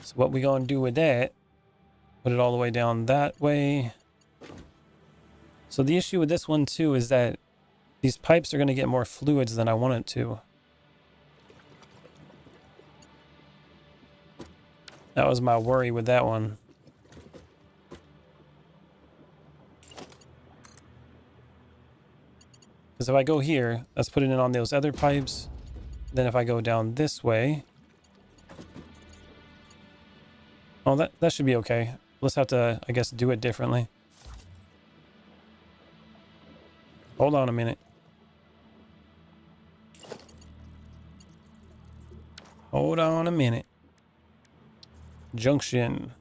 So what we gonna do with that? Put it all the way down that way. So the issue with this one too is that these pipes are gonna get more fluids than I want it to. That was my worry with that one. Because if I go here, that's putting it on those other pipes. Then if I go down this way, oh, that should be okay. Let's have to, I guess, do it differently. Hold on a minute. Hold on a minute. Junction.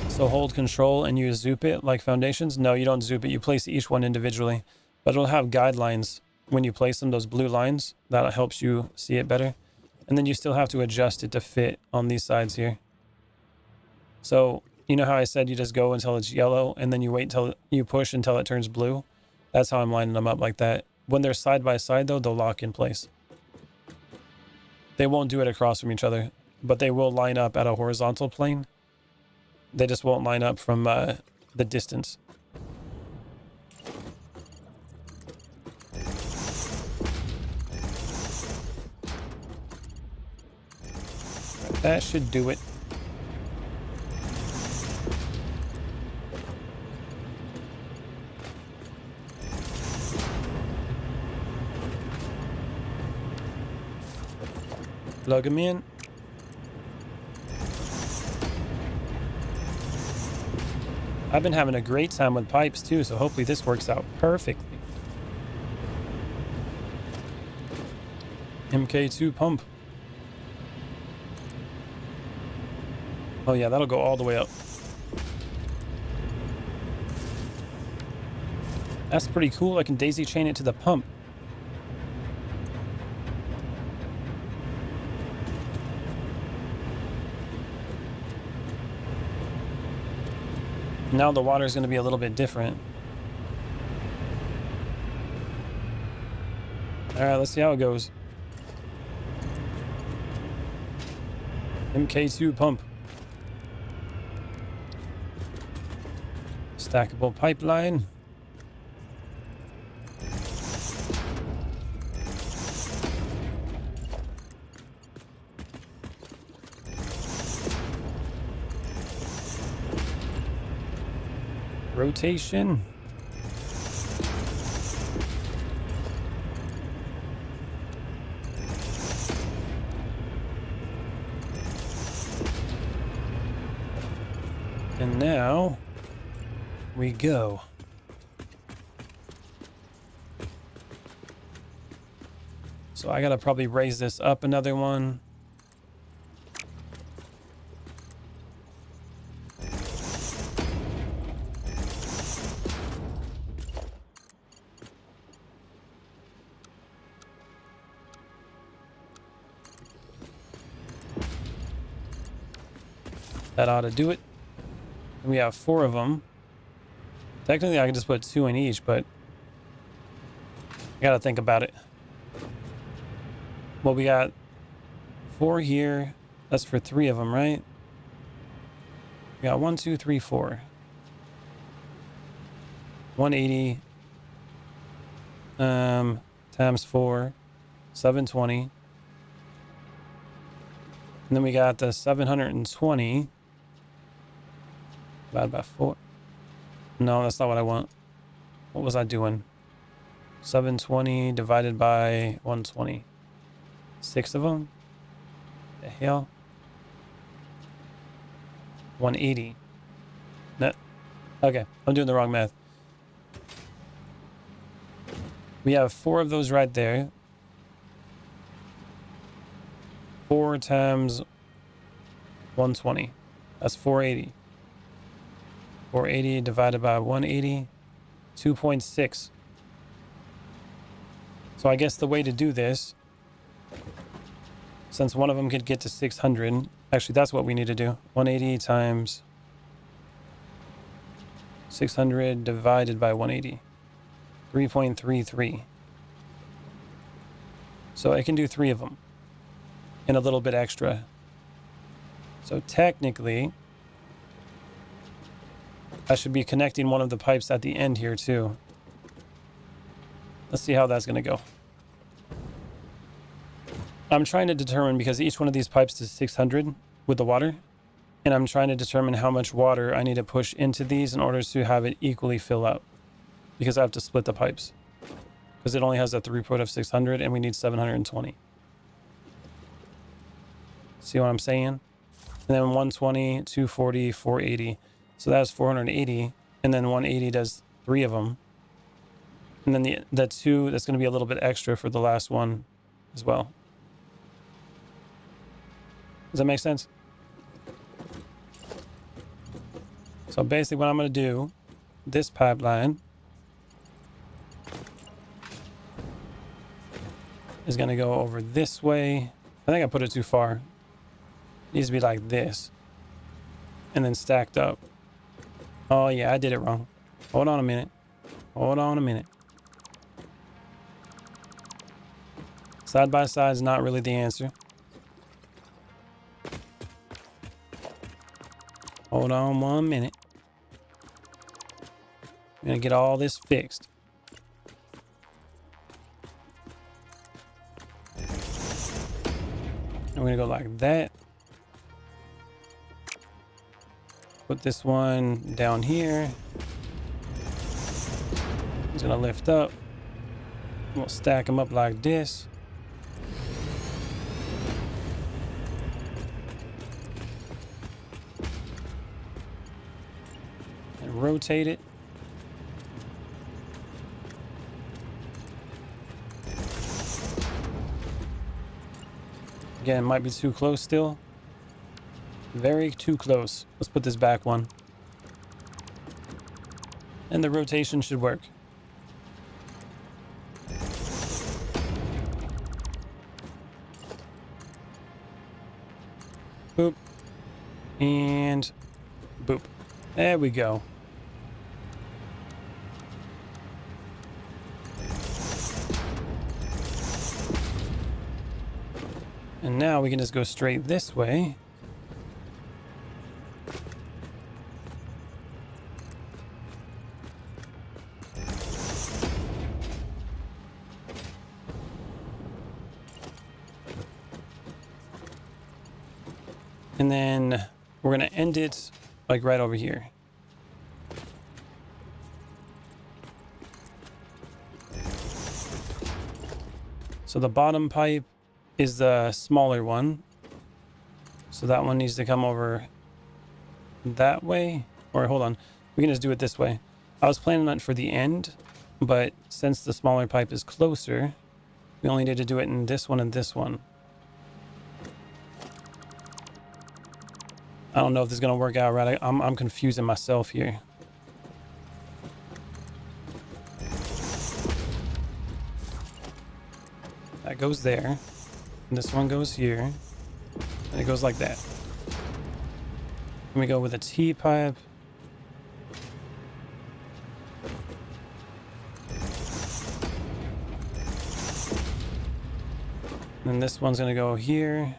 So hold control and you zoop it like foundations? No, you don't zoop it. You place each one individually. But it'll have guidelines when you place them, those blue lines. That helps you see it better. And then you still have to adjust it to fit on these sides here. So, you know how I said you just go until it's yellow and then you wait until you push until it turns blue? That's how I'm lining them up like that. When they're side by side though, they'll lock in place. They won't do it across from each other, but they will line up at a horizontal plane. They just won't line up from the distance. That should do it. Plug them in. I've been having a great time with pipes too, so hopefully this works out perfectly. MK2 pump. Oh yeah, that'll go all the way up. That's pretty cool. I can daisy chain it to the pump. Now the water is going to be a little bit different. All right, let's see how it goes. MK2 pump. Stackable pipeline. Rotation. And now we go. So I gotta probably raise this up another one. That ought to do it. We have 4 of them. Technically, I can just put 2 in each, but I gotta think about it. Well, we got 4 here. That's for 3 of them, right? We got 1, 2, 3, 4. 180 times 4, 720. And then we got the 720 divided by 4. No, that's not what I want. What was I doing? 720 divided by 120. 6 of them? The hell? 180. No. Okay, I'm doing the wrong math. We have 4 of those right there. 4 times 120. That's 480. 480 divided by 180. 2.6. So I guess the way to do this, since one of them could get to 600, actually that's what we need to do. 180 times 600 divided by 180. 3.33. So I can do 3 of them and a little bit extra. So technically, I should be connecting one of the pipes at the end here too. Let's see how that's going to go. I'm trying to determine, because each one of these pipes is 600 with the water, and I'm trying to determine how much water I need to push into these in order to have it equally fill up, because I have to split the pipes, because it only has a throughput of 600 and we need 720. See what I'm saying? And then 120, 240, 480. So that's 480, and then 180 does 3 of them. And then the 2, that's going to be a little bit extra for the last one as well. Does that make sense? So basically what I'm going to do, this pipeline is going to go over this way. I think I put it too far. It needs to be like this. And then stacked up. Oh yeah, I did it wrong. Hold on a minute. Hold on a minute. Side by side is not really the answer. Hold on 1 minute. I'm gonna get all this fixed. I'm gonna go like that. Put this one down here. It's gonna lift up. We'll stack them up like this. And rotate it. Again, it might be too close still. Very too close. Let's put this back one. And the rotation should work. Boop. And boop. There we go. And now we can just go straight this way. And then we're going to end it like right over here. So the bottom pipe is the smaller one. So that one needs to come over that way. Or hold on, we can just do it this way. I was planning on it for the end, but since the smaller pipe is closer, we only need to do it in this one and this one. I don't know if this is going to work out right. I'm confusing myself here. That goes there. And this one goes here. And it goes like that. And we go with a T-pipe. And this one's going to go here.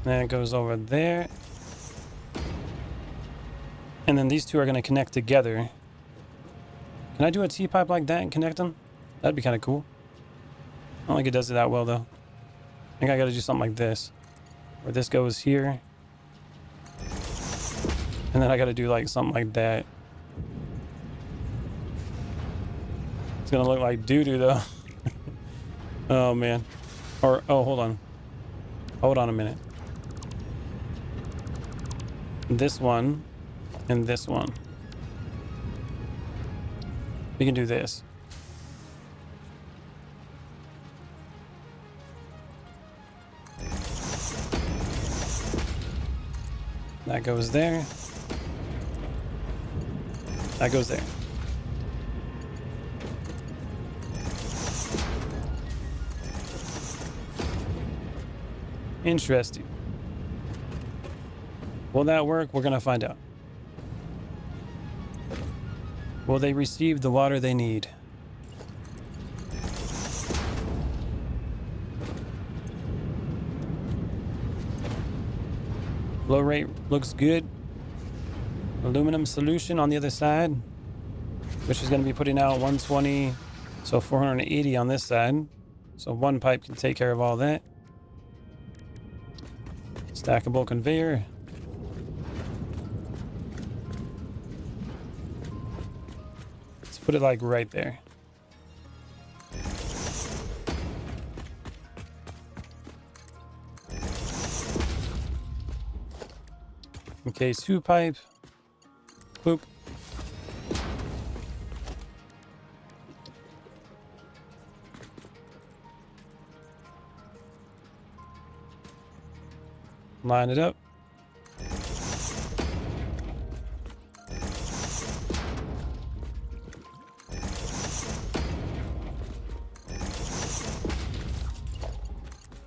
Then it goes over there. And then these two are going to connect together. Can I do a T-pipe like that and connect them? That'd be kind of cool. I don't think it does it that well, though. I think I got to do something like this. Where this goes here. And then I got to do like something like that. It's going to look like doo-doo, though. Oh, man. Or, oh, hold on. Hold on a minute. This one and this one. We can do this. That goes there. That goes there. Interesting. Will that work? We're going to find out. Will they receive the water they need? Flow rate looks good. Aluminum solution on the other side, which is going to be putting out 120, so 480 on this side. So one pipe can take care of all that. Stackable conveyor. Put it like right there. Okay, 2 pipe. Boop. Line it up.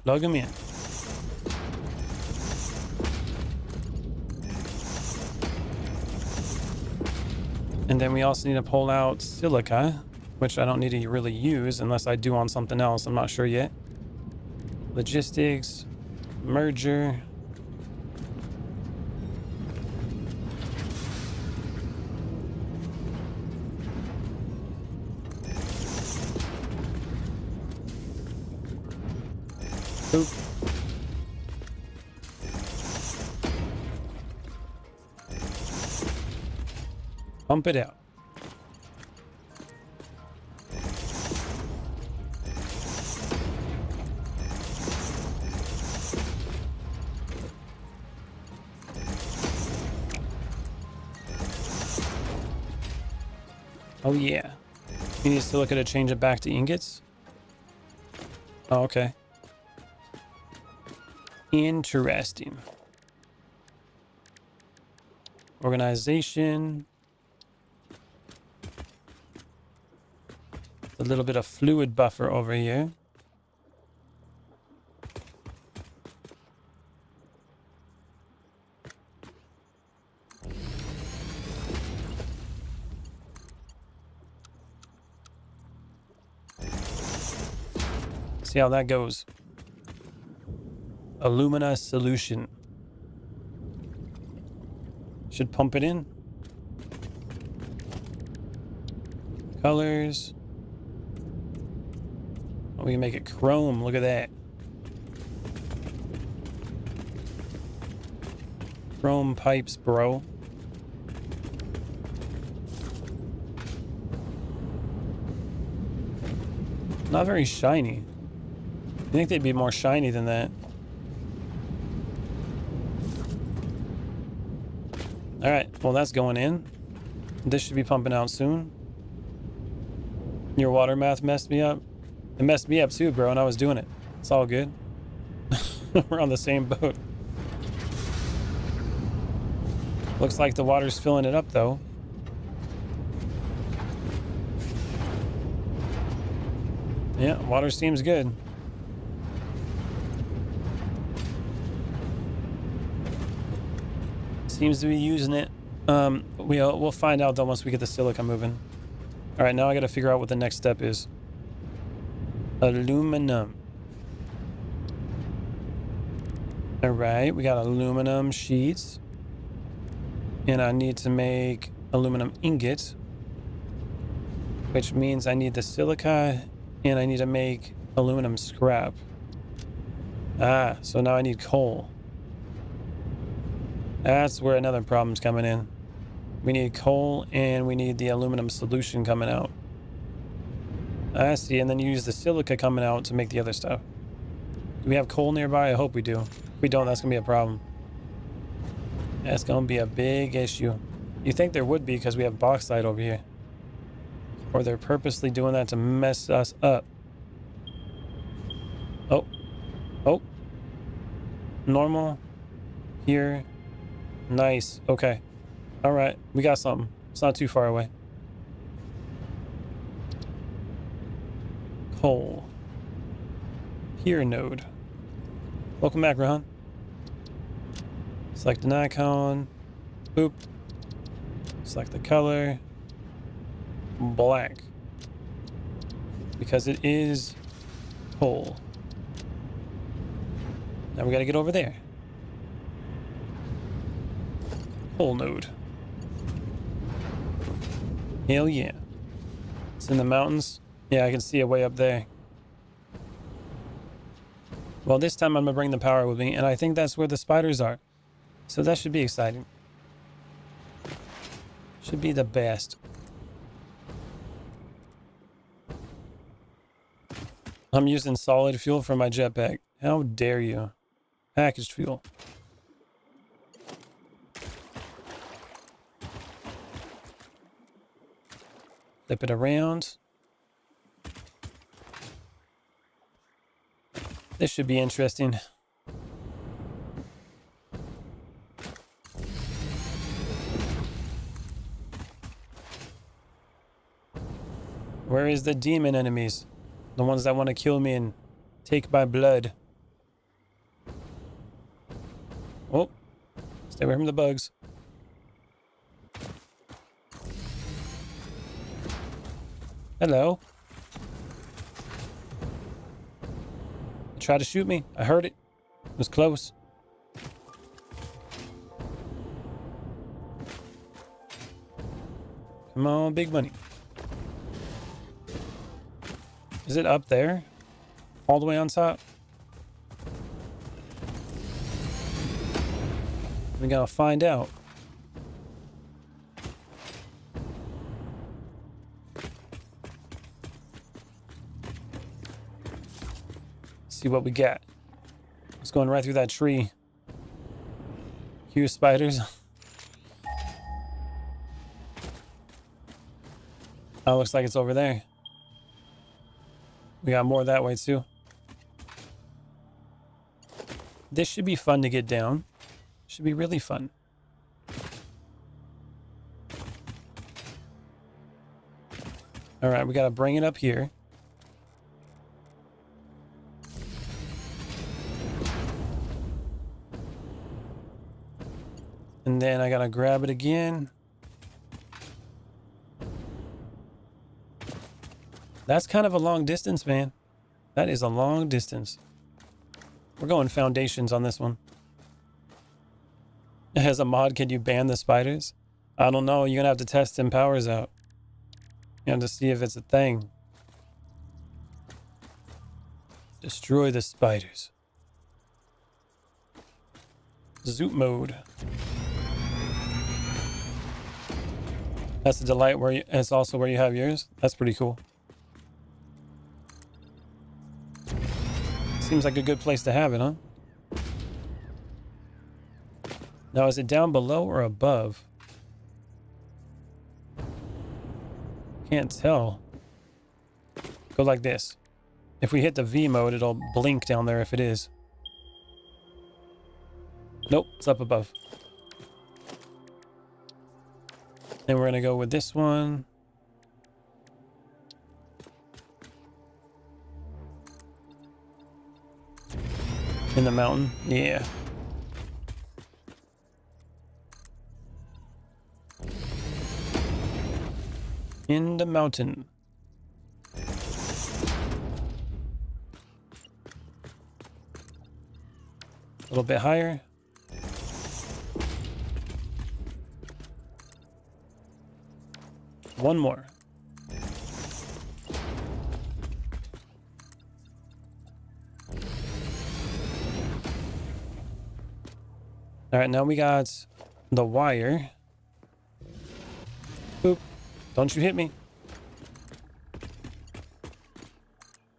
Plug them in. And then we also need to pull out silica, which I don't need to really use unless I do on something else. I'm not sure yet. Logistics, merger. Oop. Pump it out. Oh yeah. You need silica to change it back to ingots? Oh, okay. Interesting. Organization. A little bit of fluid buffer over here. See how that goes. Alumina solution. Should pump it in. Colors. Oh, we can make it chrome. Look at that. Chrome pipes, bro. Not very shiny. I think they'd be more shiny than that. Alright, well that's going in. This should be pumping out soon. Your water math messed me up. It messed me up too, bro, and I was doing it. It's all good. We're on the same boat. Looks like the water's filling it up though. Yeah, water seems good. Seems to be using it. We'll find out though once we get the silica moving. All right, now I got to figure out what the next step is. Aluminum. All right, we got aluminum sheets, and I need to make aluminum ingot, which means I need the silica, and I need to make aluminum scrap. Ah, so now I need coal. That's where another problem's coming in. We need coal and we need the aluminum solution coming out. I see, and then you use the silica coming out to make the other stuff. Do we have coal nearby? I hope we do. If we don't, that's gonna be a problem. That's gonna be a big issue. You think there would be because we have bauxite over here. Or they're purposely doing that to mess us up. Oh. Oh. Normal. Here. Nice. Okay. All right. We got something. It's not too far away. Coal. Here node. Welcome back, Rohan. Select an icon. Boop. Select the color. Black. Because it is coal. Now we got to get over there. Coal node. Hell yeah. It's in the mountains. Yeah, I can see it way up there. Well, this time I'm going to bring the power with me, and I think that's where the spiders are. So that should be exciting. Should be the best. I'm using solid fuel for my jetpack. How dare you? Packaged fuel. Flip it around. This should be interesting. Where is the demon enemies? The ones that want to kill me and take my blood. Oh, stay away from the bugs. Hello. Try to shoot me. I heard it. It was close. Come on, big money. Is it up there? All the way on top? We gotta find out. See what we got. It's going right through that tree. Huge spiders. Oh, looks like it's over there. We got more that way too. This should be fun to get down. Should be really fun. All right, we gotta bring it up here. And then I gotta grab it again. That's kind of a long distance, man. That is a long distance. We're going foundations on this one. As a mod, can you ban the spiders? I don't know. You're gonna have to test them powers out. You have to see if it's a thing. Destroy the spiders. Zoop mode. That's a delight where it's also where you have yours. That's pretty cool. Seems like a good place to have it, huh? Now, is it down below or above? Can't tell. Go like this. If we hit the V mode, it'll blink down there if it is. Nope, it's up above. Then we're gonna go with this one. In the mountain, yeah. In the mountain. A little bit higher. One more. All right, now we got the wire. Boop. Don't you hit me.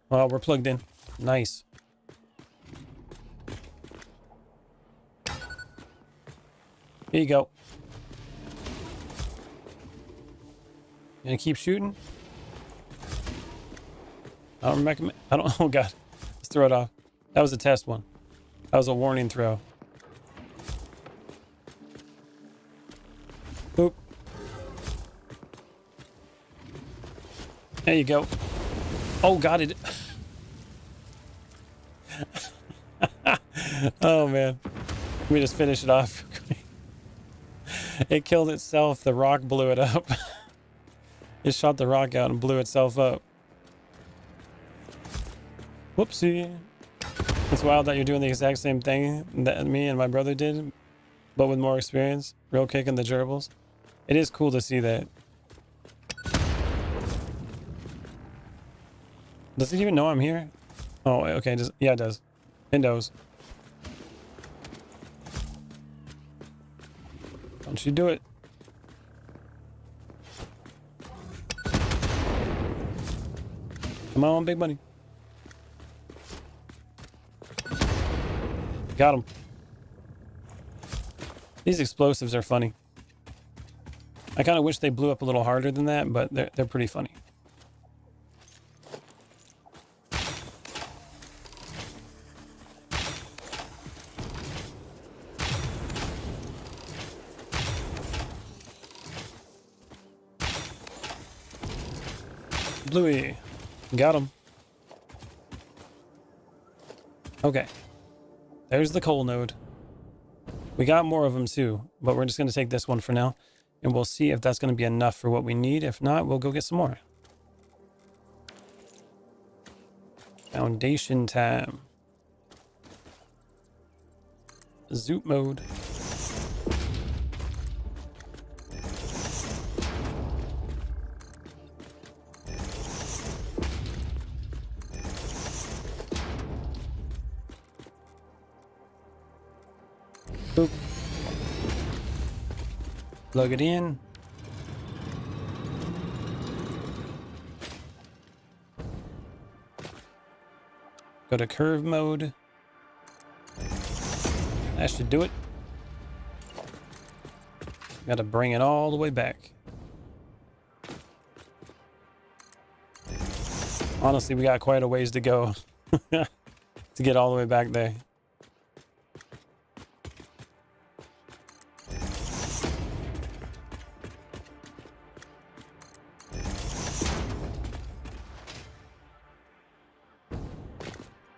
Oh, we're plugged in. Nice. Here you go. Gonna keep shooting? I don't recommend. Oh god. Let's throw it off. That was a test one. That was a warning throw. Boop. There you go. Oh, got it. Oh, man. Let me just finish it off. It killed itself. The rock blew it up. It shot the rock out and blew itself up. Whoopsie. It's wild that you're doing the exact same thing that me and my brother did, but with more experience. Real kick in the gerbils. It is cool to see that. Does it even know I'm here? Oh, okay. Yeah, it does. It knows. Don't you do it. Come on, big money. Got him. These explosives are funny. I kind of wish they blew up a little harder than that, but they're pretty funny. Bluey. Got him. Okay. There's the coal node. We got more of them too, but we're just going to take this one for now. And we'll see if that's going to be enough for what we need. If not, we'll go get some more. Foundation time. Zoop mode. Boop. Plug it in. Go to curve mode. That should do it. Gotta bring it all the way back. Honestly, we got quite a ways to go to get all the way back there.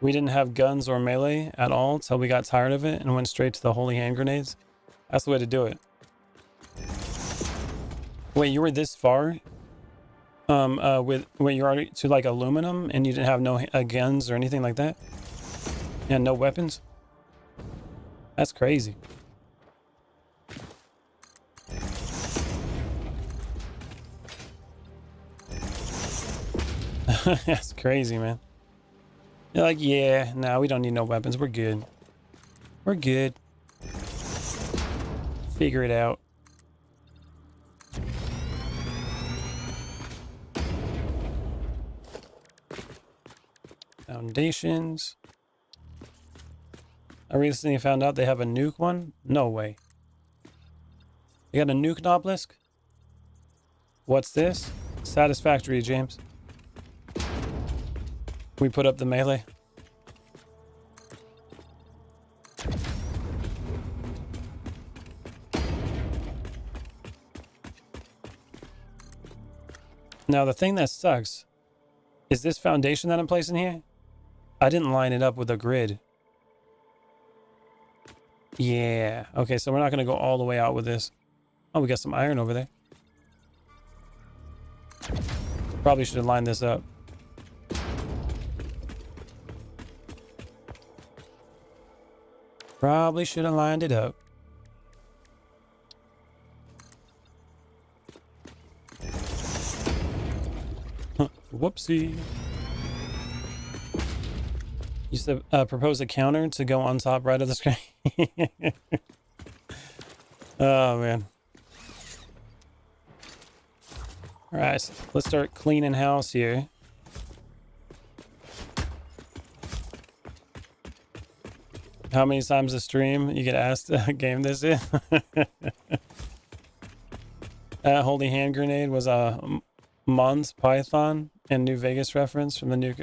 We didn't have guns or melee at all until we got tired of it and went straight to the holy hand grenades. That's the way to do it. Wait, you were this far? Wait, you're already to like aluminum and you didn't have no guns or anything like that? Yeah, no weapons? That's crazy. That's crazy, man. You're like, yeah, nah, we don't need no weapons. We're good. We're good. Figure it out. Foundations. I recently found out they have a nuke one. No way. You got a nuke obelisk? What's this? Satisfactory, James. We put up the melee. Now the thing that sucks is this foundation that I'm placing here. I didn't line it up with a grid. Yeah. Okay, so we're not going to go all the way out with this. Oh, we got some iron over there. Probably should have lined this up. Probably should have lined it up. Whoopsie. You said propose a counter to go on top right of the screen. Oh, man. All right, so let's start cleaning house here. How many times a stream you get asked to game this in? That holy hand grenade was a Monty Python and New Vegas reference from the new...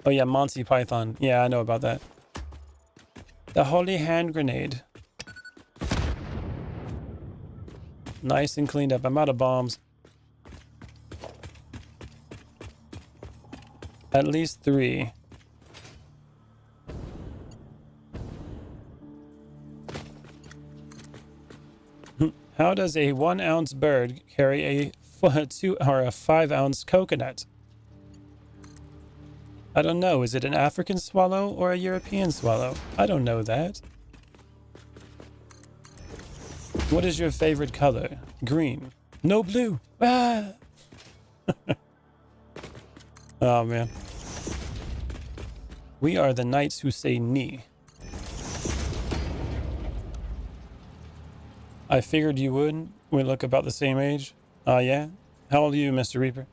Oh yeah, Monty Python. Yeah, I know about that. The holy hand grenade. Nice and cleaned up. I'm out of bombs. At least 3. How does a 1-ounce bird carry a 2 or a 5-ounce coconut? I don't know. Is it an African swallow or a European swallow? I don't know that. What is your favorite color? Green. No blue. Ah! Oh, man. We are the knights who say knee. I figured you would. We look about the same age. Yeah? How old are you, Mr. Reaper?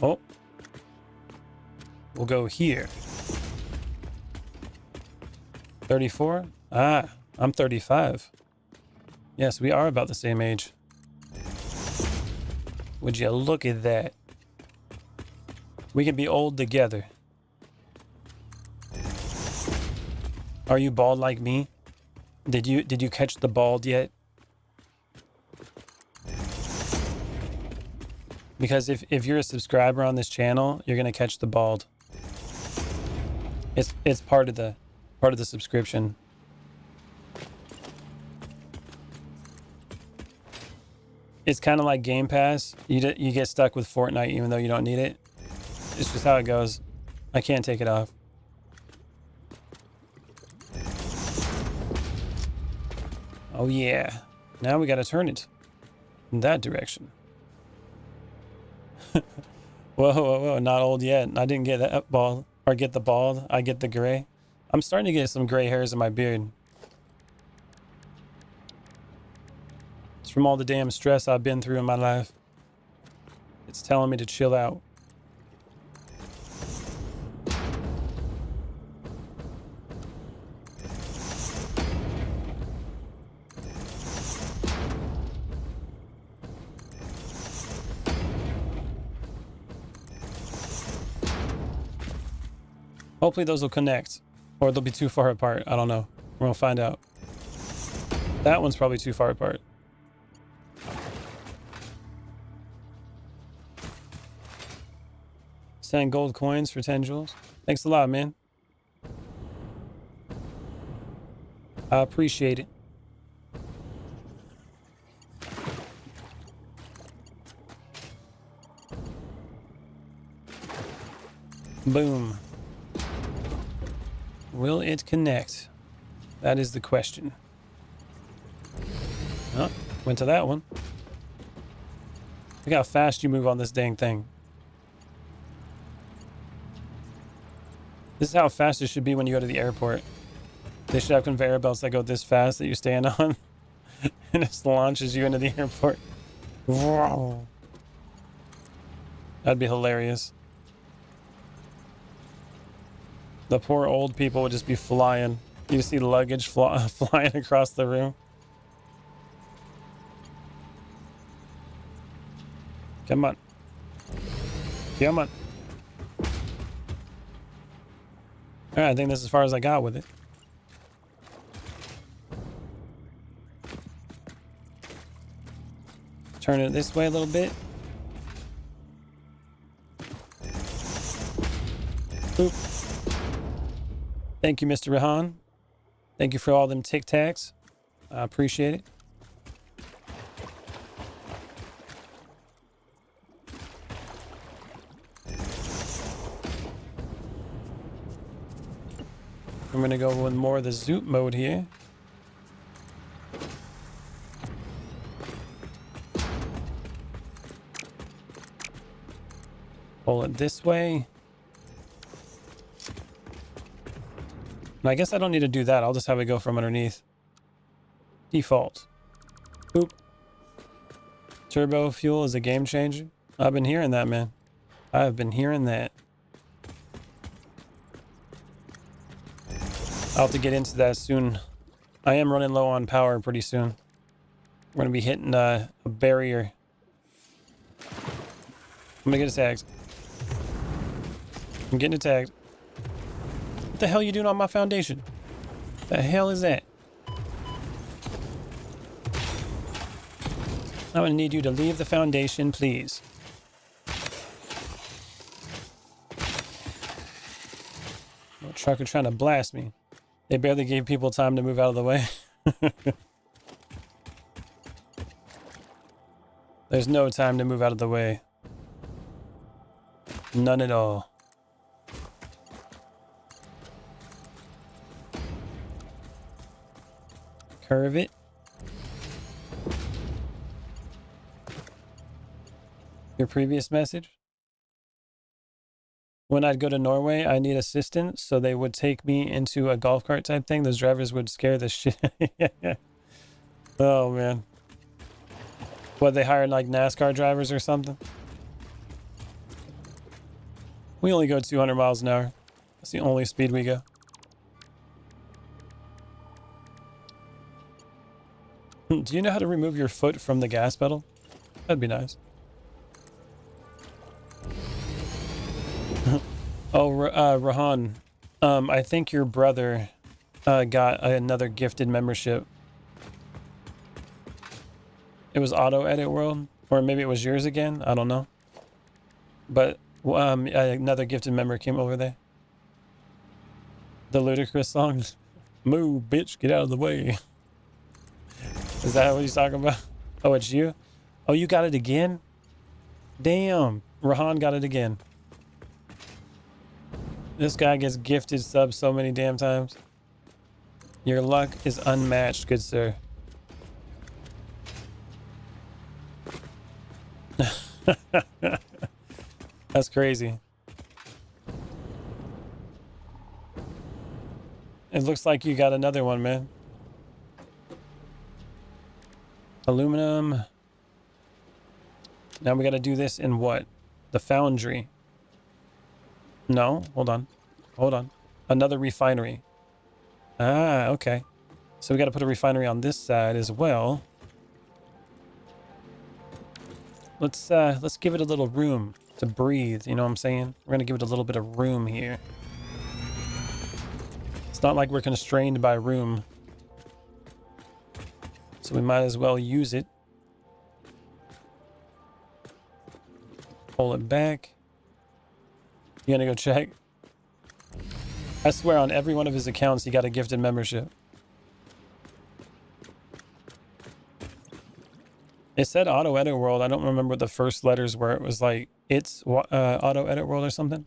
Oh. We'll go here. 34? Ah, I'm 35. Yes, we are about the same age. Would you look at that? We can be old together. Are you bald like me? Did you catch the bald yet? Because if you're a subscriber on this channel, you're gonna catch the bald. It's part of the subscription. It's kind of like Game Pass. You get stuck with Fortnite even though you don't need it. It's just how it goes. I can't take it off. Oh yeah. Now we gotta turn it in that direction. Whoa, whoa, whoa, not old yet. I didn't get that bald. Or get the bald. I get the gray. I'm starting to get some gray hairs in my beard. It's from all the damn stress I've been through in my life. It's telling me to chill out. Hopefully those will connect. Or they'll be too far apart. I don't know. We're gonna find out. That one's probably too far apart. Send gold coins for 10 jewels. Thanks a lot, man. I appreciate it. Boom. Will it connect? That is the question. Oh, went to that one. Look how fast you move on this dang thing. This is how fast it should be when you go to the airport. They should have conveyor belts that go this fast that you stand on and it launches you into the airport. That'd be hilarious. The poor old people would just be flying. You see luggage flying across the room. Come on. Come on. Alright, I think that's as far as I got with it. Turn it this way a little bit. Boop. Thank you, Mr. Rahan. Thank you for all them Tic Tacs. I appreciate it. I'm gonna go with more of the zoop mode here. Pull it this way. And I guess I don't need to do that. I'll just have it go from underneath. Default. Boop. Turbo fuel is a game changer. I've been hearing that, man. I've been hearing that. I'll have to get into that soon. I am running low on power pretty soon. We're going to be hitting a barrier. I'm going to get attacked. I'm getting attacked. What the hell are you doing on my foundation? The hell is that? I'm going to need you to leave the foundation, please. No trucker trying to blast me. They barely gave people time to move out of the way. There's no time to move out of the way. None at all. Curve it. Your previous message? When I'd go to Norway, I need assistance, so they would take me into a golf cart type thing. Those drivers would scare the shit. Oh, man. What, they hired like NASCAR drivers or something? We only go 200 miles an hour. That's the only speed we go. Do you know how to remove your foot from the gas pedal? That'd be nice. Oh, Rahan, I think your brother got another gifted membership. It was Auto Edit World, or maybe it was yours again. I don't know. But another gifted member came over there. The ludicrous song, "Move, bitch, get out of the way." Is that what he's talking about? Oh, it's you? Oh, you got it again? Damn, Rahan got it again. This guy gets gifted subs so many damn times. Your luck is unmatched, good sir. That's crazy. it looks like you got another one, man. Aluminum. Now we got to do this in what? The foundry. No, hold on. Hold on. Another refinery. Ah, okay. So we got to put a refinery on this side as well. Let's give it a little room to breathe, you know what I'm saying? We're going to give it a little bit of room here. It's not like we're constrained by room. So we might as well use it. Pull it back. You gonna go check? I swear on every one of his accounts he got a gifted membership. It said Auto Edit World. I don't remember the first letters where it was like, it's Auto Edit World or something.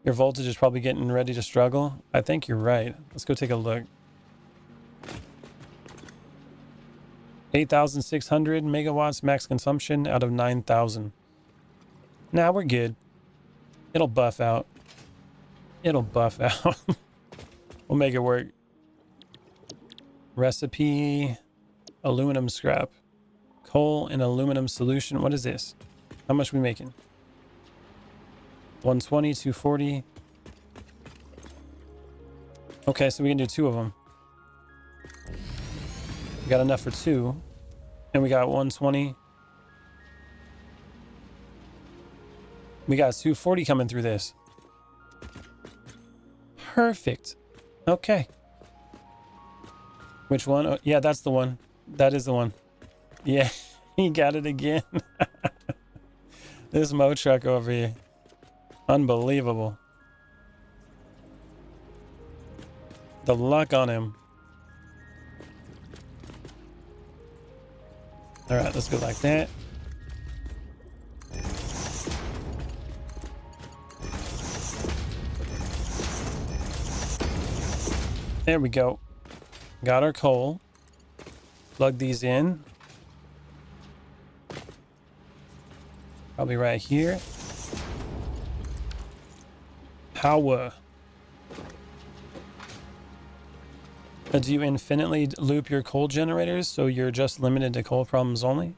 Your voltage is probably getting ready to struggle. I think you're right. Let's go take a look. 8,600 megawatts max consumption out of 9,000. Nah, we're good. It'll buff out. It'll buff out. We'll make it work. Recipe. Aluminum scrap. Coal and aluminum solution. What is this? How much are we making? 120, 240. Okay, so we can do 2 of them. We got enough for 2. And we got 120. We got 240 coming through this. Perfect. Okay. Which one? Oh, yeah, that's the one. That is the one. Yeah, he got it again. This Mo truck over here. Unbelievable. The luck on him. All right, let's go like that. There we go. Got our coal. Plug these in. Probably right here. Power. Do you infinitely loop your coal generators so you're just limited to coal problems only?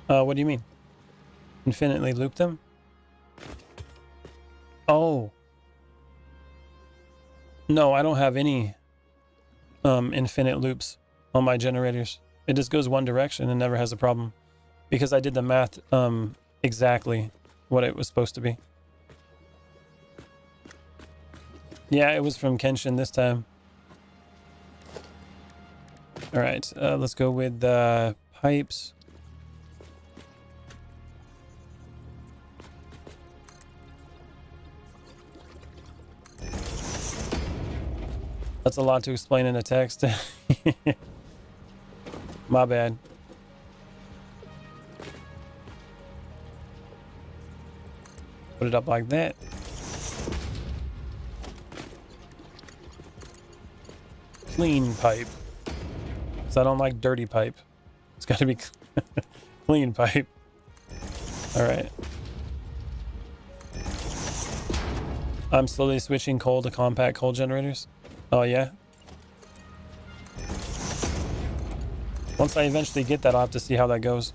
What do you mean? Infinitely loop them? Oh. No, I don't have any infinite loops on my generators. It just goes one direction and never has a problem. Because I did the math exactly what it was supposed to be. Yeah, it was from Kenshin this time. All right, let's go with the pipes. That's a lot to explain in a text. My bad. Put it up like that. Clean pipe. So I don't like dirty pipe. It's got to be clean pipe. All right. I'm slowly switching coal to compact coal generators. Oh, yeah? Once I eventually get that, I'll have to see how that goes.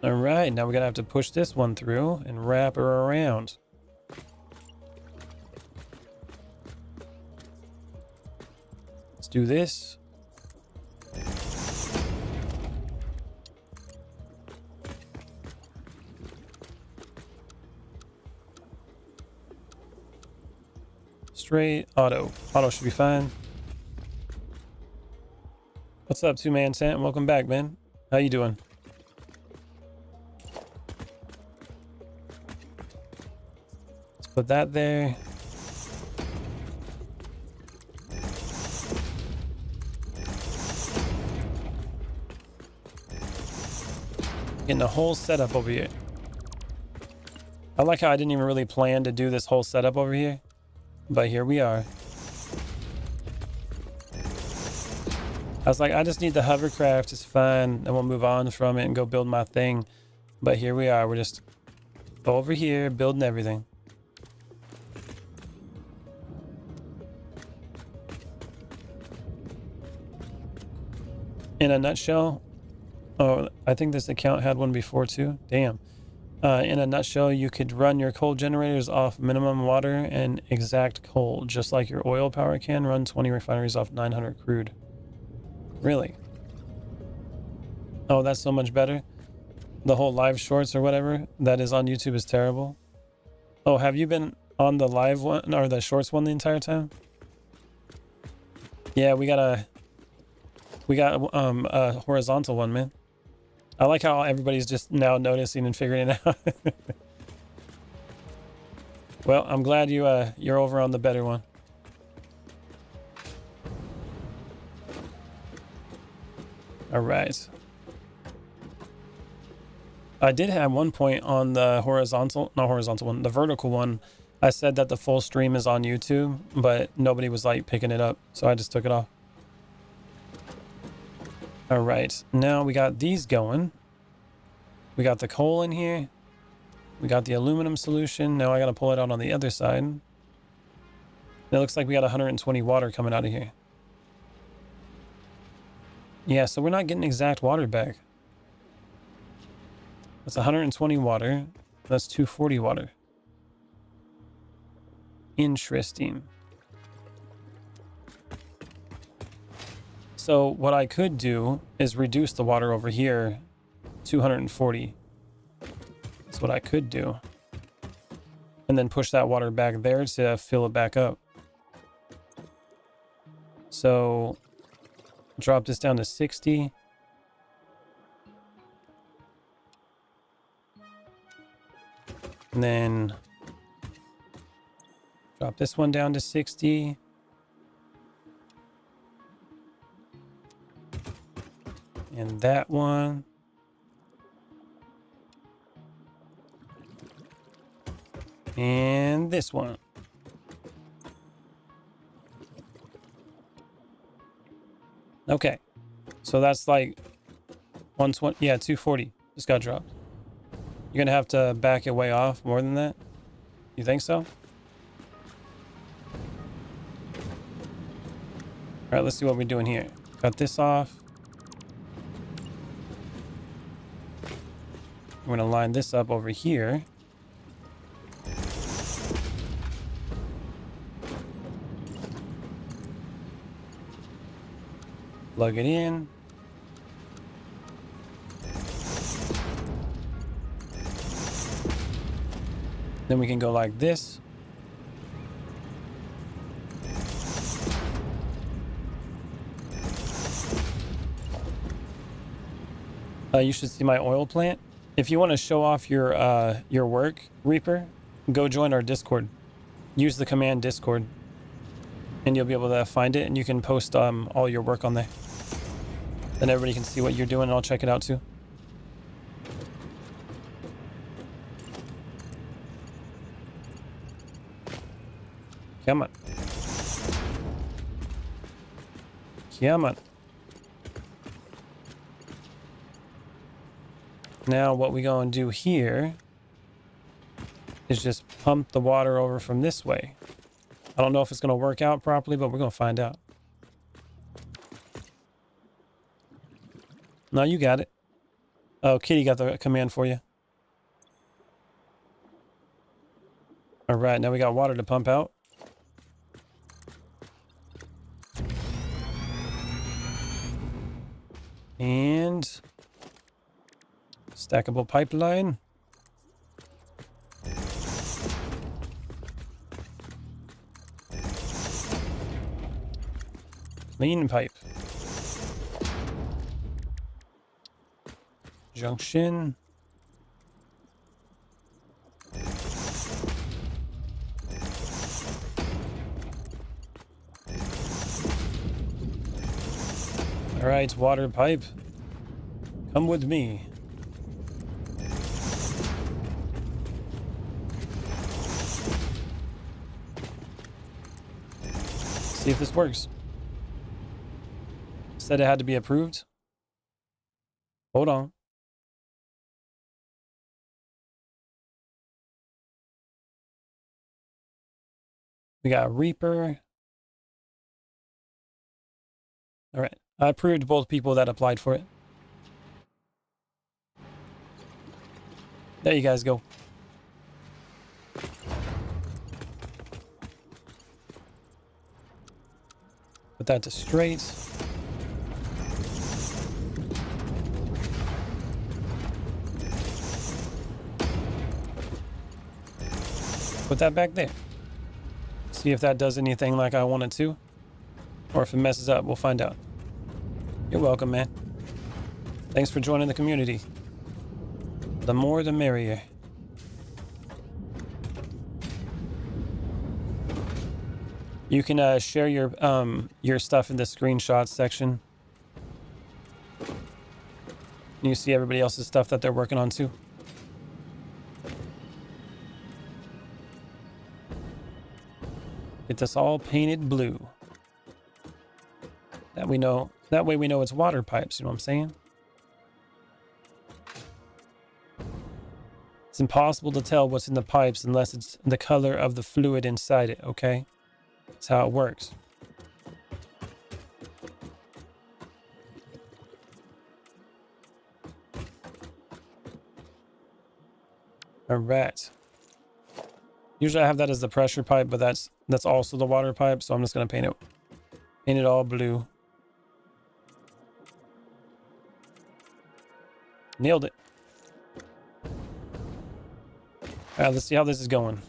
All right, now we're going to have to push this one through and wrap her around. Let's do this. Straight auto. Auto should be fine. What's up, two-man Sant? Welcome back, man. How you doing? Let's put that there. Getting the whole setup over here. I like how I didn't even really plan to do this whole setup over here. But here we are. I was like, I just need the hovercraft. It's fine. And we'll move on from it and go build my thing. But here we are. We're just over here building everything. In a nutshell, oh, I think this account had one before too. Damn. In a nutshell, you could run your coal generators off minimum water and exact coal, just like your oil power can run 20 refineries off 900 crude. Really? Oh, that's so much better. The whole live shorts or whatever that is on YouTube is terrible. Oh, have you been on the live one or the shorts one the entire time? Yeah, we got a horizontal one, man. I like how everybody's just now noticing and figuring it out. Well, I'm glad you're over on the better one. All right. I did have one point on the the vertical one. I said that the full stream is on YouTube, but nobody was like picking it up, so I just took it off. All right, now we got these going. We got the coal in here. We got the aluminum solution. Now I got to pull it out on the other side. And it looks like we got 120 water coming out of here. Yeah, so we're not getting exact water back. That's 120 water. That's 240 water. Interesting. So what I could do is reduce the water over here 240. That's what I could do. And then push that water back there to fill it back up. So drop this down to 60. And then drop this one down to 60. And that one. And this one. Okay. So that's like 120. Yeah, 240. Just got dropped. You're going to have to back it way off more than that? You think so? All right, let's see what we're doing here. Cut this off. We're going to line this up over here. Plug it in. Then we can go like this. You should see my oil plant. If you want to show off your work, Reaper, go join our Discord. Use the command Discord, and you'll be able to find it, and you can post all your work on there. Then everybody can see what you're doing, and I'll check it out too. Come on. Come on. Now what we gonna do here is just pump the water over from this way. I don't know if it's gonna work out properly, but we're gonna find out. No, you got it. Oh, Kitty got the command for you. All right, now we got water to pump out. And stackable pipeline. Clean pipe. Junction. All right, water pipe. Come with me. See if this works. Said it had to be approved. Hold on. We got Reaper. All right. I approved both people that applied for it. There you guys go. Put that to straight. Put that back there. See if that does anything like I want it to. Or if it messes up, we'll find out. You're welcome, man. Thanks for joining the community. The more the merrier. You can share your stuff in the screenshots section. You see everybody else's stuff that they're working on too. Get this all painted blue. That way we know it's water pipes, you know what I'm saying? It's impossible to tell what's in the pipes unless it's the color of the fluid inside it, okay? That's how it works. All right. Usually I have that as the pressure pipe, but that's also the water pipe, so I'm just gonna paint it all blue. Nailed it. All right, let's see how this is going.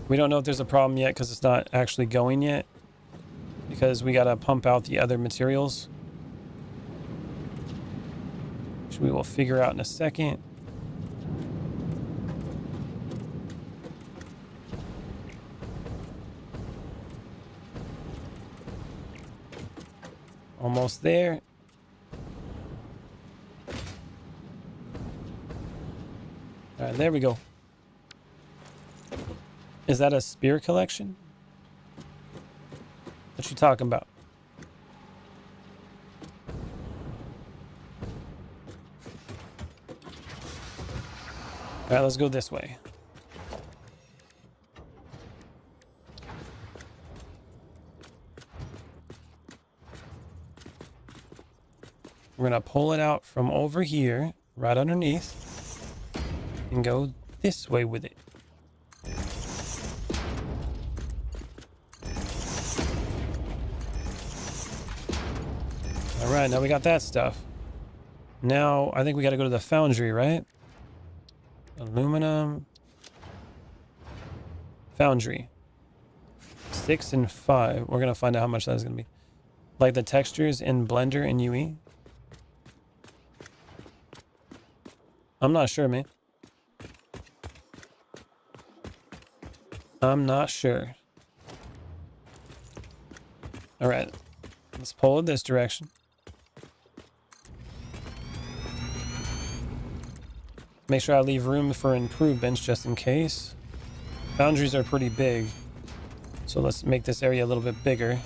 We don't know if there's a problem yet because it's not actually going yet, because we gotta pump out the other materials, which we will figure out in a second. Almost there. All right, there we go. Is that a spear collection? What you talking about? All right, let's go this way. We're gonna pull it out from over here, right underneath, and go this way with it. All right, now we got that stuff. Now I think we got to go to the foundry, right? Aluminum foundry. 6 and 5. We're gonna find out how much that's gonna be. Like the textures in Blender and UE. I'm not sure, man. I'm not sure. All right, let's pull it this direction. Make sure I leave room for improvements just in case. Boundaries are pretty big, so let's make this area a little bit bigger.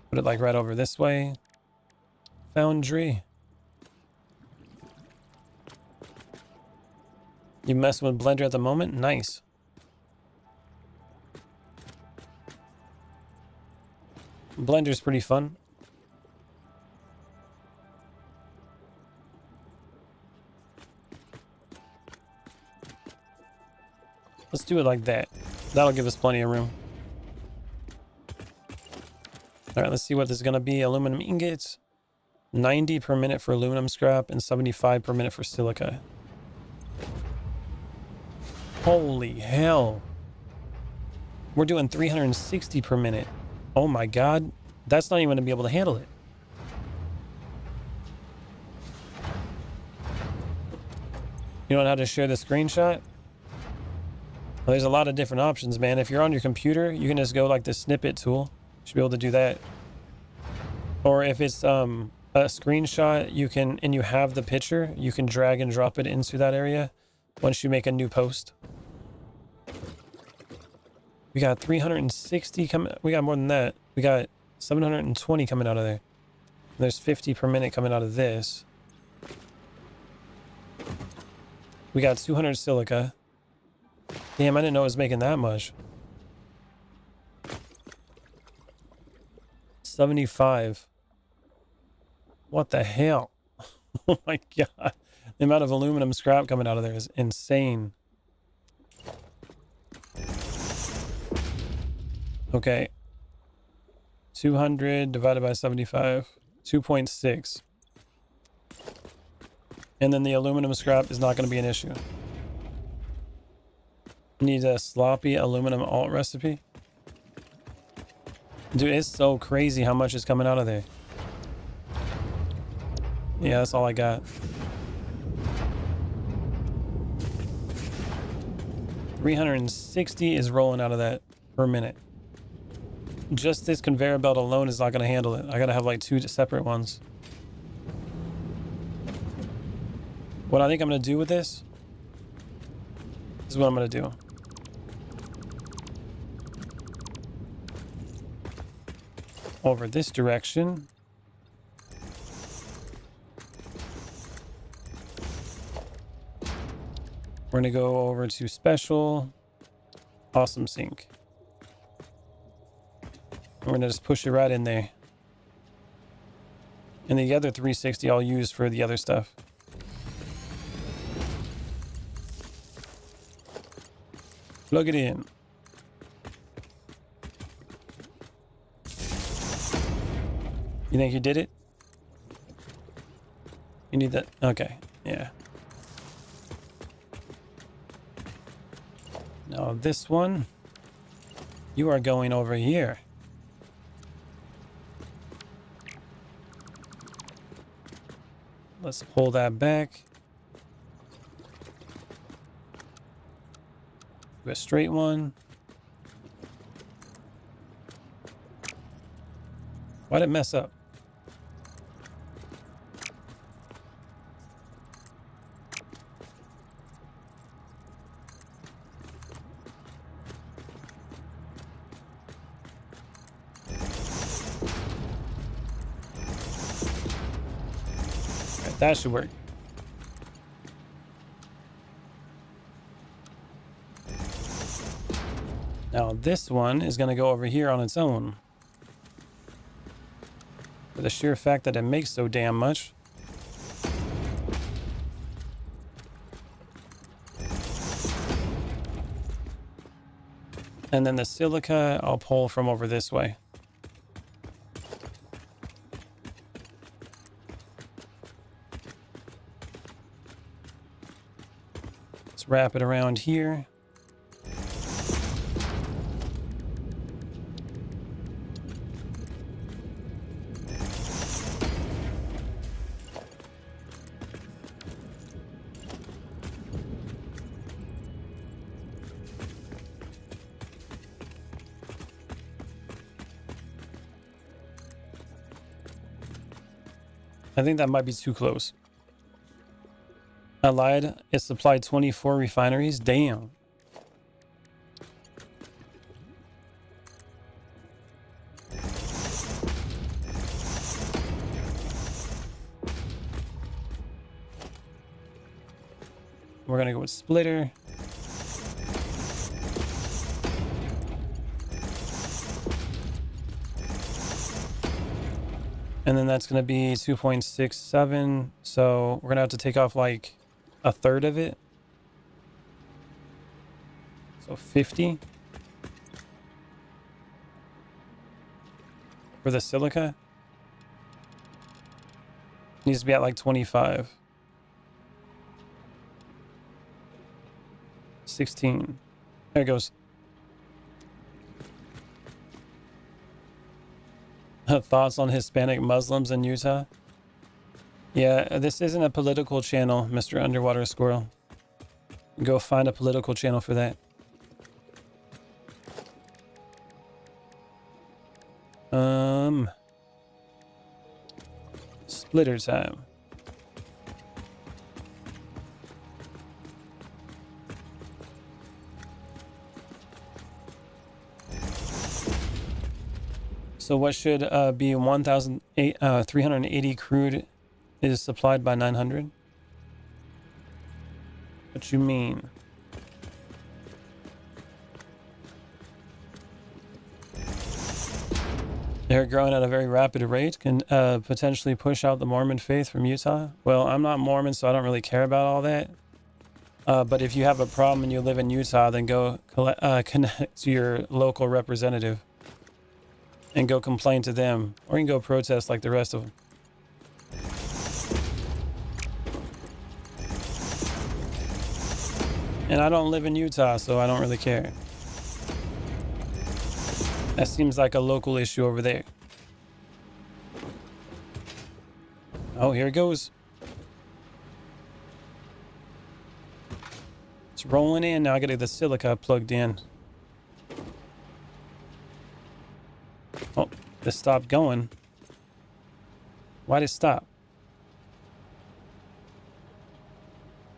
Put it like right over this way. Foundry. You messing with Blender at the moment? Nice. Blender's pretty fun. Let's do it like that. That'll give us plenty of room. All right, let's see what this is going to be. Aluminum ingots. 90 per minute for aluminum scrap and 75 per minute for silica. Holy hell. We're doing 360 per minute. Oh my God. That's not even going to be able to handle it. You don't know how to share the screenshot? Well, there's a lot of different options, man. If you're on your computer, you can just go like the snippet tool. You should be able to do that. Or if it's a screenshot, you can, and you have the picture, you can drag and drop it into that area once you make a new post. We got 360 coming. We got more than that. We got 720 coming out of there. There's 50 per minute coming out of this. We got 200 silica. Damn, I didn't know it was making that much. 75. What the hell? Oh my god. The amount of aluminum scrap coming out of there is insane. Okay. 200 divided by 75. 2.6. And then the aluminum scrap is not going to be an issue. Need a sloppy aluminum alt recipe. Dude, it's so crazy how much is coming out of there. Yeah, that's all I got. 360 is rolling out of that per minute. Just this conveyor belt alone is not going to handle it. I got to have like 2 separate ones. What I think I'm going to do with this is what I'm going to do. Over this direction. We're going to go over to special. Awesome sink. We're going to just push it right in there. And the other 360 I'll use for the other stuff. Plug it in. You think you did it? You need that? Okay, yeah. Now this one, you are going over here. Let's pull that back. Do a straight one. Why'd it mess up? That should work. Now this one is going to go over here on its own. For the sheer fact that it makes so damn much. And then the silica I'll pull from over this way. Let's wrap it around here. I think that might be too close. I lied. It supplied 24 refineries. Damn. We're going to go with splitter. And then that's going to be 2.67. So we're going to have to take off like a third of it. So 50 for the silica. Needs to be at like 25. 16. There it goes. Thoughts on Hispanic Muslims in Utah? Yeah, this isn't a political channel, Mr. Underwater Squirrel. Go find a political channel for that. Splitter time. So what should be 1,380 crude is supplied by 900? What you mean? They're growing at a very rapid rate, can potentially push out the Mormon faith from Utah. Well, I'm not Mormon, so I don't really care about all that. But if you have a problem and you live in Utah, then go connect to your local representative and go complain to them. Or you can go protest like the rest of them. And I don't live in Utah, so I don't really care. That seems like a local issue over there. Oh, here it goes. It's rolling in. Now I gotta get the silica plugged in. Oh, this stopped going. Why'd it stop?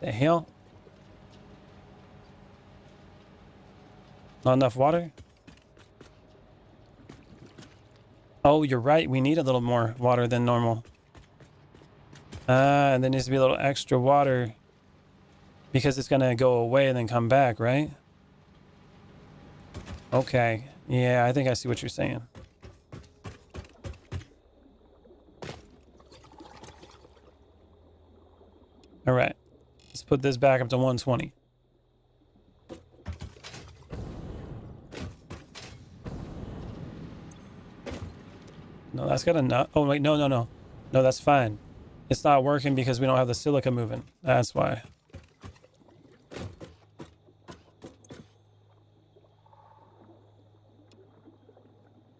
The hell? Not enough water? Oh, you're right. We need a little more water than normal. And there needs to be a little extra water because it's going to go away and then come back, right? Okay. Yeah, I think I see what you're saying. All right. Let's put this back up to 120. No, that's got enough. Oh, wait. No. No, that's fine. It's not working because we don't have the silica moving. That's why.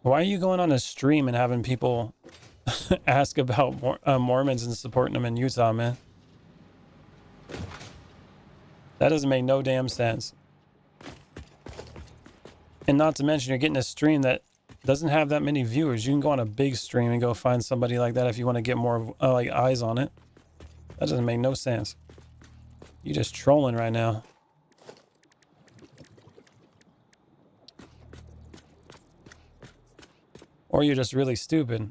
Why are you going on a stream and having people ask about Mormons and supporting them in Utah, man? That doesn't make no damn sense. And not to mention, you're getting a stream that doesn't have that many viewers. You can go on a big stream and go find somebody like that if you want to get more like eyes on it. That doesn't make no sense. You're just trolling right now. Or you're just really stupid.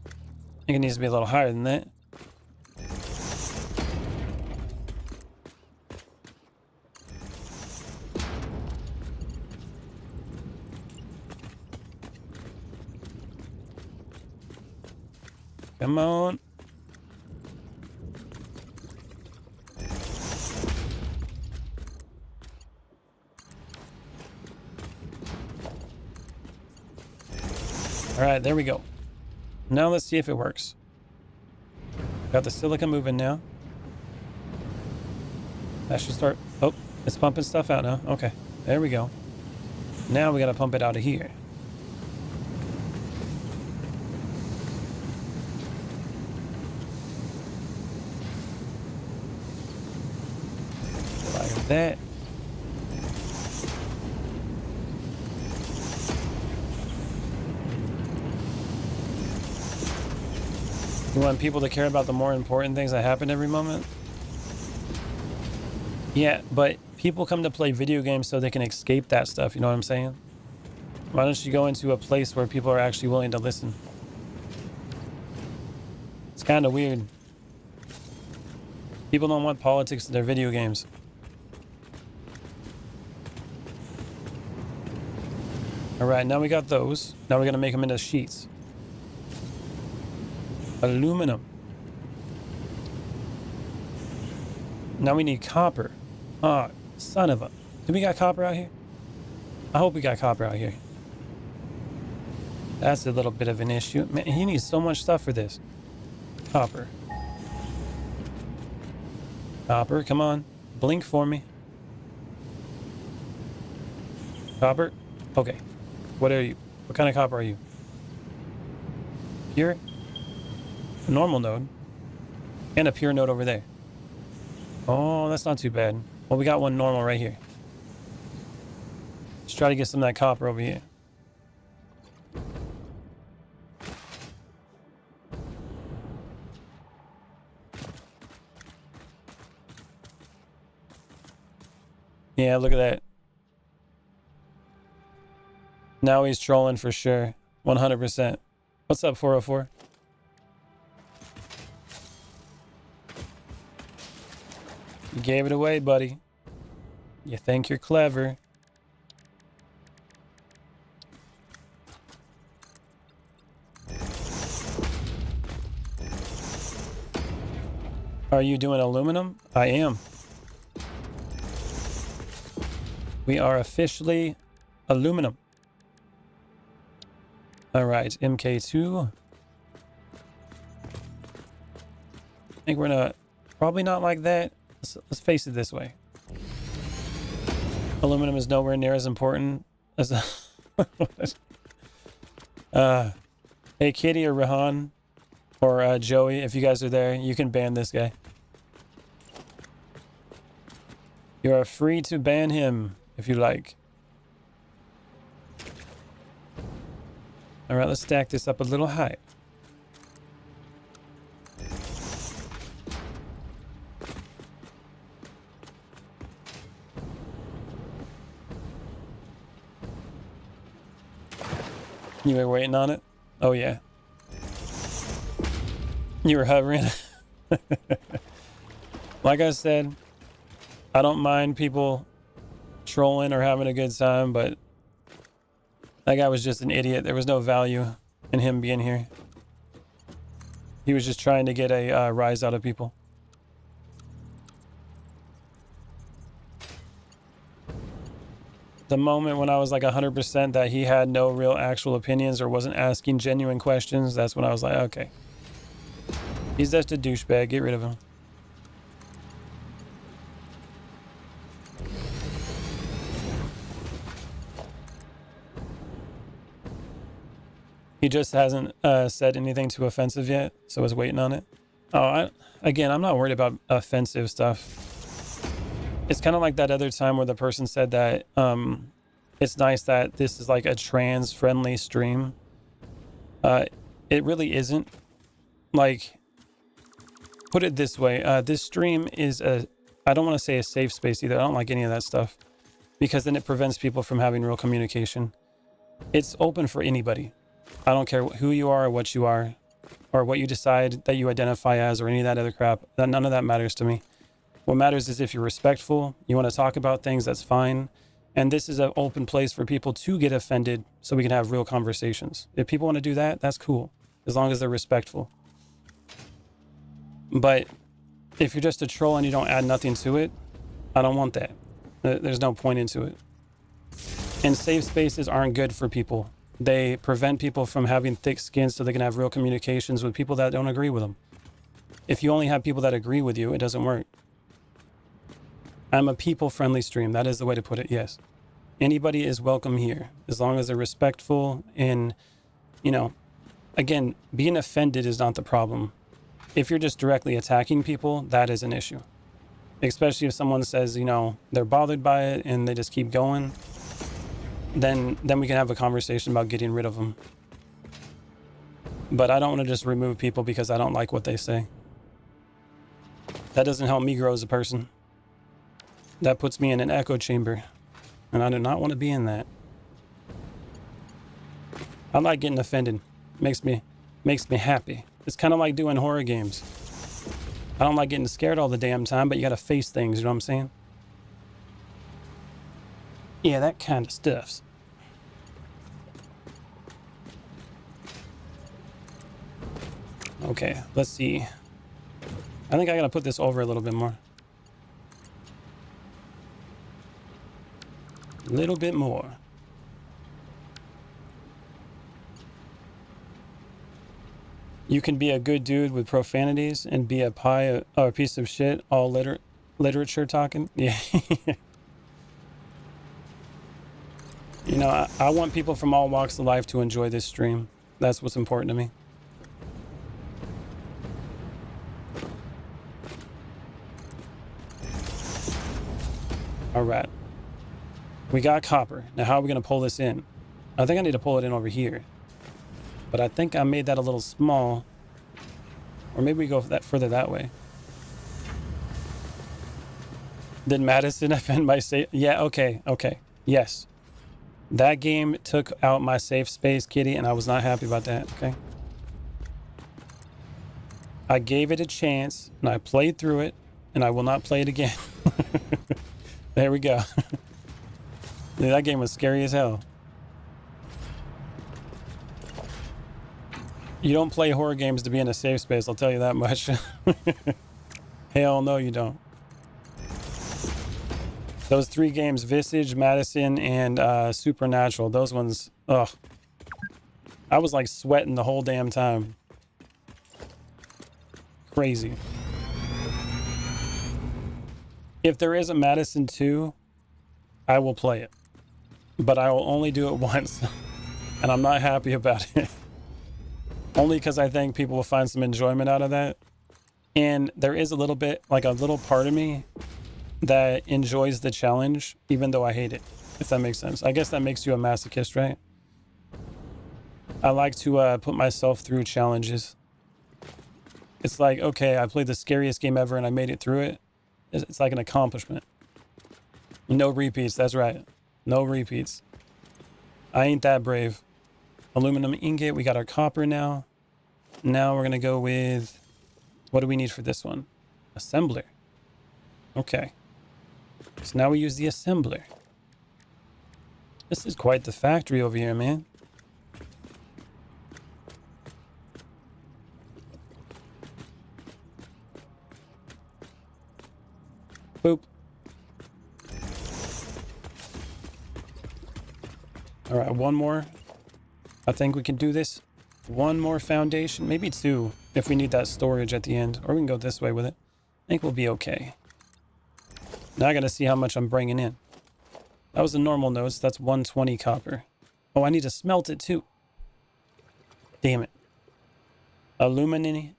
I think it needs to be a little higher than that. Come on. All right, there we go. Now let's see if it works. Got the silica moving now. That should start. Oh, it's pumping stuff out now. Okay, there we go. Now we got to pump it out of here. Like that. You want people to care about the more important things that happen every moment? Yeah, but people come to play video games so they can escape that stuff, you know what I'm saying? Why don't you go into a place where people are actually willing to listen? It's kind of weird. People don't want politics in their video games. All right, now we got those. Now we're going to make them into sheets. Aluminum. Now we need copper. Oh, son of a... Do we got copper out here? I hope we got copper out here. That's a little bit of an issue. Man, he needs so much stuff for this. Copper. Copper, come on. Blink for me. Copper? Okay. What are you? What kind of copper are you? Pure? A normal node. And a pure node over there. Oh, that's not too bad. Well, we got one normal right here. Let's try to get some of that copper over here. Yeah, look at that. Now he's trolling for sure. 100%. What's up, 404? You gave it away, buddy. You think you're clever. Are you doing aluminum? I am. We are officially aluminum. All right, MK2. I think we're gonna probably not like that. Let's face it this way. Aluminum is nowhere near as important as hey, Kitty or Rahan or Joey, if you guys are there, you can ban this guy. You are free to ban him if you like. All right, let's stack this up a little high. You were waiting on it? Oh, yeah. You were hovering. Like I said, I don't mind people trolling or having a good time, but that guy was just an idiot. There was no value in him being here. He was just trying to get a rise out of people. The moment when I was like 100% that he had no real actual opinions or wasn't asking genuine questions, that's when I was like, okay. He's just a douchebag. Get rid of him. He just hasn't said anything too offensive yet, so I was waiting on it. Oh, again, I'm not worried about offensive stuff. It's kind of like that other time where the person said that it's nice that this is like a trans-friendly stream. It really isn't. Like, put it this way. This stream is I don't want to say a safe space either. I don't like any of that stuff because then it prevents people from having real communication. It's open for anybody. I don't care who you are or what you are or what you decide that you identify as or any of that other crap. None of that matters to me. What matters is if you're respectful, you want to talk about things, that's fine. And this is an open place for people to get offended so we can have real conversations. If people want to do that, that's cool, as long as they're respectful. But if you're just a troll and you don't add nothing to it, I don't want that. There's no point into it. And safe spaces aren't good for people. They prevent people from having thick skin so they can have real communications with people that don't agree with them. If you only have people that agree with you, it doesn't work. I'm a people-friendly stream. That is the way to put it, yes. Anybody is welcome here, as long as they're respectful and, you know, again, being offended is not the problem. If you're just directly attacking people, that is an issue. Especially if someone says, you know, they're bothered by it and they just keep going, then we can have a conversation about getting rid of them. But I don't want to just remove people because I don't like what they say. That doesn't help me grow as a person. That puts me in an echo chamber, and I do not want to be in that. I like getting offended. Makes me happy. It's kind of like doing horror games. I don't like getting scared all the damn time, but you gotta face things, you know what I'm saying? Yeah, that kind of stuff. Okay, let's see. I think I gotta put this over a little bit more. A little bit more. You can be a good dude with profanities and be a pie or a piece of shit, all literature talking. Yeah. You know, I want people from all walks of life to enjoy this stream. That's what's important to me. All right. We got copper. Now, how are we going to pull this in? I think I need to pull it in over here. But I think I made that a little small. Or maybe we go further that way. Did Madison offend my safe? Yeah, okay. Yes. That game took out my safe space, Kitty, and I was not happy about that, okay? I gave it a chance, and I played through it, and I will not play it again. There we go. Dude, that game was scary as hell. You don't play horror games to be in a safe space, I'll tell you that much. Hell no, you don't. Those 3 games, Visage, Madison, and Supernatural, those ones, ugh. I was like sweating the whole damn time. Crazy. If there is a Madison 2, I will play it. But I will only do it once. And I'm not happy about it. Only because I think people will find some enjoyment out of that. And there is a little bit, like a little part of me that enjoys the challenge, even though I hate it, if that makes sense. I guess that makes you a masochist, right? I like to put myself through challenges. It's like, okay, I played the scariest game ever and I made it through it. It's like an accomplishment. No repeats, that's right. No repeats. I ain't that brave. Aluminum ingot, we got our copper now. Now we're gonna go with, what do we need for this one? Assembler. Okay. So now we use the assembler. This is quite the factory over here, man. Boop. All right, one more. I think we can do this. One more foundation, maybe 2, if we need that storage at the end. Or we can go this way with it. I think we'll be okay. Now I gotta see how much I'm bringing in. That was the normal notes. That's 120 copper. Oh, I need to smelt it too. Damn it. Alumini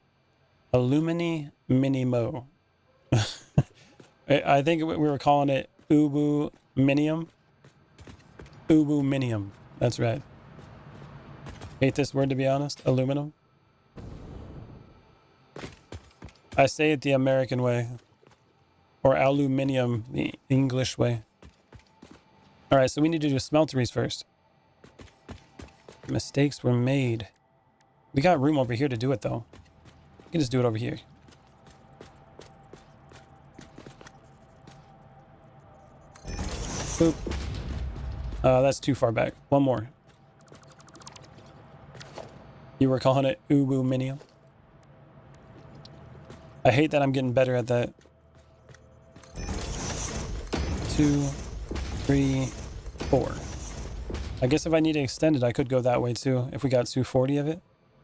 minimo. I think we were calling it Ubu Minium. Ubu Minium. That's right. Hate this word, to be honest. Aluminum. I say it the American way. Or aluminium, the English way. Alright, so we need to do smelteries first. Mistakes were made. We got room over here to do it, though. We can just do it over here. Boop. That's too far back. One more. You were calling it Ubu Minium. I hate that I'm getting better at that. 2, 3, 4. I guess if I need to extend it, I could go that way too. If we got 240 of it.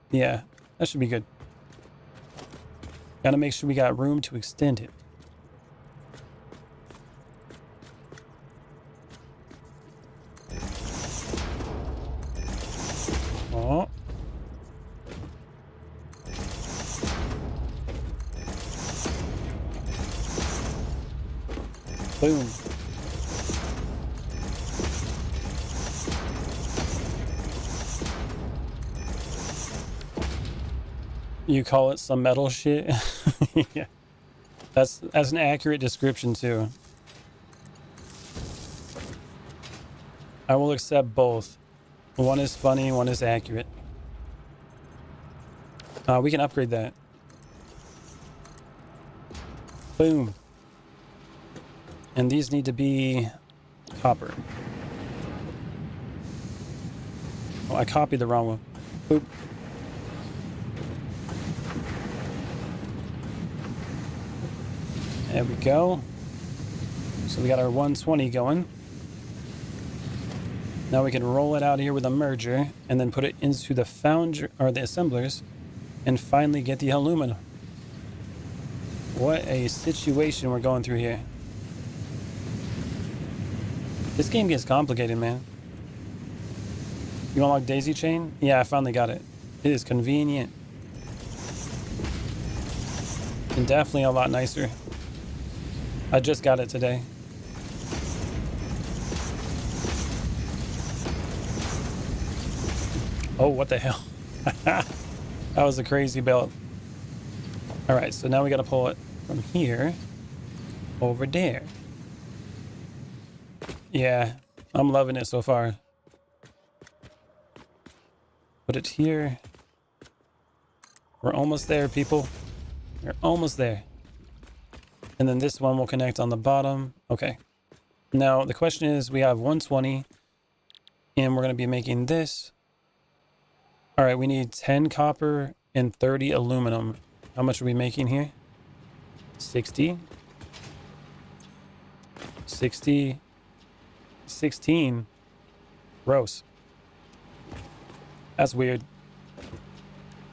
Yeah, that should be good. Gotta make sure we got room to extend it. Oh. Boom. You call it some metal shit? Yeah. That's an accurate description too. I will accept both. One is funny, one is accurate. We can upgrade that. Boom. And these need to be copper. Oh, I copied the wrong one. Boop. There we go. So we got our 120 going. Now we can roll it out here with a merger and then put it into the foundry or the assemblers and finally get the aluminum. What a situation we're going through here. This game gets complicated, man. You unlock daisy chain? Yeah, I finally got it. It is convenient. And definitely a lot nicer. I just got it today. Oh, what the hell? That was a crazy build. All right, so now we got to pull it from here over there. Yeah, I'm loving it so far. Put it here. We're almost there, people. We're almost there. And then this one will connect on the bottom. Okay. Now, the question is, we have 120, and we're going to be making this. All right, we need 10 copper and 30 aluminum. How much are we making here? 60. 60. 16. Gross. That's weird.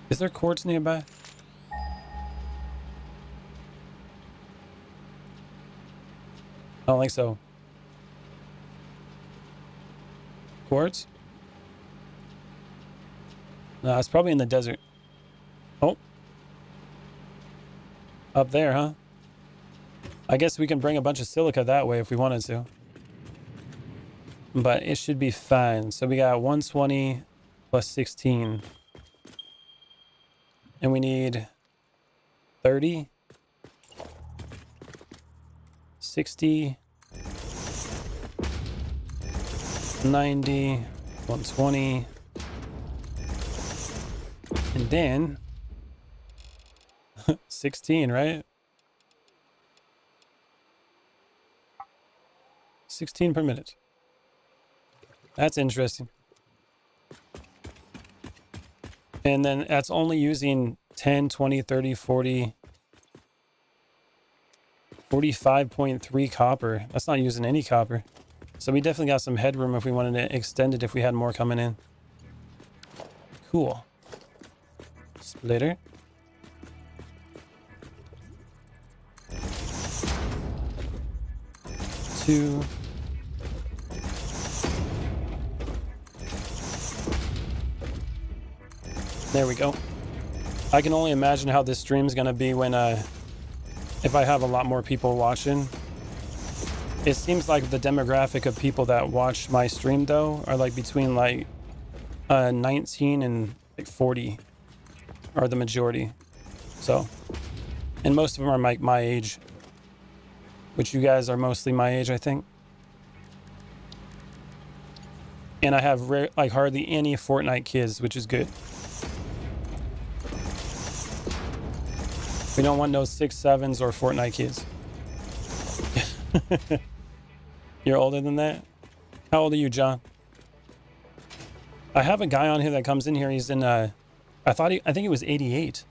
Is there quartz nearby? I don't think so. Quartz? No, it's probably in the desert. Oh. Up there, huh? I guess we can bring a bunch of silica that way if we wanted to. But it should be fine. So we got 120 plus 16. And we need 30. 60. 90. 120. And then 16, right? 16 per minute. That's interesting. And then that's only using 10, 20, 30, 40, 45.3 copper. That's not using any copper. So we definitely got some headroom if we wanted to extend it if we had more coming in. Cool. Splitter. Two. There we go. I can only imagine how this stream is going to be when, if I have a lot more people watching. It seems like the demographic of people that watch my stream, though, are like between like 19 and like 40 are the majority. So, and most of them are my age, which you guys are mostly my age, I think. And I have like hardly any Fortnite kids, which is good. We don't want no 6'7s or Fortnite kids. You're older than that? How old are you, John? I have a guy on here that comes in here. He's in I think he was 88.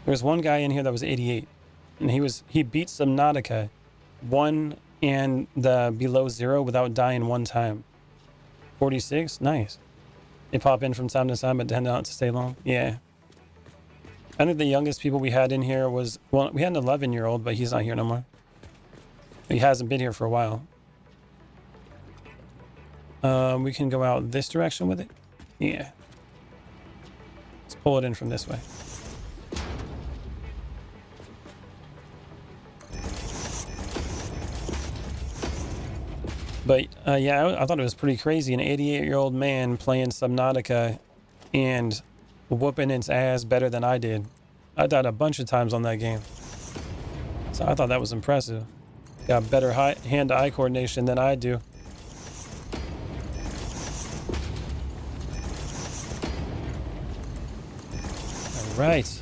There's one guy in here that was 88. And he beat Subnautica 1 and the below 0 without dying one time. 46? Nice. They pop in from time to time but tend not to stay long. Yeah. I think the youngest people we had in here was, well, we had an 11-year-old, but he's not here no more. He hasn't been here for a while. We can go out this direction with it. Yeah. Let's pull it in from this way. But yeah, I thought it was pretty crazy. An 88-year-old man playing Subnautica and whooping its ass better than I did. I died a bunch of times on that game. So I thought that was impressive. Got better hand-to-eye coordination than I do. All right.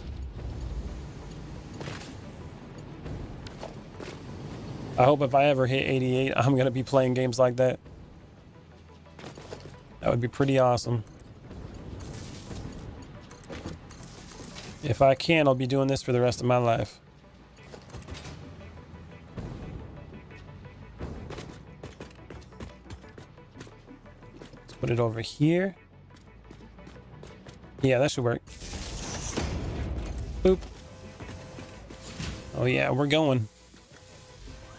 I hope if I ever hit 88, I'm going to be playing games like that. That would be pretty awesome. If I can, I'll be doing this for the rest of my life. Let's put it over here. Yeah, that should work. Boop. Oh yeah, we're going.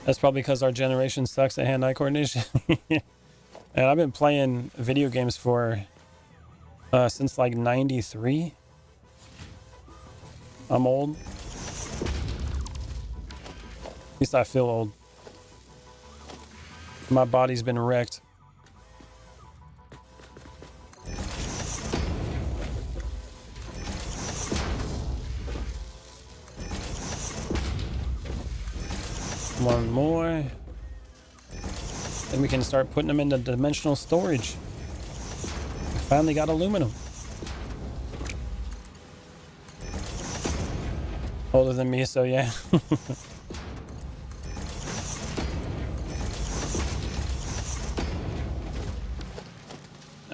That's probably because our generation sucks at hand-eye coordination. And I've been playing video games for since like 93. I'm old. At least I feel old. My body's been wrecked. One more. Then we can start putting them into dimensional storage. We finally got aluminum. Older than me, so yeah.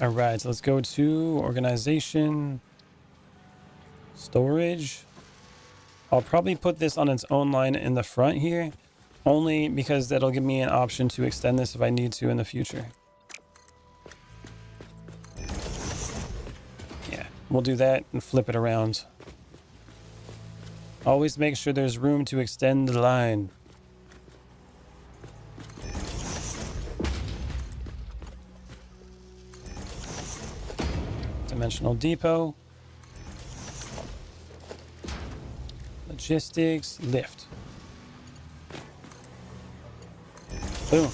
All right, so let's go to organization, storage. I'll probably put this on its own line in the front here, only because that'll give me an option to extend this if I need to in the future. Yeah, we'll do that and flip it around. Always make sure there's room to extend the line. Dimensional depot. Logistics, lift. Boom.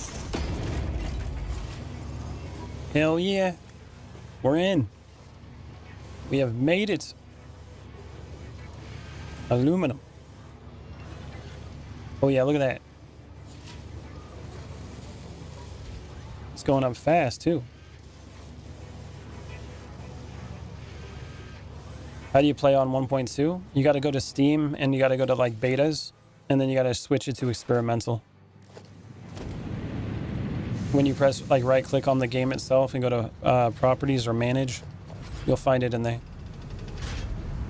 Hell yeah. We're in. We have made it. Aluminum. Oh yeah, look at that. It's going up fast too. How do you play on 1.2? You got to go to Steam and you got to go to like betas and then you got to switch it to experimental. When you press like right click on the game itself and go to properties or manage, you'll find it in there.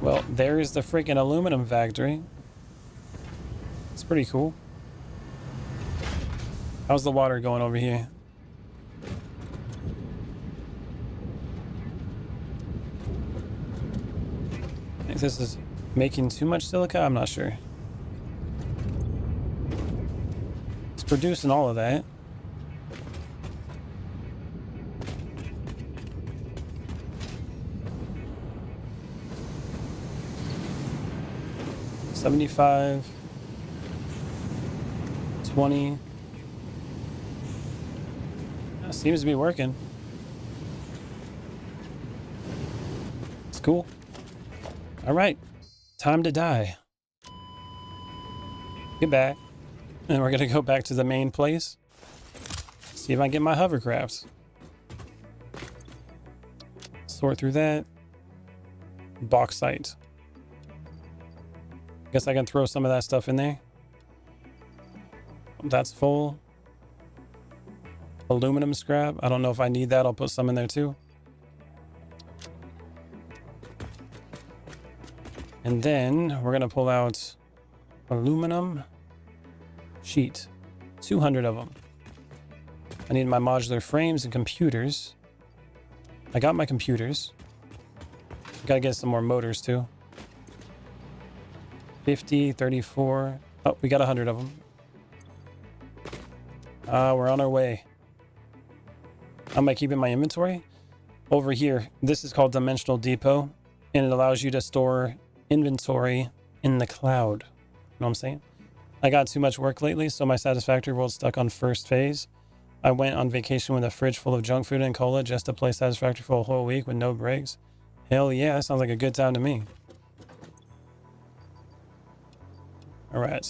Well, there's the freaking aluminum factory. It's pretty cool. How's the water going over here? I think this is making too much silica. I'm not sure. It's producing all of that. $75, $20. Seems to be working. It's cool. All right, time to die. Get back. And we're gonna go back to the main place. See if I can get my hovercrafts. Sort through that. Bauxite. Guess I can throw some of that stuff in there. That's full. Aluminum scrap. I don't know if I need that. I'll put some in there too. And then we're going to pull out aluminum sheet. 200 of them. I need my modular frames and computers. I got my computers. Got to get some more motors too. 50, 34. Oh, we got 100 of them. We're on our way. Am I keeping my inventory? Over here, this is called Dimensional Depot, and it allows you to store inventory in the cloud. You know what I'm saying? I got too much work lately, so my Satisfactory world's stuck on first phase. I went on vacation with a fridge full of junk food and cola just to play Satisfactory for a whole week with no breaks. Hell yeah, that sounds like a good time to me. All right,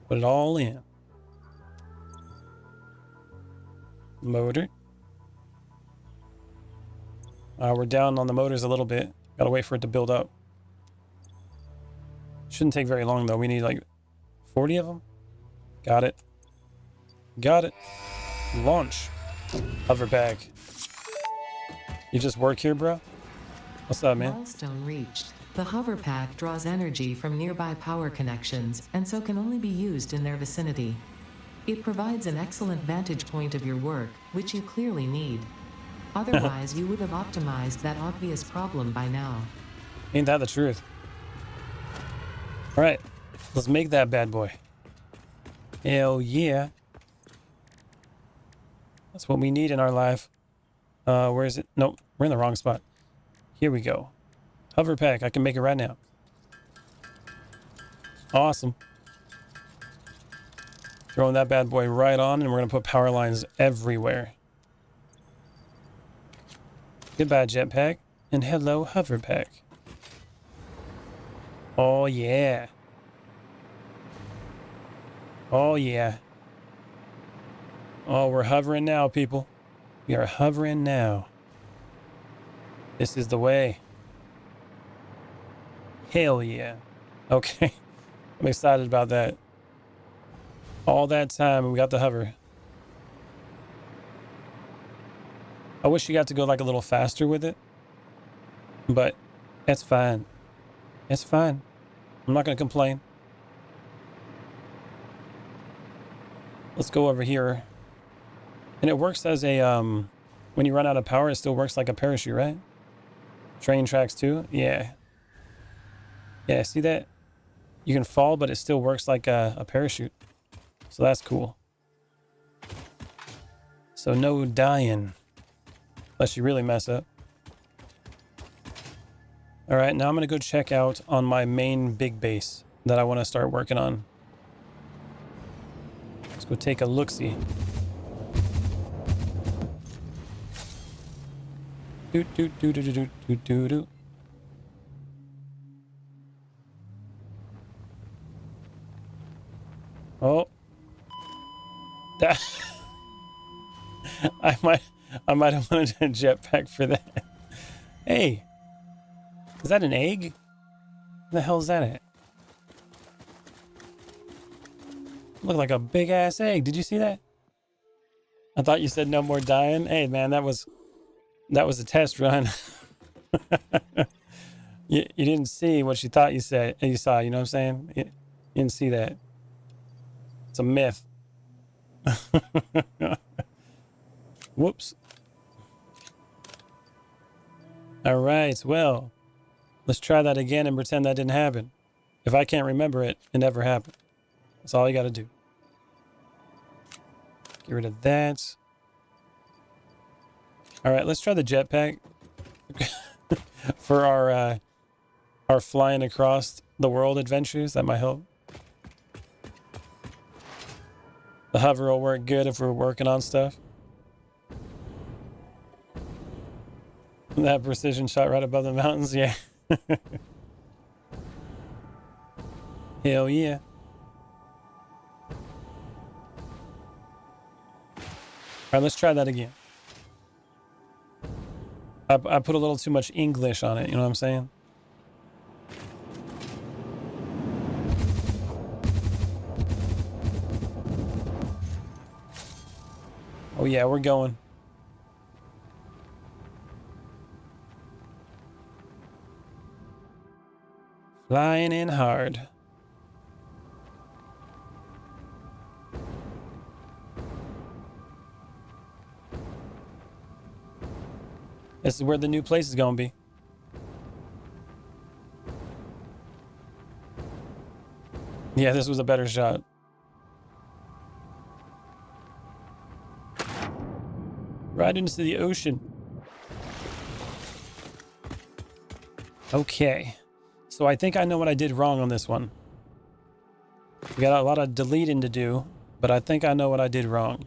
put it all in. Motor. We're down on the motors a little bit. Gotta wait for it to build up. Shouldn't take very long though. We need like 40 of them. Got it. Got it. Launch. Hover back. You just work here, bro? What's up, man? Milestone reached. The hover pack draws energy from nearby power connections and so can only be used in their vicinity. It provides an excellent vantage point of your work, which you clearly need. Otherwise, you would have optimized that obvious problem by now. Ain't that the truth? All right, let's make that bad boy. Hell yeah. That's what we need in our life. Where is it? Nope, we're in the wrong spot. Here we go. Hover pack, I can make it right now. Awesome. Throwing that bad boy right on, and we're gonna put power lines everywhere. Goodbye, jetpack, and hello, hover pack. Oh yeah. Oh yeah. Oh, we're hovering now, people. We are hovering now. This is the way. Hell yeah. Okay. I'm excited about that. All that time and we got the hover. I wish you got to go like a little faster with it. But it's fine. It's fine. I'm not going to complain. Let's go over here. And it works as a, when you run out of power, it still works like a parachute, right? Train tracks too? Yeah. Yeah, see that? You can fall, but it still works like a parachute. So that's cool. So no dying. Unless you really mess up. Alright, now I'm going to go check out on my main big base that I want to start working on. Let's go take a look-see. Do do do do do do do do. Oh, that I might have wanted a jetpack for that. Hey, is that an egg? What the hell is that at? Look like a big ass egg. Did you see that? I thought you said no more dying. Hey man, that was a test run. You didn't see what you thought you said. You saw. You know what I'm saying? You didn't see that. It's a myth. Whoops. All right. Well, let's try that again and pretend that didn't happen. If I can't remember it, it never happened. That's all you got to do. Get rid of that. All right. Let's try the jetpack for our flying across the world adventures. That might help. The hover will work good if we're working on stuff. That precision shot right above the mountains, yeah. Hell yeah. Alright, let's try that again. I put a little too much English on it, you know what I'm saying? Oh yeah, we're going. Flying in hard. This is where the new place is gonna be. Yeah, this was a better shot. Right into the ocean. Okay. So I think I know what I did wrong on this one. We got a lot of deleting to do, but I think I know what I did wrong.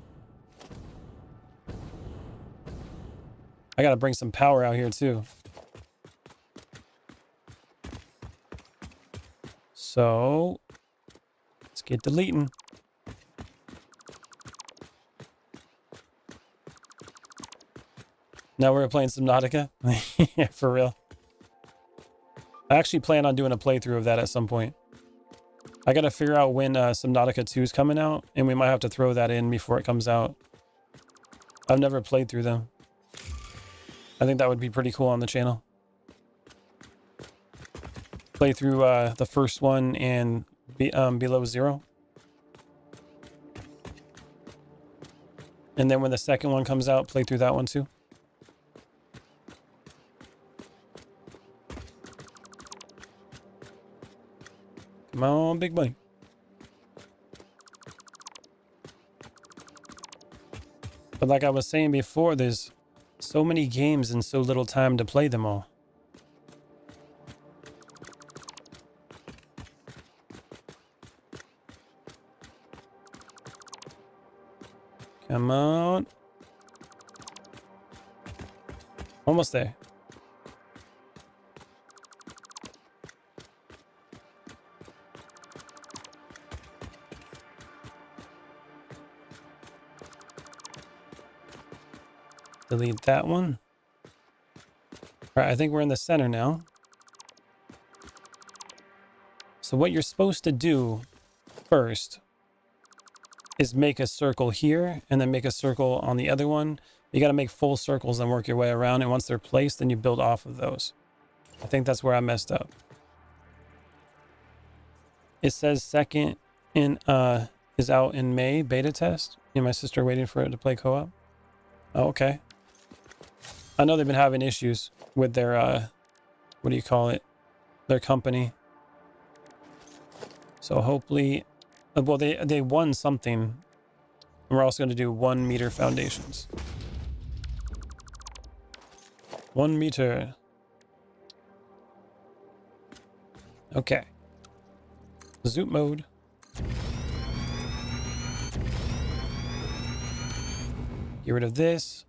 I gotta bring some power out here too. So let's get deleting. Now we're playing Subnautica. Yeah, for real. I actually plan on doing a playthrough of that at some point. I gotta figure out when Subnautica 2 is coming out, and we might have to throw that in before it comes out. I've never played through them. I think that would be pretty cool on the channel. Play through the first one and Below Zero. And then when the second one comes out, play through that one too. Come on, big buddy. But like I was saying before, there's so many games and so little time to play them all. Come on. Almost there. Delete that one. All right, I think we're in the center now. So what you're supposed to do first is make a circle here and then make a circle on the other one. You got to make full circles and work your way around. And once they're placed, then you build off of those. I think that's where I messed up. It says second in is out in May, beta test. Me and my sister are waiting for it to play co-op. Oh, okay. I know they've been having issues with their what do you call it? Their company. So hopefully, well, they won something. We're also going to do 1 meter foundations. 1 meter. Okay. Zoom mode. Get rid of this.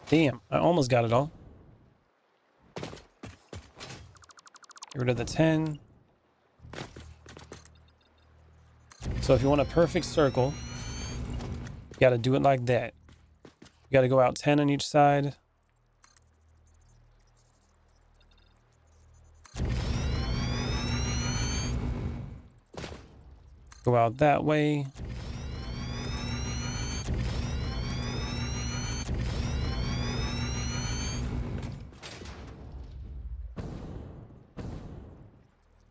Damn, I almost got it all. Get rid of the 10. So if you want a perfect circle, you got to do it like that. You got to go out 10 on each side. Go out that way.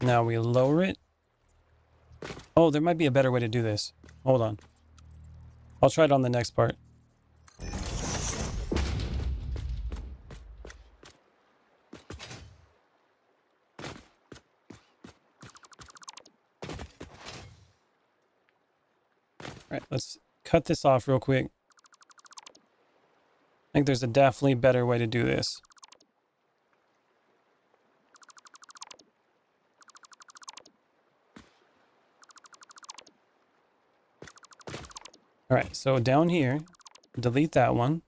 Now we lower it. Oh, there might be a better way to do this. Hold on. I'll try it on the next part. All right, let's cut this off real quick. I think there's a definitely better way to do this. All right, so down here, delete that one.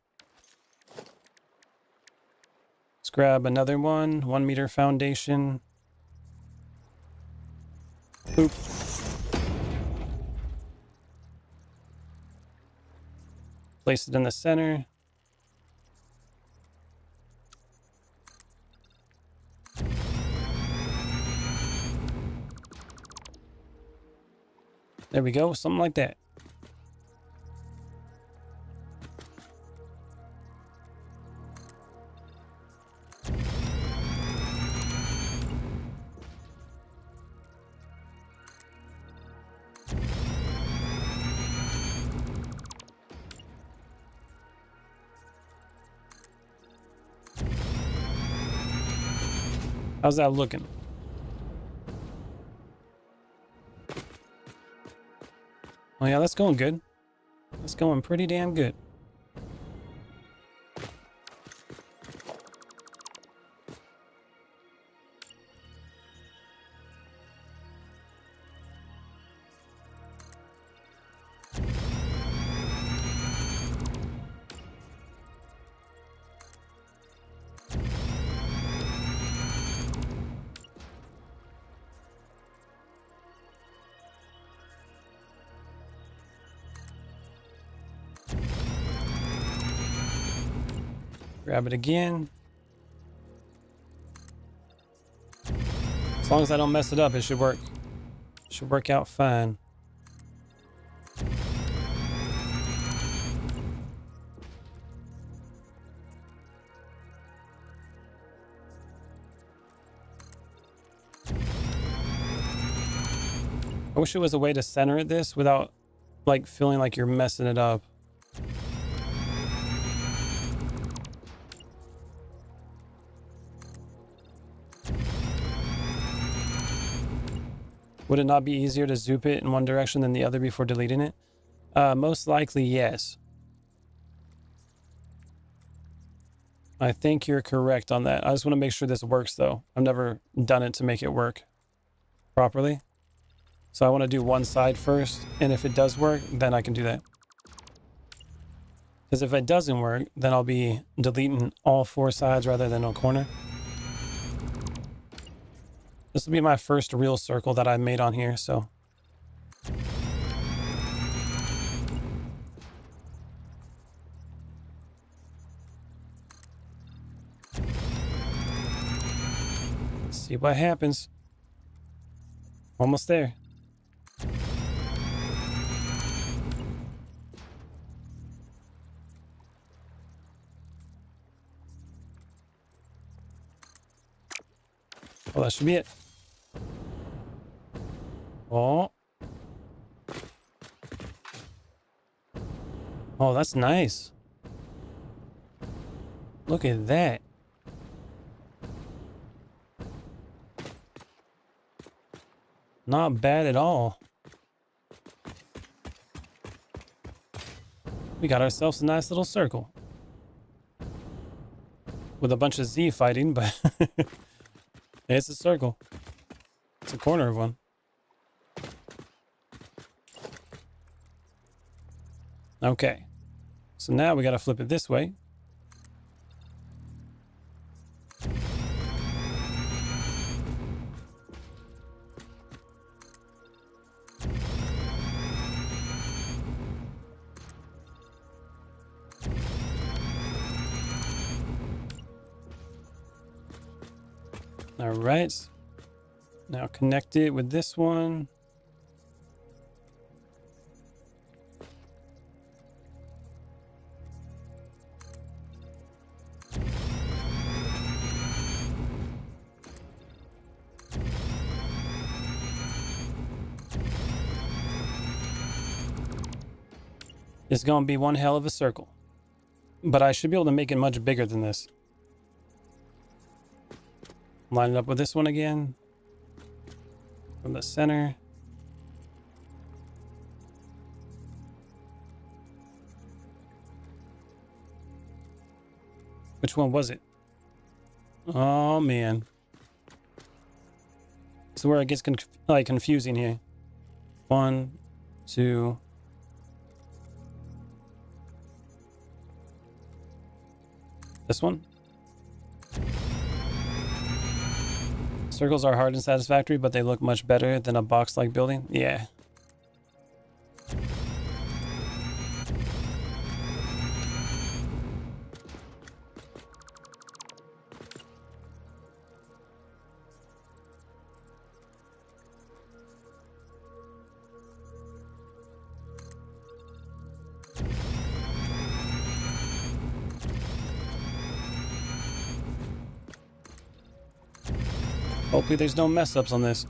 Let's grab another one, 1 meter foundation. Boop. Place it in the center. There we go, something like that. How's that looking? Oh yeah, that's going good. That's going pretty damn good. Grab it again. As long as I don't mess it up, it should work. Should work out fine. I wish there was a way to center this without like feeling like you're messing it up. Would it not be easier to zoop it in one direction than the other before deleting it? Most likely, yes. I think you're correct on that. I just want to make sure this works, though. I've never done it to make it work properly. So I want to do one side first, and if it does work, then I can do that. Because if it doesn't work, then I'll be deleting all 4 sides rather than a corner. This will be my first real circle that I made on here, so. Let's see what happens. Almost there. that should be it. Oh. Oh, that's nice. Look at that. Not bad at all. We got ourselves a nice little circle. With a bunch of Z fighting, but it's a circle. It's a corner of one. Okay. So now we got to flip it this way. All right. Now connect it with this one. It's going to be one hell of a circle. But I should be able to make it much bigger than this. Line it up with this one again. From the center. Which one was it? Oh, man. This is where it gets confusing here. 1, 2... This one? Circles are hard and satisfactory, but they look much better than a box-like building. Yeah. Hopefully there's no mess ups on this.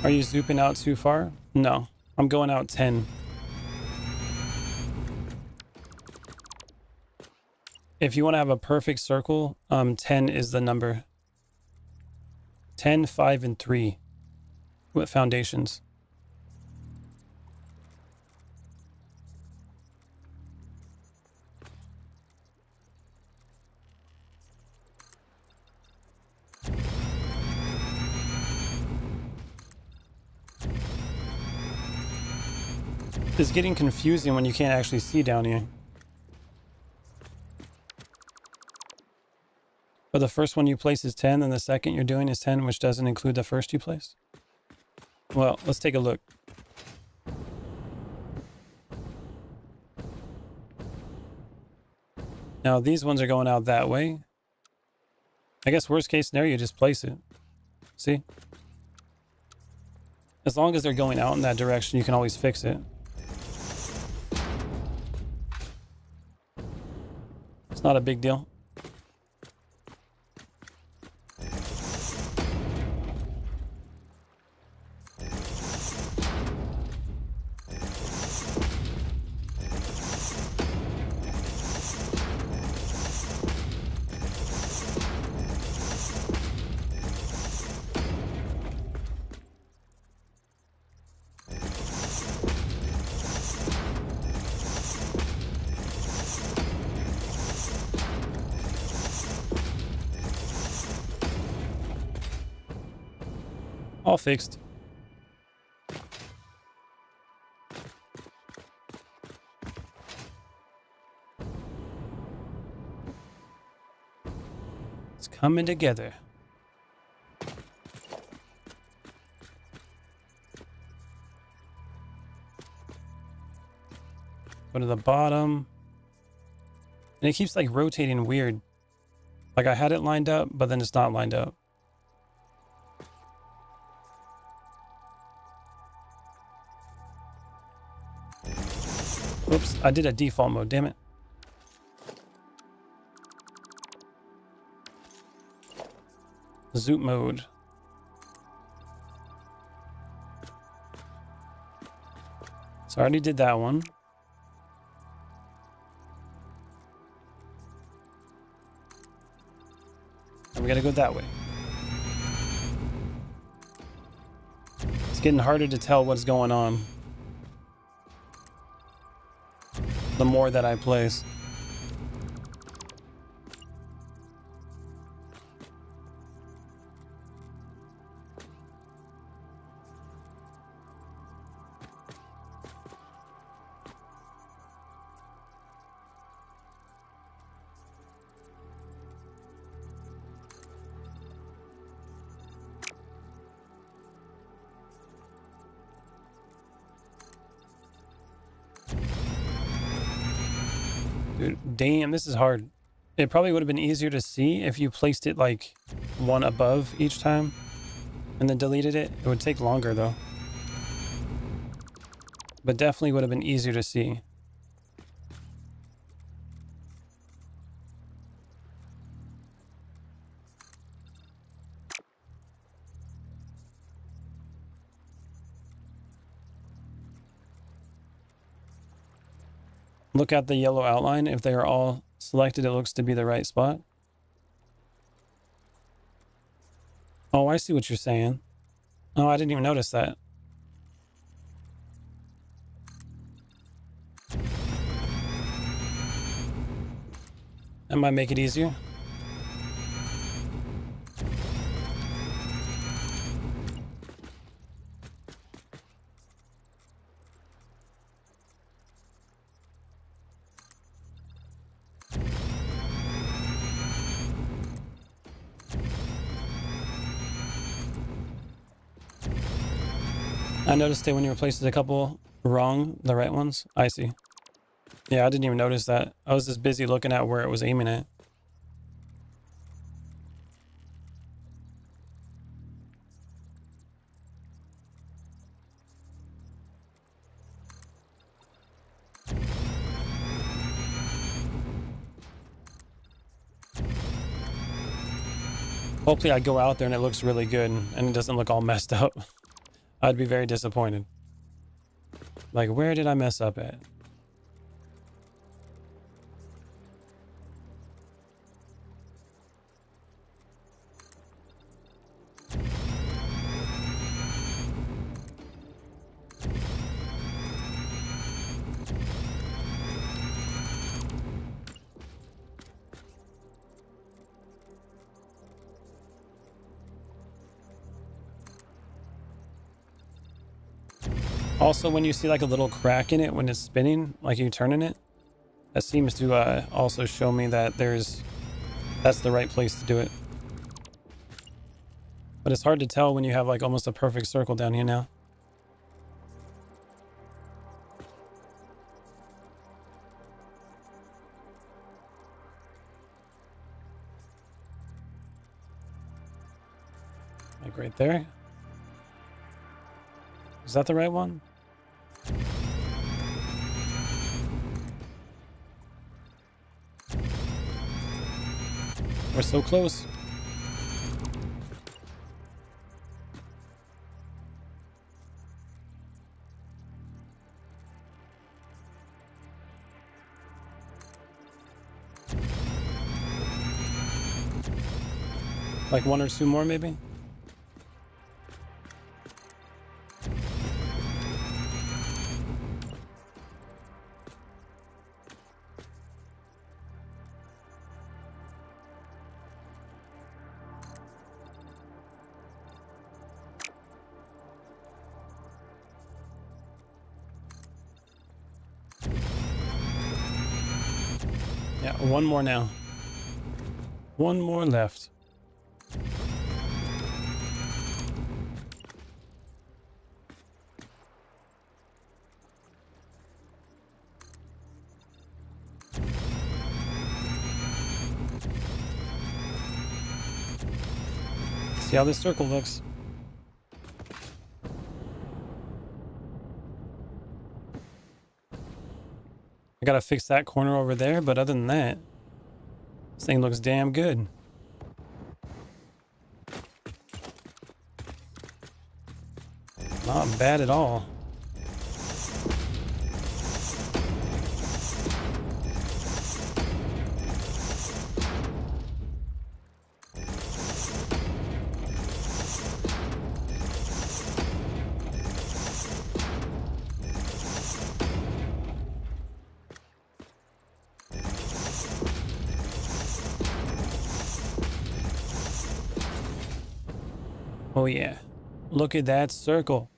Are you zooming out too far? No, I'm going out 10. If you want to have a perfect circle, 10 is the number. 10, 5, and 3 with foundations. It's getting confusing when you can't actually see down here. But the first one you place is 10, and the second you're doing is 10, which doesn't include the first you place. Well, let's take a look. Now, these ones are going out that way. I guess worst case scenario, you just place it. See? As long as they're going out in that direction, you can always fix it. It's not a big deal. All fixed. It's coming together. Go to the bottom. And it keeps like rotating weird. Like I had it lined up, but then it's not lined up. Oops, I did a default mode, damn it. Zoot mode. So I already did that one. And we gotta go that way. It's getting harder to tell what's going on the more that I place. Dude, damn, this is hard. It probably would have been easier to see if you placed it like one above each time and then deleted it. It would take longer though. But definitely would have been easier to see. Look at the yellow outline. If they are all selected, it looks to be the right spot. Oh, I see what you're saying. Oh, I didn't even notice that. That might make it easier. I noticed it when you replaced a couple wrong, the right ones. I see. Yeah, I didn't even notice that. I was just busy looking at where it was aiming at. Hopefully I go out there and it looks really good and it doesn't look all messed up. I'd be very disappointed. Like, where did I mess up at? Also, when you see like a little crack in it when it's spinning, like you turning it, that seems to also show me that that's the right place to do it. But it's hard to tell when you have like almost a perfect circle down here now. Like right there. Is that the right one? We're so close. Like one or two more maybe? Yeah, one more now. One more left. See how this circle looks. I gotta fix that corner over there, but other than that, this thing looks damn good. Not bad at all. Oh yeah, look at that circle.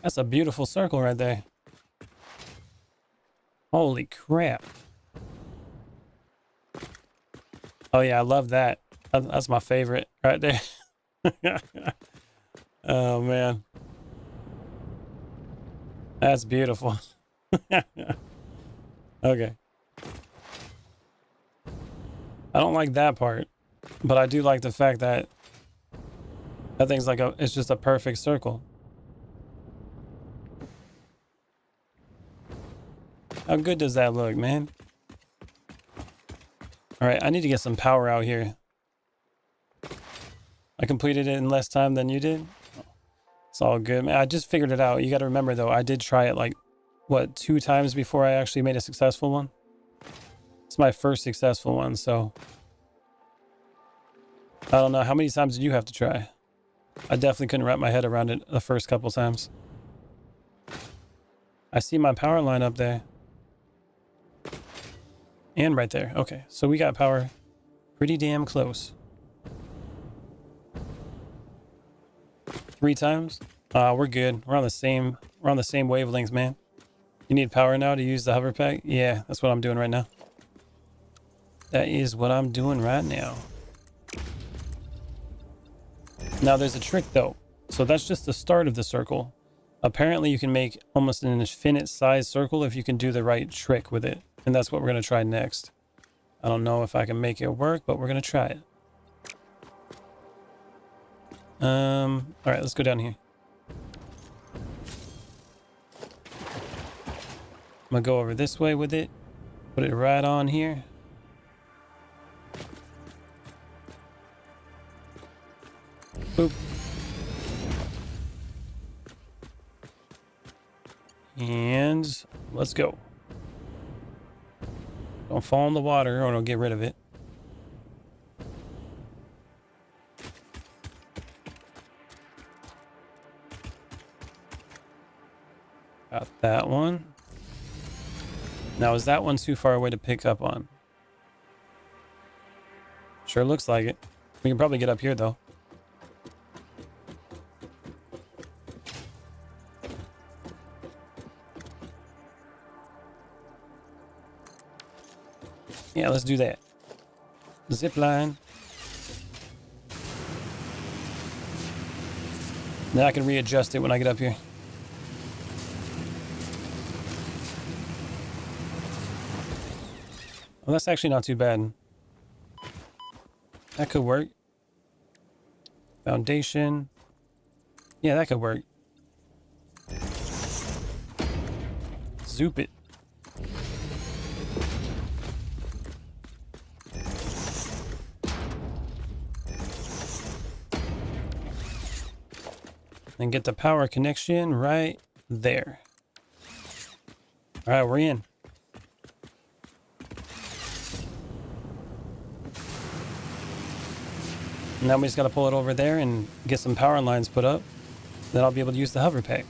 That's a beautiful circle right there. Holy crap. Oh yeah, I love that. That's my favorite right there. Oh man. That's beautiful. Okay. I don't like that part, but I do like the fact that that thing's like it's just a perfect circle. How good does that look, man? All right, I need to get some power out here. I completed it in less time than you did. It's all good, man. I just figured it out. You got to remember though, I did try it like, what, 2 times before I actually made a successful one? It's my first successful one, so I don't know. How many times did you have to try? I definitely couldn't wrap my head around it the first couple times. I see my power line up there. And right there. Okay, so we got power pretty damn close. 3 times? We're good. We're on the same wavelengths, man. You need power now to use the hover pack? Yeah, that's what I'm doing right now. That is what I'm doing right now. Now there's a trick though. So that's just the start of the circle. Apparently you can make almost an infinite size circle if you can do the right trick with it. And that's what we're going to try next. I don't know if I can make it work, but we're going to try it. All right, let's go down here. I'm going to go over this way with it. Put it right on here. Boop. And let's go. Don't fall in the water or it'll get rid of it. Got that one. Now, is that one too far away to pick up on? Sure looks like it. We can probably get up here though. Yeah, let's do that. Zip line. Then I can readjust it when I get up here. Well, that's actually not too bad. That could work. Foundation. Yeah, that could work. Zoop it. And get the power connection right there. All right, we're in. Now we just got to pull it over there and get some power lines put up. Then I'll be able to use the hover pack.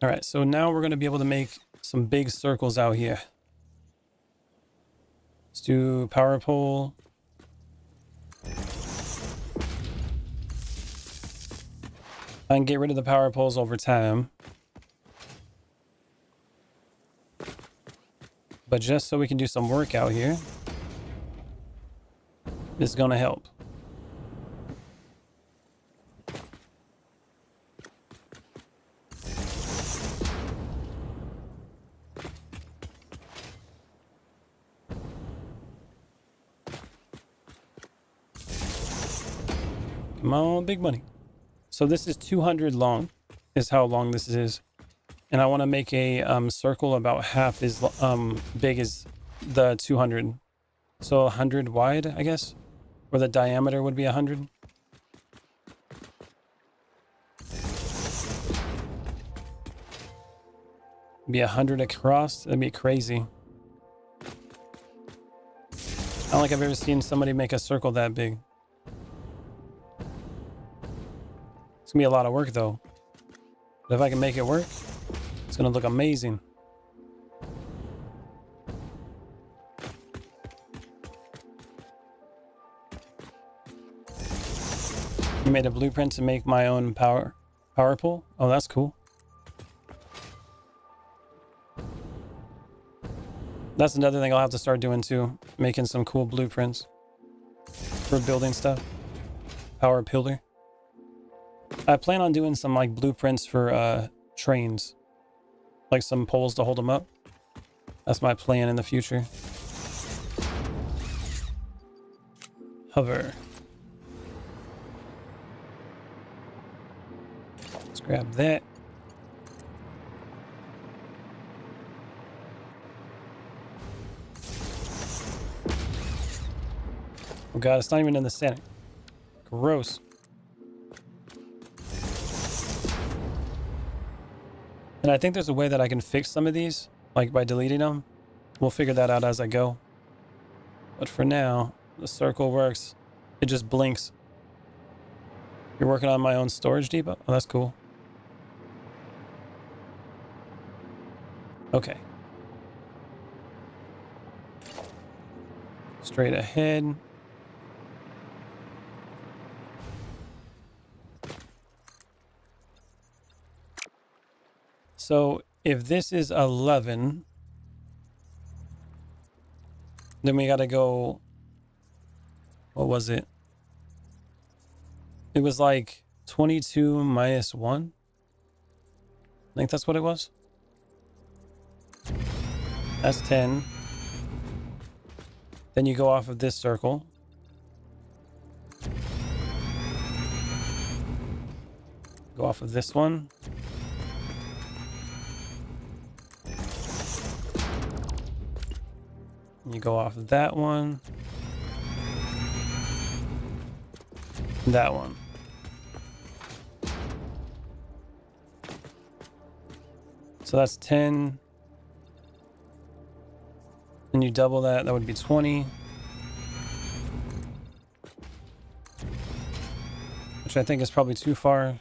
All right, so now we're going to be able to make some big circles out here. Let's do power pole. I can get rid of the power poles over time. But just so we can do some work out here, this is going to help. Come on, big money. So this is 200 long, is how long this is. And I want to make a circle about half as big as the 200. So 100 wide, I guess. Or the diameter would be 100. Be 100 across. That'd be crazy. I don't think I've ever seen somebody make a circle that big. It's gonna be a lot of work though. But if I can make it work, it's gonna look amazing. I made a blueprint to make my own power pole. Oh, that's cool. That's another thing I'll have to start doing too. Making some cool blueprints for building stuff. Power pillar. I plan on doing some like blueprints for trains. Like some poles to hold them up. That's my plan in the future. Hover. Let's grab that. Oh god, it's not even in the center. Gross. And I think there's a way that I can fix some of these, like by deleting them. We'll figure that out as I go. But for now, the circle works. It just blinks. You're working on my own storage depot? Oh, that's cool. Okay. Straight ahead. So if this is 11, then we got to go, what was it? It was like 22 minus 1. I think that's what it was. That's 10. Then you go off of this circle. Go off of this one. You go off of that one. That one. So that's 10. And you double that, that would be 20. Which I think is probably too far.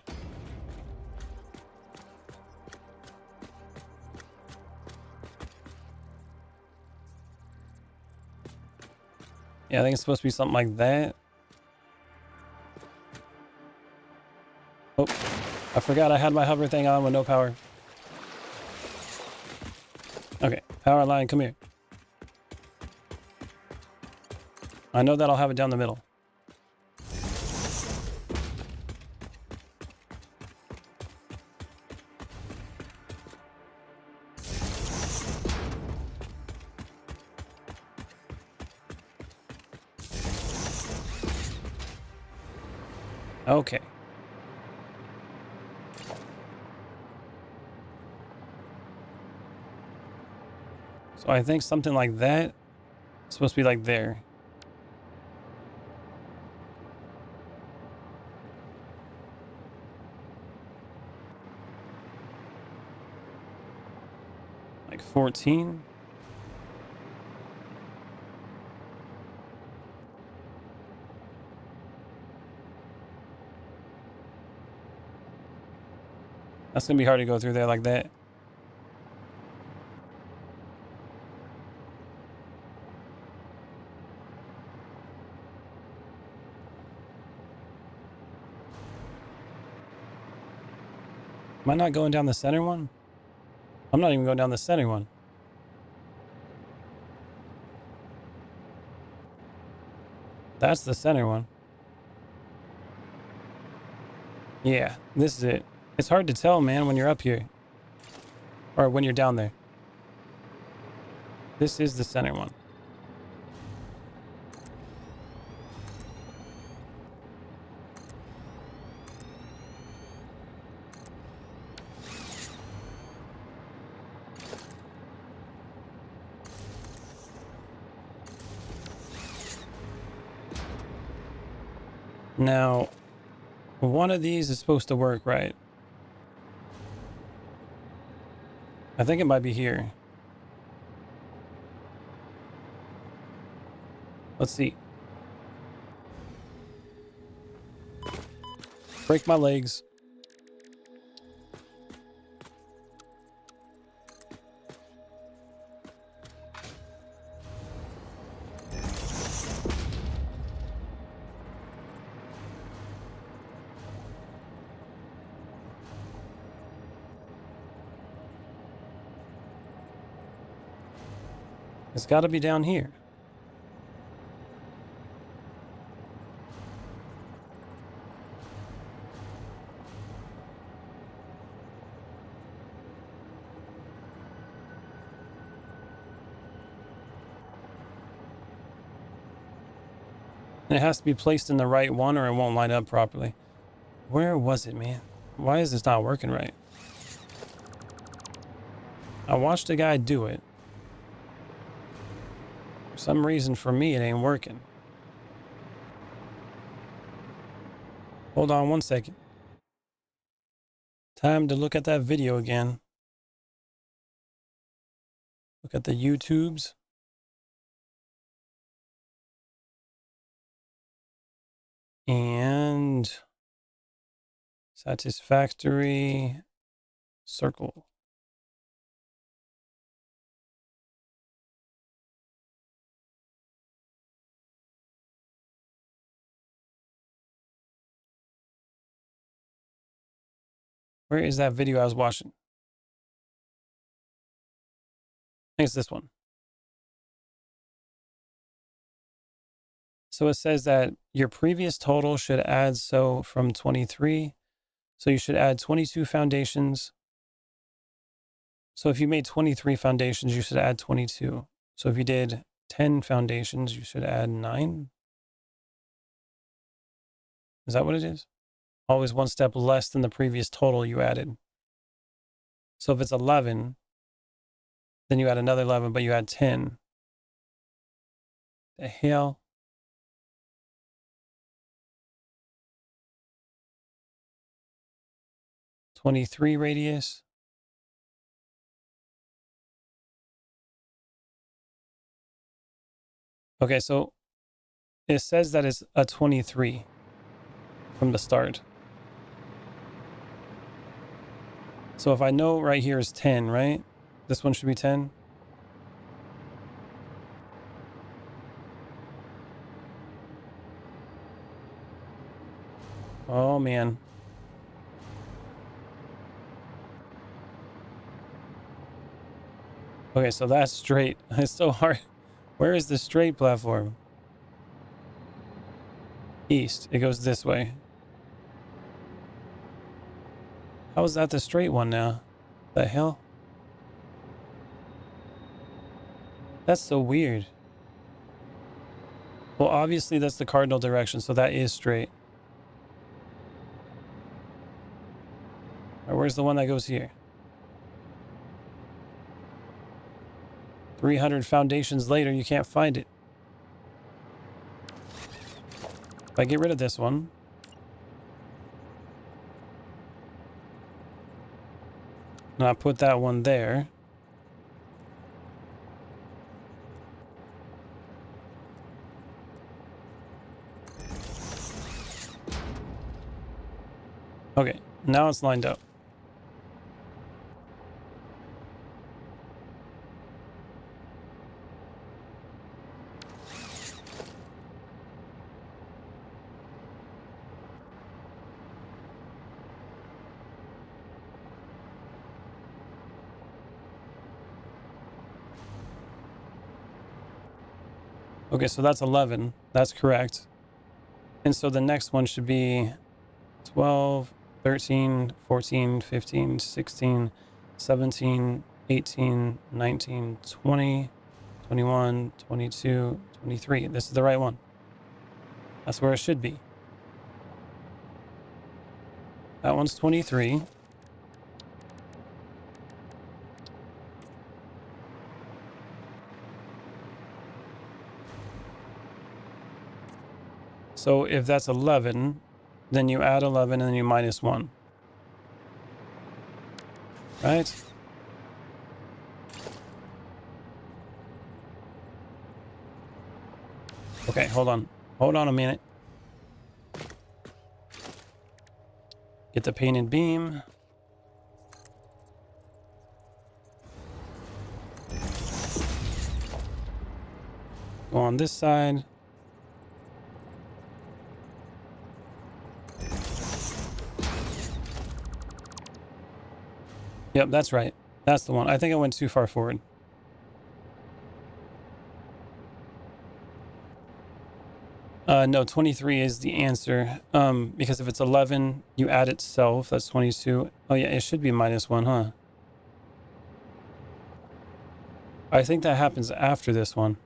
Yeah, I think it's supposed to be something like that. Oh, I forgot I had my hover thing on with no power. Okay, power line, come here. I know that I'll have it down the middle. Okay. So I think something like that is supposed to be like there. Like 14. That's gonna be hard to go through there like that. Am I not going down the center one? I'm not even going down the center one. That's the center one. Yeah, this is it. It's hard to tell, man, when you're up here. Or when you're down there. This is the center one. Now, one of these is supposed to work, right? I think it might be here. Let's see. Break my legs. It's got to be down here. It has to be placed in the right one or it won't line up properly. Where was it, man? Why is this not working right? I watched a guy do it. For some reason, for me, it ain't working. Hold on one second. Time to look at that video again. Look at the YouTubes. And Satisfactory circle. Where is that video I was watching? I think it's this one. So it says that your previous total should add, so from 23, so you should add 22 foundations. So if you made 23 foundations, you should add 22. So if you did 10 foundations, you should add 9. Is that what it is? Always one step less than the previous total you added. So if it's 11, then you add another 11, but you add 10. The hell? .23 radius. Okay, so it says that it's a 23 from the start. So if I know right here is 10, right? This one should be 10. Oh, man. Okay, so that's straight. It's so hard. Where is the straight platform? East. It goes this way. How is that the straight one now? The hell? That's so weird. Well, obviously that's the cardinal direction, so that is straight. All right, where's the one that goes here? 300 foundations later, you can't find it. If I get rid of this one, and I put that one there, okay, now it's lined up. Okay, so that's 11. That's correct. And so the next one should be 12, 13, 14, 15, 16, 17, 18, 19, 20, 21, 22, 23. This is the right one. That's where it should be. That one's 23. So if that's 11, then you add 11 and then you minus 1. Right? Okay, hold on. Hold on a minute. Get the painted beam. Go on this side. Yep, that's right. That's the one. I think I went too far forward. No, 23 is the answer. Because if it's 11, you add itself. That's 22. Oh yeah, it should be minus 1, huh? I think that happens after this one.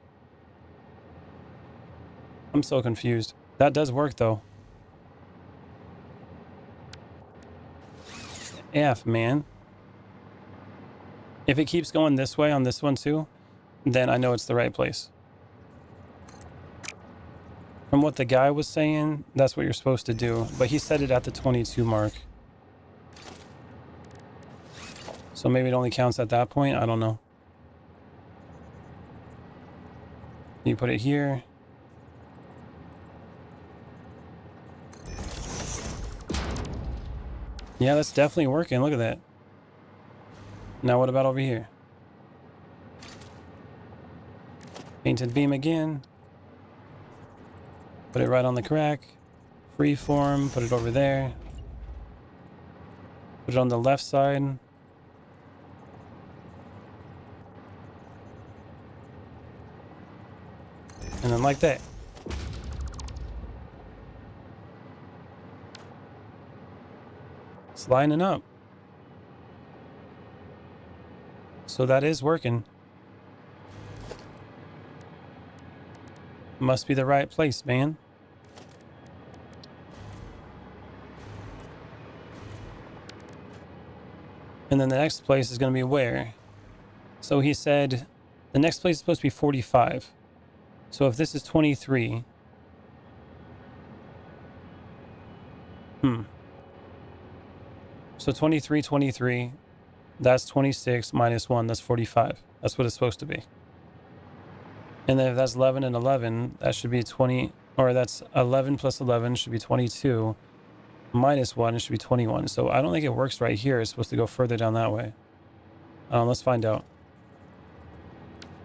I'm so confused. That does work though. F, man. If it keeps going this way on this one too, then I know it's the right place. From what the guy was saying, that's what you're supposed to do. But he said it at the 22 mark. So maybe it only counts at that point. I don't know. You put it here. Yeah, that's definitely working. Look at that. Now what about over here? Painted beam again. Put it right on the crack. Freeform. Put it over there. Put it on the left side. And then like that. It's lining up. So that is working. Must be the right place, man. And then the next place is going to be where? So he said the next place is supposed to be 45. So if this is 23. So 23, 23. That's 26 minus 1. That's 45. That's what it's supposed to be. And then if that's 11 and 11, that should be 20. Or that's 11 plus 11 should be 22. Minus 1, it should be 21. So I don't think it works right here. It's supposed to go further down that way. Let's find out.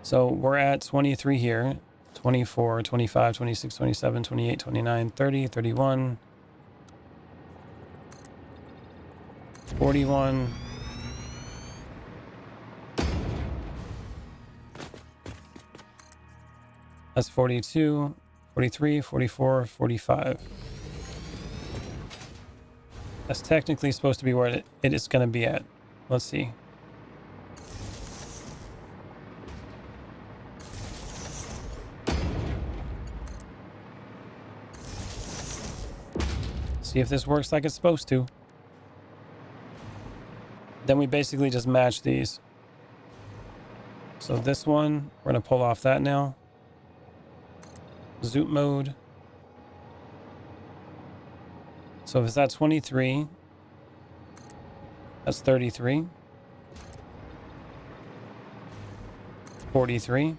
So we're at 23 here. 24, 25, 26, 27, 28, 29, 30, 31, 41. That's 42, 43, 44, 45. That's technically supposed to be where it is going to be at. Let's see. See if this works like it's supposed to. Then we basically just match these. So this one, we're going to pull off that now. Zoom mode. So if it's at 23, that's 33, 43,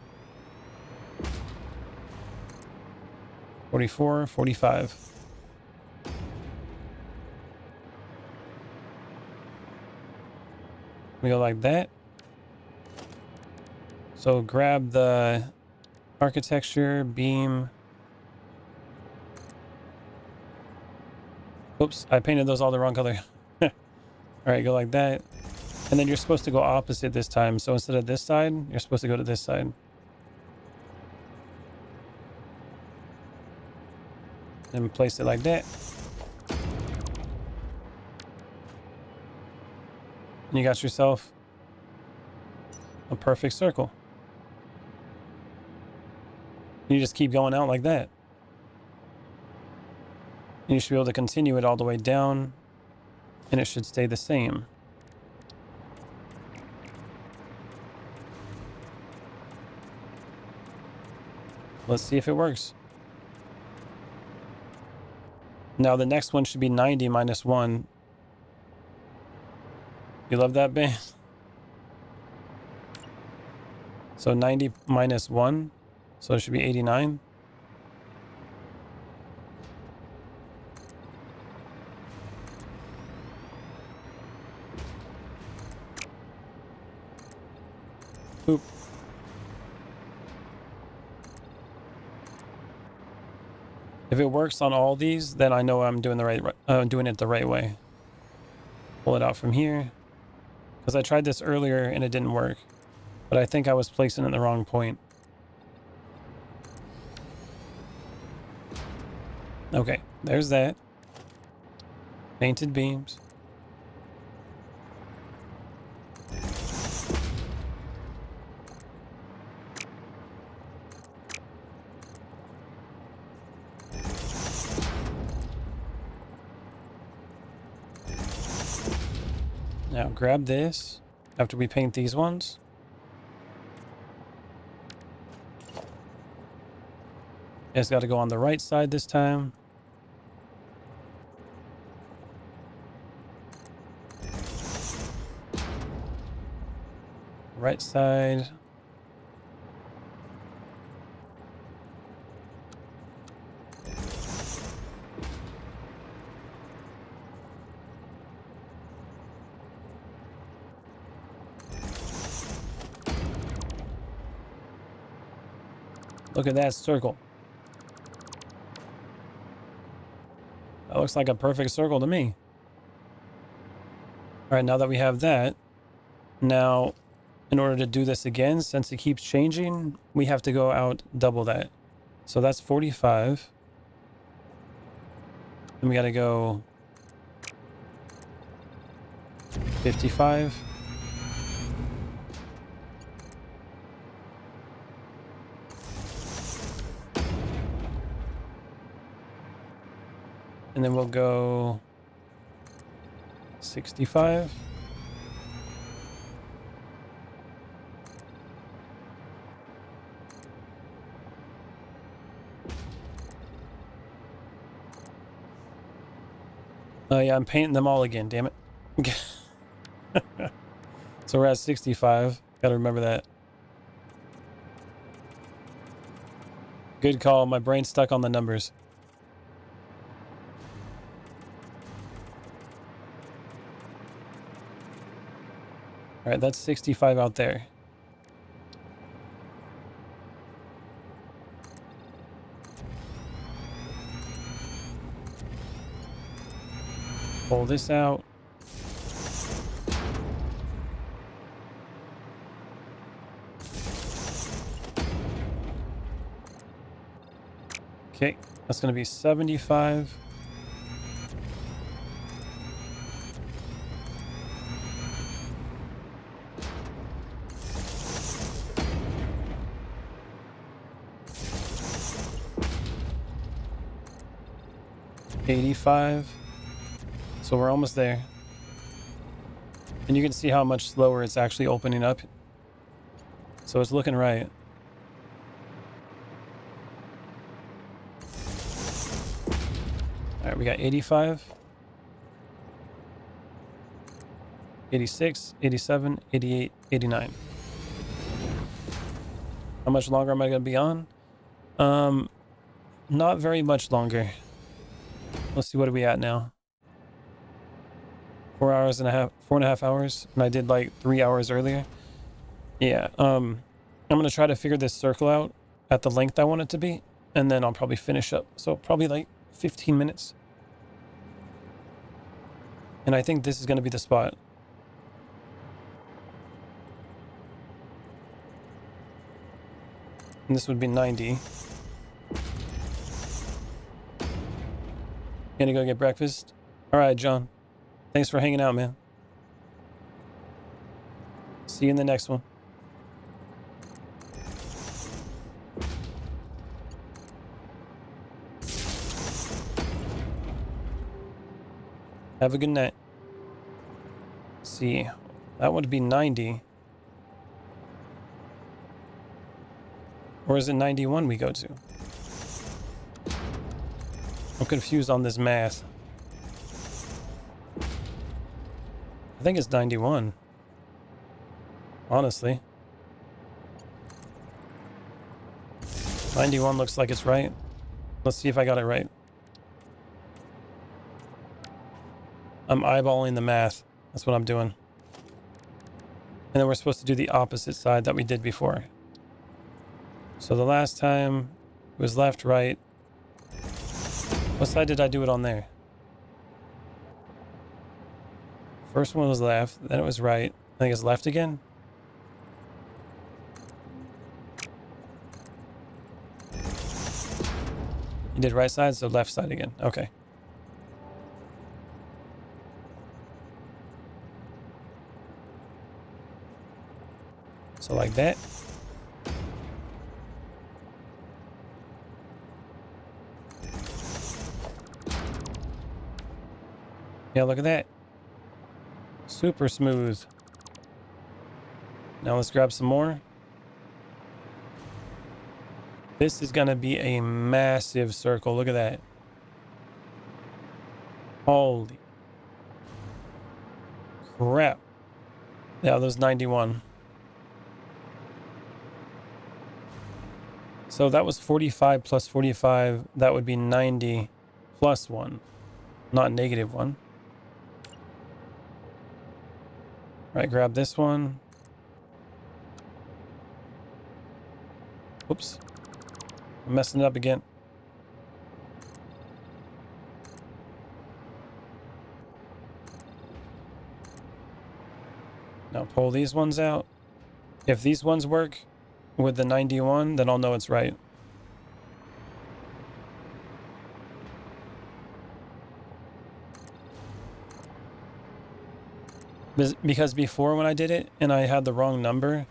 44, 45. We go like that. So grab the architecture, beam. Oops, I painted those all the wrong color. All right, go like that. And then you're supposed to go opposite this time. So instead of this side, you're supposed to go to this side. Then place it like that. And you got yourself a perfect circle. You just keep going out like that. You should be able to continue it all the way down, and it should stay the same. Let's see if it works. Now the next one should be 90 minus 1. You love that, band? So 90 minus 1. So it should be 89. Oop. If it works on all these, then I know I'm doing doing it the right way. Pull it out from here, because I tried this earlier and it didn't work, but I think I was placing it in the wrong point. Okay, there's that. Painted beams. Now grab this after we paint these ones. It's got to go on the right side this time. Right side. Look at that circle. That looks like a perfect circle to me. All right, now that we have that, now in order to do this again, since it keeps changing, we have to go out double that. So that's 45. And we got to go 55. And then we'll go 65. Oh yeah, I'm painting them all again, damn it. So we're at 65. Gotta remember that. Good call. My brain's stuck on the numbers. All right, that's 65 out there. Pull this out. Okay, that's going to be 75. $85. So we're almost there. And you can see how much slower it's actually opening up. So it's looking right. All right, we got 85, 86, 87, 88, 89. How much longer am I going to be on? Not very much longer. Let's see, what are we at now? 4.5 hours, and I did like 3 hours earlier. Yeah, I'm gonna try to figure this circle out at the length I want it to be, and then I'll probably finish up. So probably like 15 minutes. And I think this is gonna be the spot. And this would be 90. Gonna go get breakfast? All right, John. Thanks for hanging out, man. See you in the next one. Have a good night. Let's see, that would be 90. Or is it 91 we go to? I'm confused on this math. I think it's 91. Honestly. 91 looks like it's right. Let's see if I got it right. I'm eyeballing the math. That's what I'm doing. And then we're supposed to do the opposite side that we did before. So the last time it was left, right. What side did I do it on there? First one was left, then it was right. I think it's left again. You did right side, so left side again. Okay. So like that. Yeah, look at that. Super smooth. Now let's grab some more. This is going to be a massive circle. Look at that. Holy crap. Yeah, those 91. So that was 45 plus 45. That would be 90 plus 1, not negative 1. All right, grab this one. Oops. I'm messing it up again. Now pull these ones out. If these ones work with the 91, then I'll know it's right. Because before when I did it and I had the wrong number,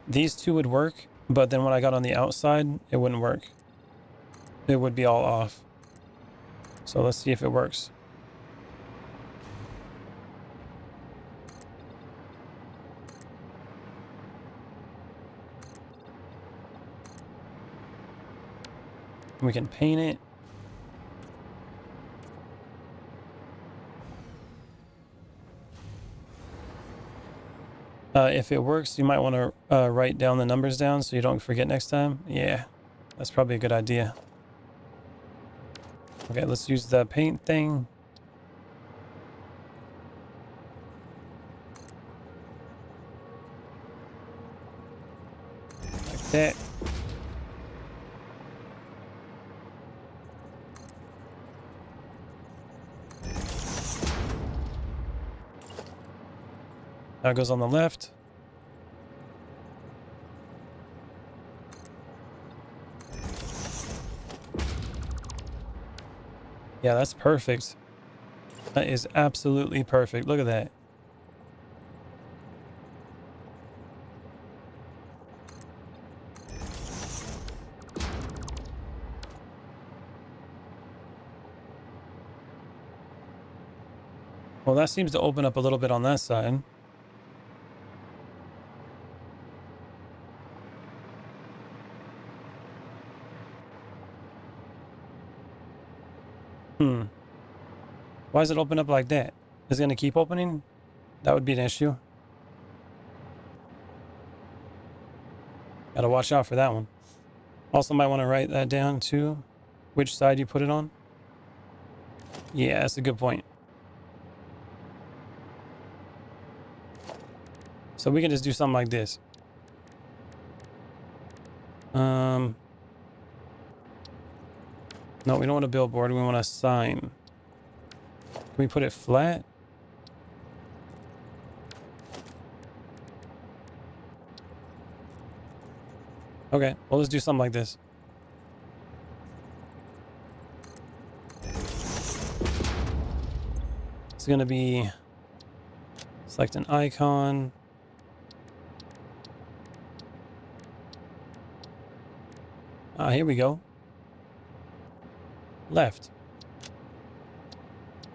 these two would work, but then when I got on the outside, it wouldn't work. It would be all off. So let's see if it works. We can paint it. If it works, you might want to write down the numbers down so you don't forget next time. Yeah, that's probably a good idea. Okay, let's use the paint thing. Like that. Now it goes on the left. Yeah, that's perfect. That is absolutely perfect. Look at that. Well, that seems to open up a little bit on that side. Why does it open up like that? Is it going to keep opening? That would be an issue. Gotta watch out for that one. Also might want to write that down too. Which side you put it on. Yeah, that's a good point. So we can just do something like this. No, we don't want a billboard. We want a sign. Can we put it flat? Okay, well, let's do something like this. It's going to be select an icon. Here we go. Left.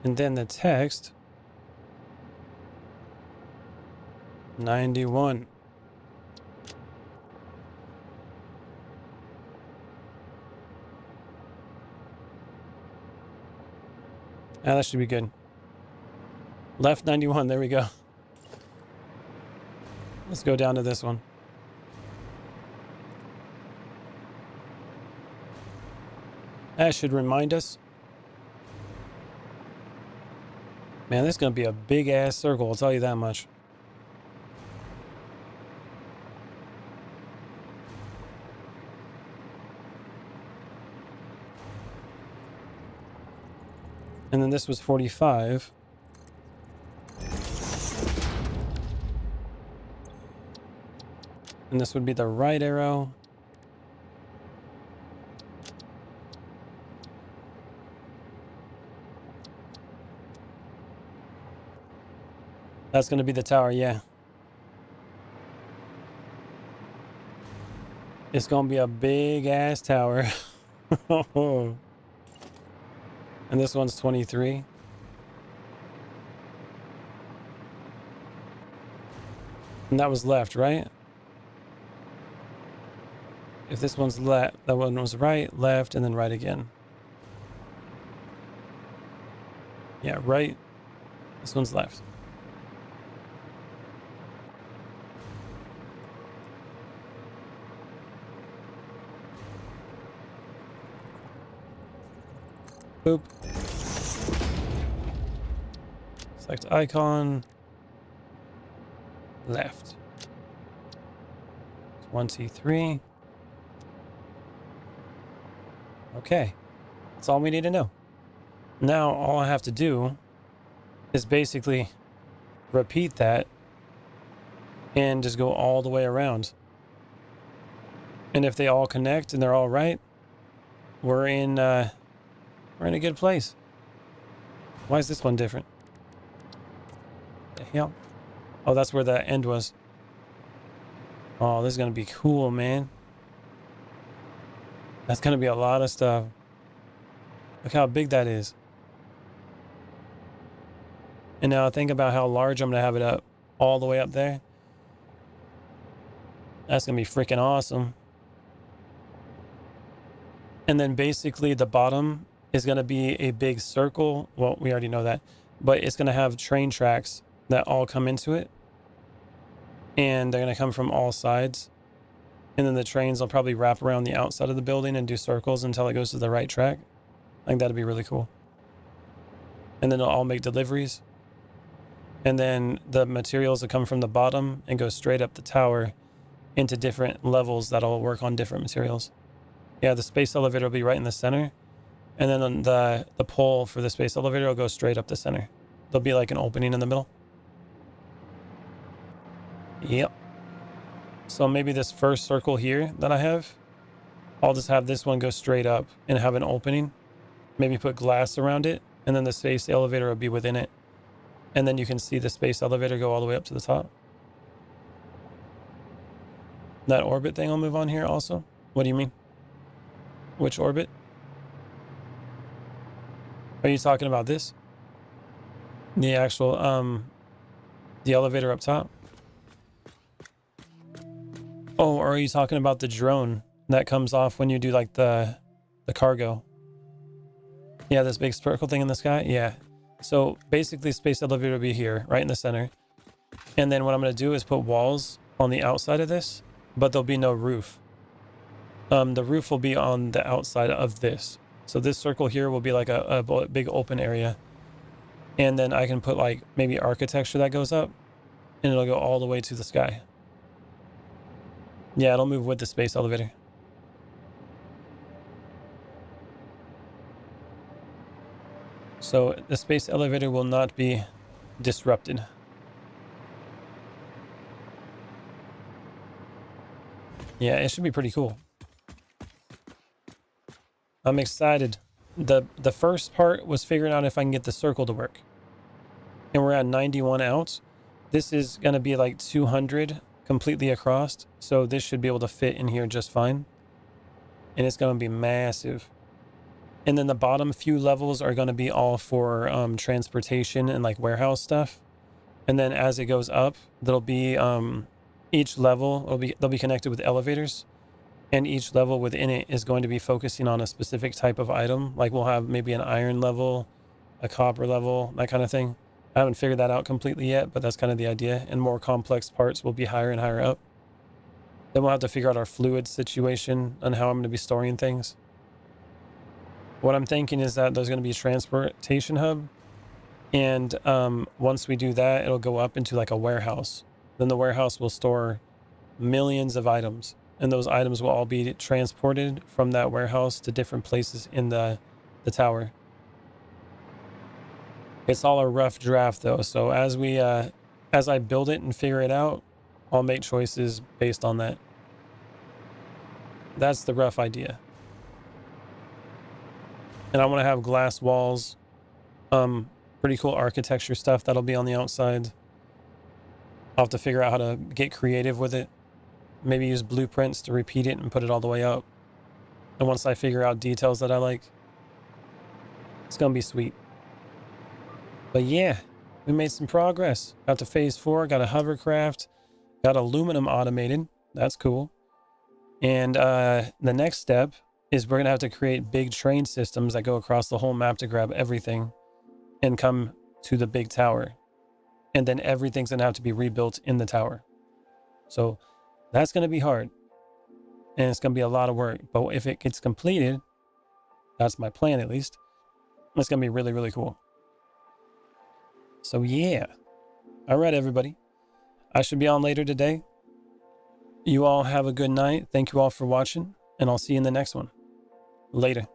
And then the text. 91. Ah, that should be good. Left 91. There we go. Let's go down to this one. That should remind us. Man, this is going to be a big ass circle, I'll tell you that much. And then this was 45. And this would be the right arrow. That's going to be the tower, yeah. It's going to be a big ass tower. And this one's 23. And that was left, right? If this one's left, that one was right, left, and then right again. Yeah, right. This one's left. Boop. Select icon. Left. 23. Okay. That's all we need to know. Now, all I have to do is basically repeat that and just go all the way around. And if they all connect and they're all right, we're in a good place. Why is this one different? The hell? Oh, that's where the end was. Oh, this is going to be cool, man. That's going to be a lot of stuff. Look how big that is. And now think about how large I'm going to have it up. All the way up there. That's going to be freaking awesome. And then basically the bottom is going to be a big circle. Well, we already know that. But it's going to have train tracks that all come into it. And they're going to come from all sides. And then the trains will probably wrap around the outside of the building and do circles until it goes to the right track. I think that'd be really cool. And then it'll all make deliveries. And then the materials will come from the bottom and go straight up the tower into different levels that'll work on different materials. Yeah, the space elevator will be right in the center. And then on the pole for the space elevator will go straight up the center. There'll be like an opening in the middle. Yep. So maybe this first circle here that I have, I'll just have this one go straight up and have an opening. Maybe put glass around it, and then the space elevator will be within it. And then you can see the space elevator go all the way up to the top. That orbit thing will move on here also? What do you mean? Which orbit? Are you talking about this? The actual, the elevator up top? Oh, or are you talking about the drone that comes off when you do like the cargo? Yeah, this big circle thing in the sky? Yeah. So basically space elevator will be here, right in the center. And then what I'm going to do is put walls on the outside of this, but there'll be no roof. The roof will be on the outside of this. So this circle here will be like a big open area. And then I can put like maybe architecture that goes up and it'll go all the way to the sky. Yeah, it'll move with the space elevator. So the space elevator will not be disrupted. Yeah, it should be pretty cool. I'm excited. The first part was figuring out if I can get the circle to work. And we're at 91 out. This is going to be like 200 completely across. So this should be able to fit in here just fine. And it's going to be massive. And then the bottom few levels are going to be all for transportation and like warehouse stuff. And then as it goes up, there'll be each level, they'll be connected with elevators. And each level within it is going to be focusing on a specific type of item. Like we'll have maybe an iron level, a copper level, that kind of thing. I haven't figured that out completely yet, but that's kind of the idea. And more complex parts will be higher and higher up. Then we'll have to figure out our fluid situation and how I'm going to be storing things. What I'm thinking is that there's going to be a transportation hub. And once we do that, it'll go up into like a warehouse. Then the warehouse will store millions of items. And those items will all be transported from that warehouse to different places in the tower. It's all a rough draft though. So as I build it and figure it out, I'll make choices based on that. That's the rough idea. And I want to have glass walls, pretty cool architecture stuff that'll be on the outside. I'll have to figure out how to get creative with it. Maybe use blueprints to repeat it and put it all the way up. And once I figure out details that I like, it's gonna be sweet. But yeah, we made some progress. Got to phase 4, got a hovercraft, got aluminum automated. That's cool. And the next step is we're gonna have to create big train systems that go across the whole map to grab everything and come to the big tower. And then everything's gonna have to be rebuilt in the tower. So that's gonna be hard. And it's gonna be a lot of work. But if it gets completed, that's my plan at least, it's gonna be really, really cool. So yeah. All right, everybody. I should be on later today. You all have a good night. Thank you all for watching, and I'll see you in the next one. Later.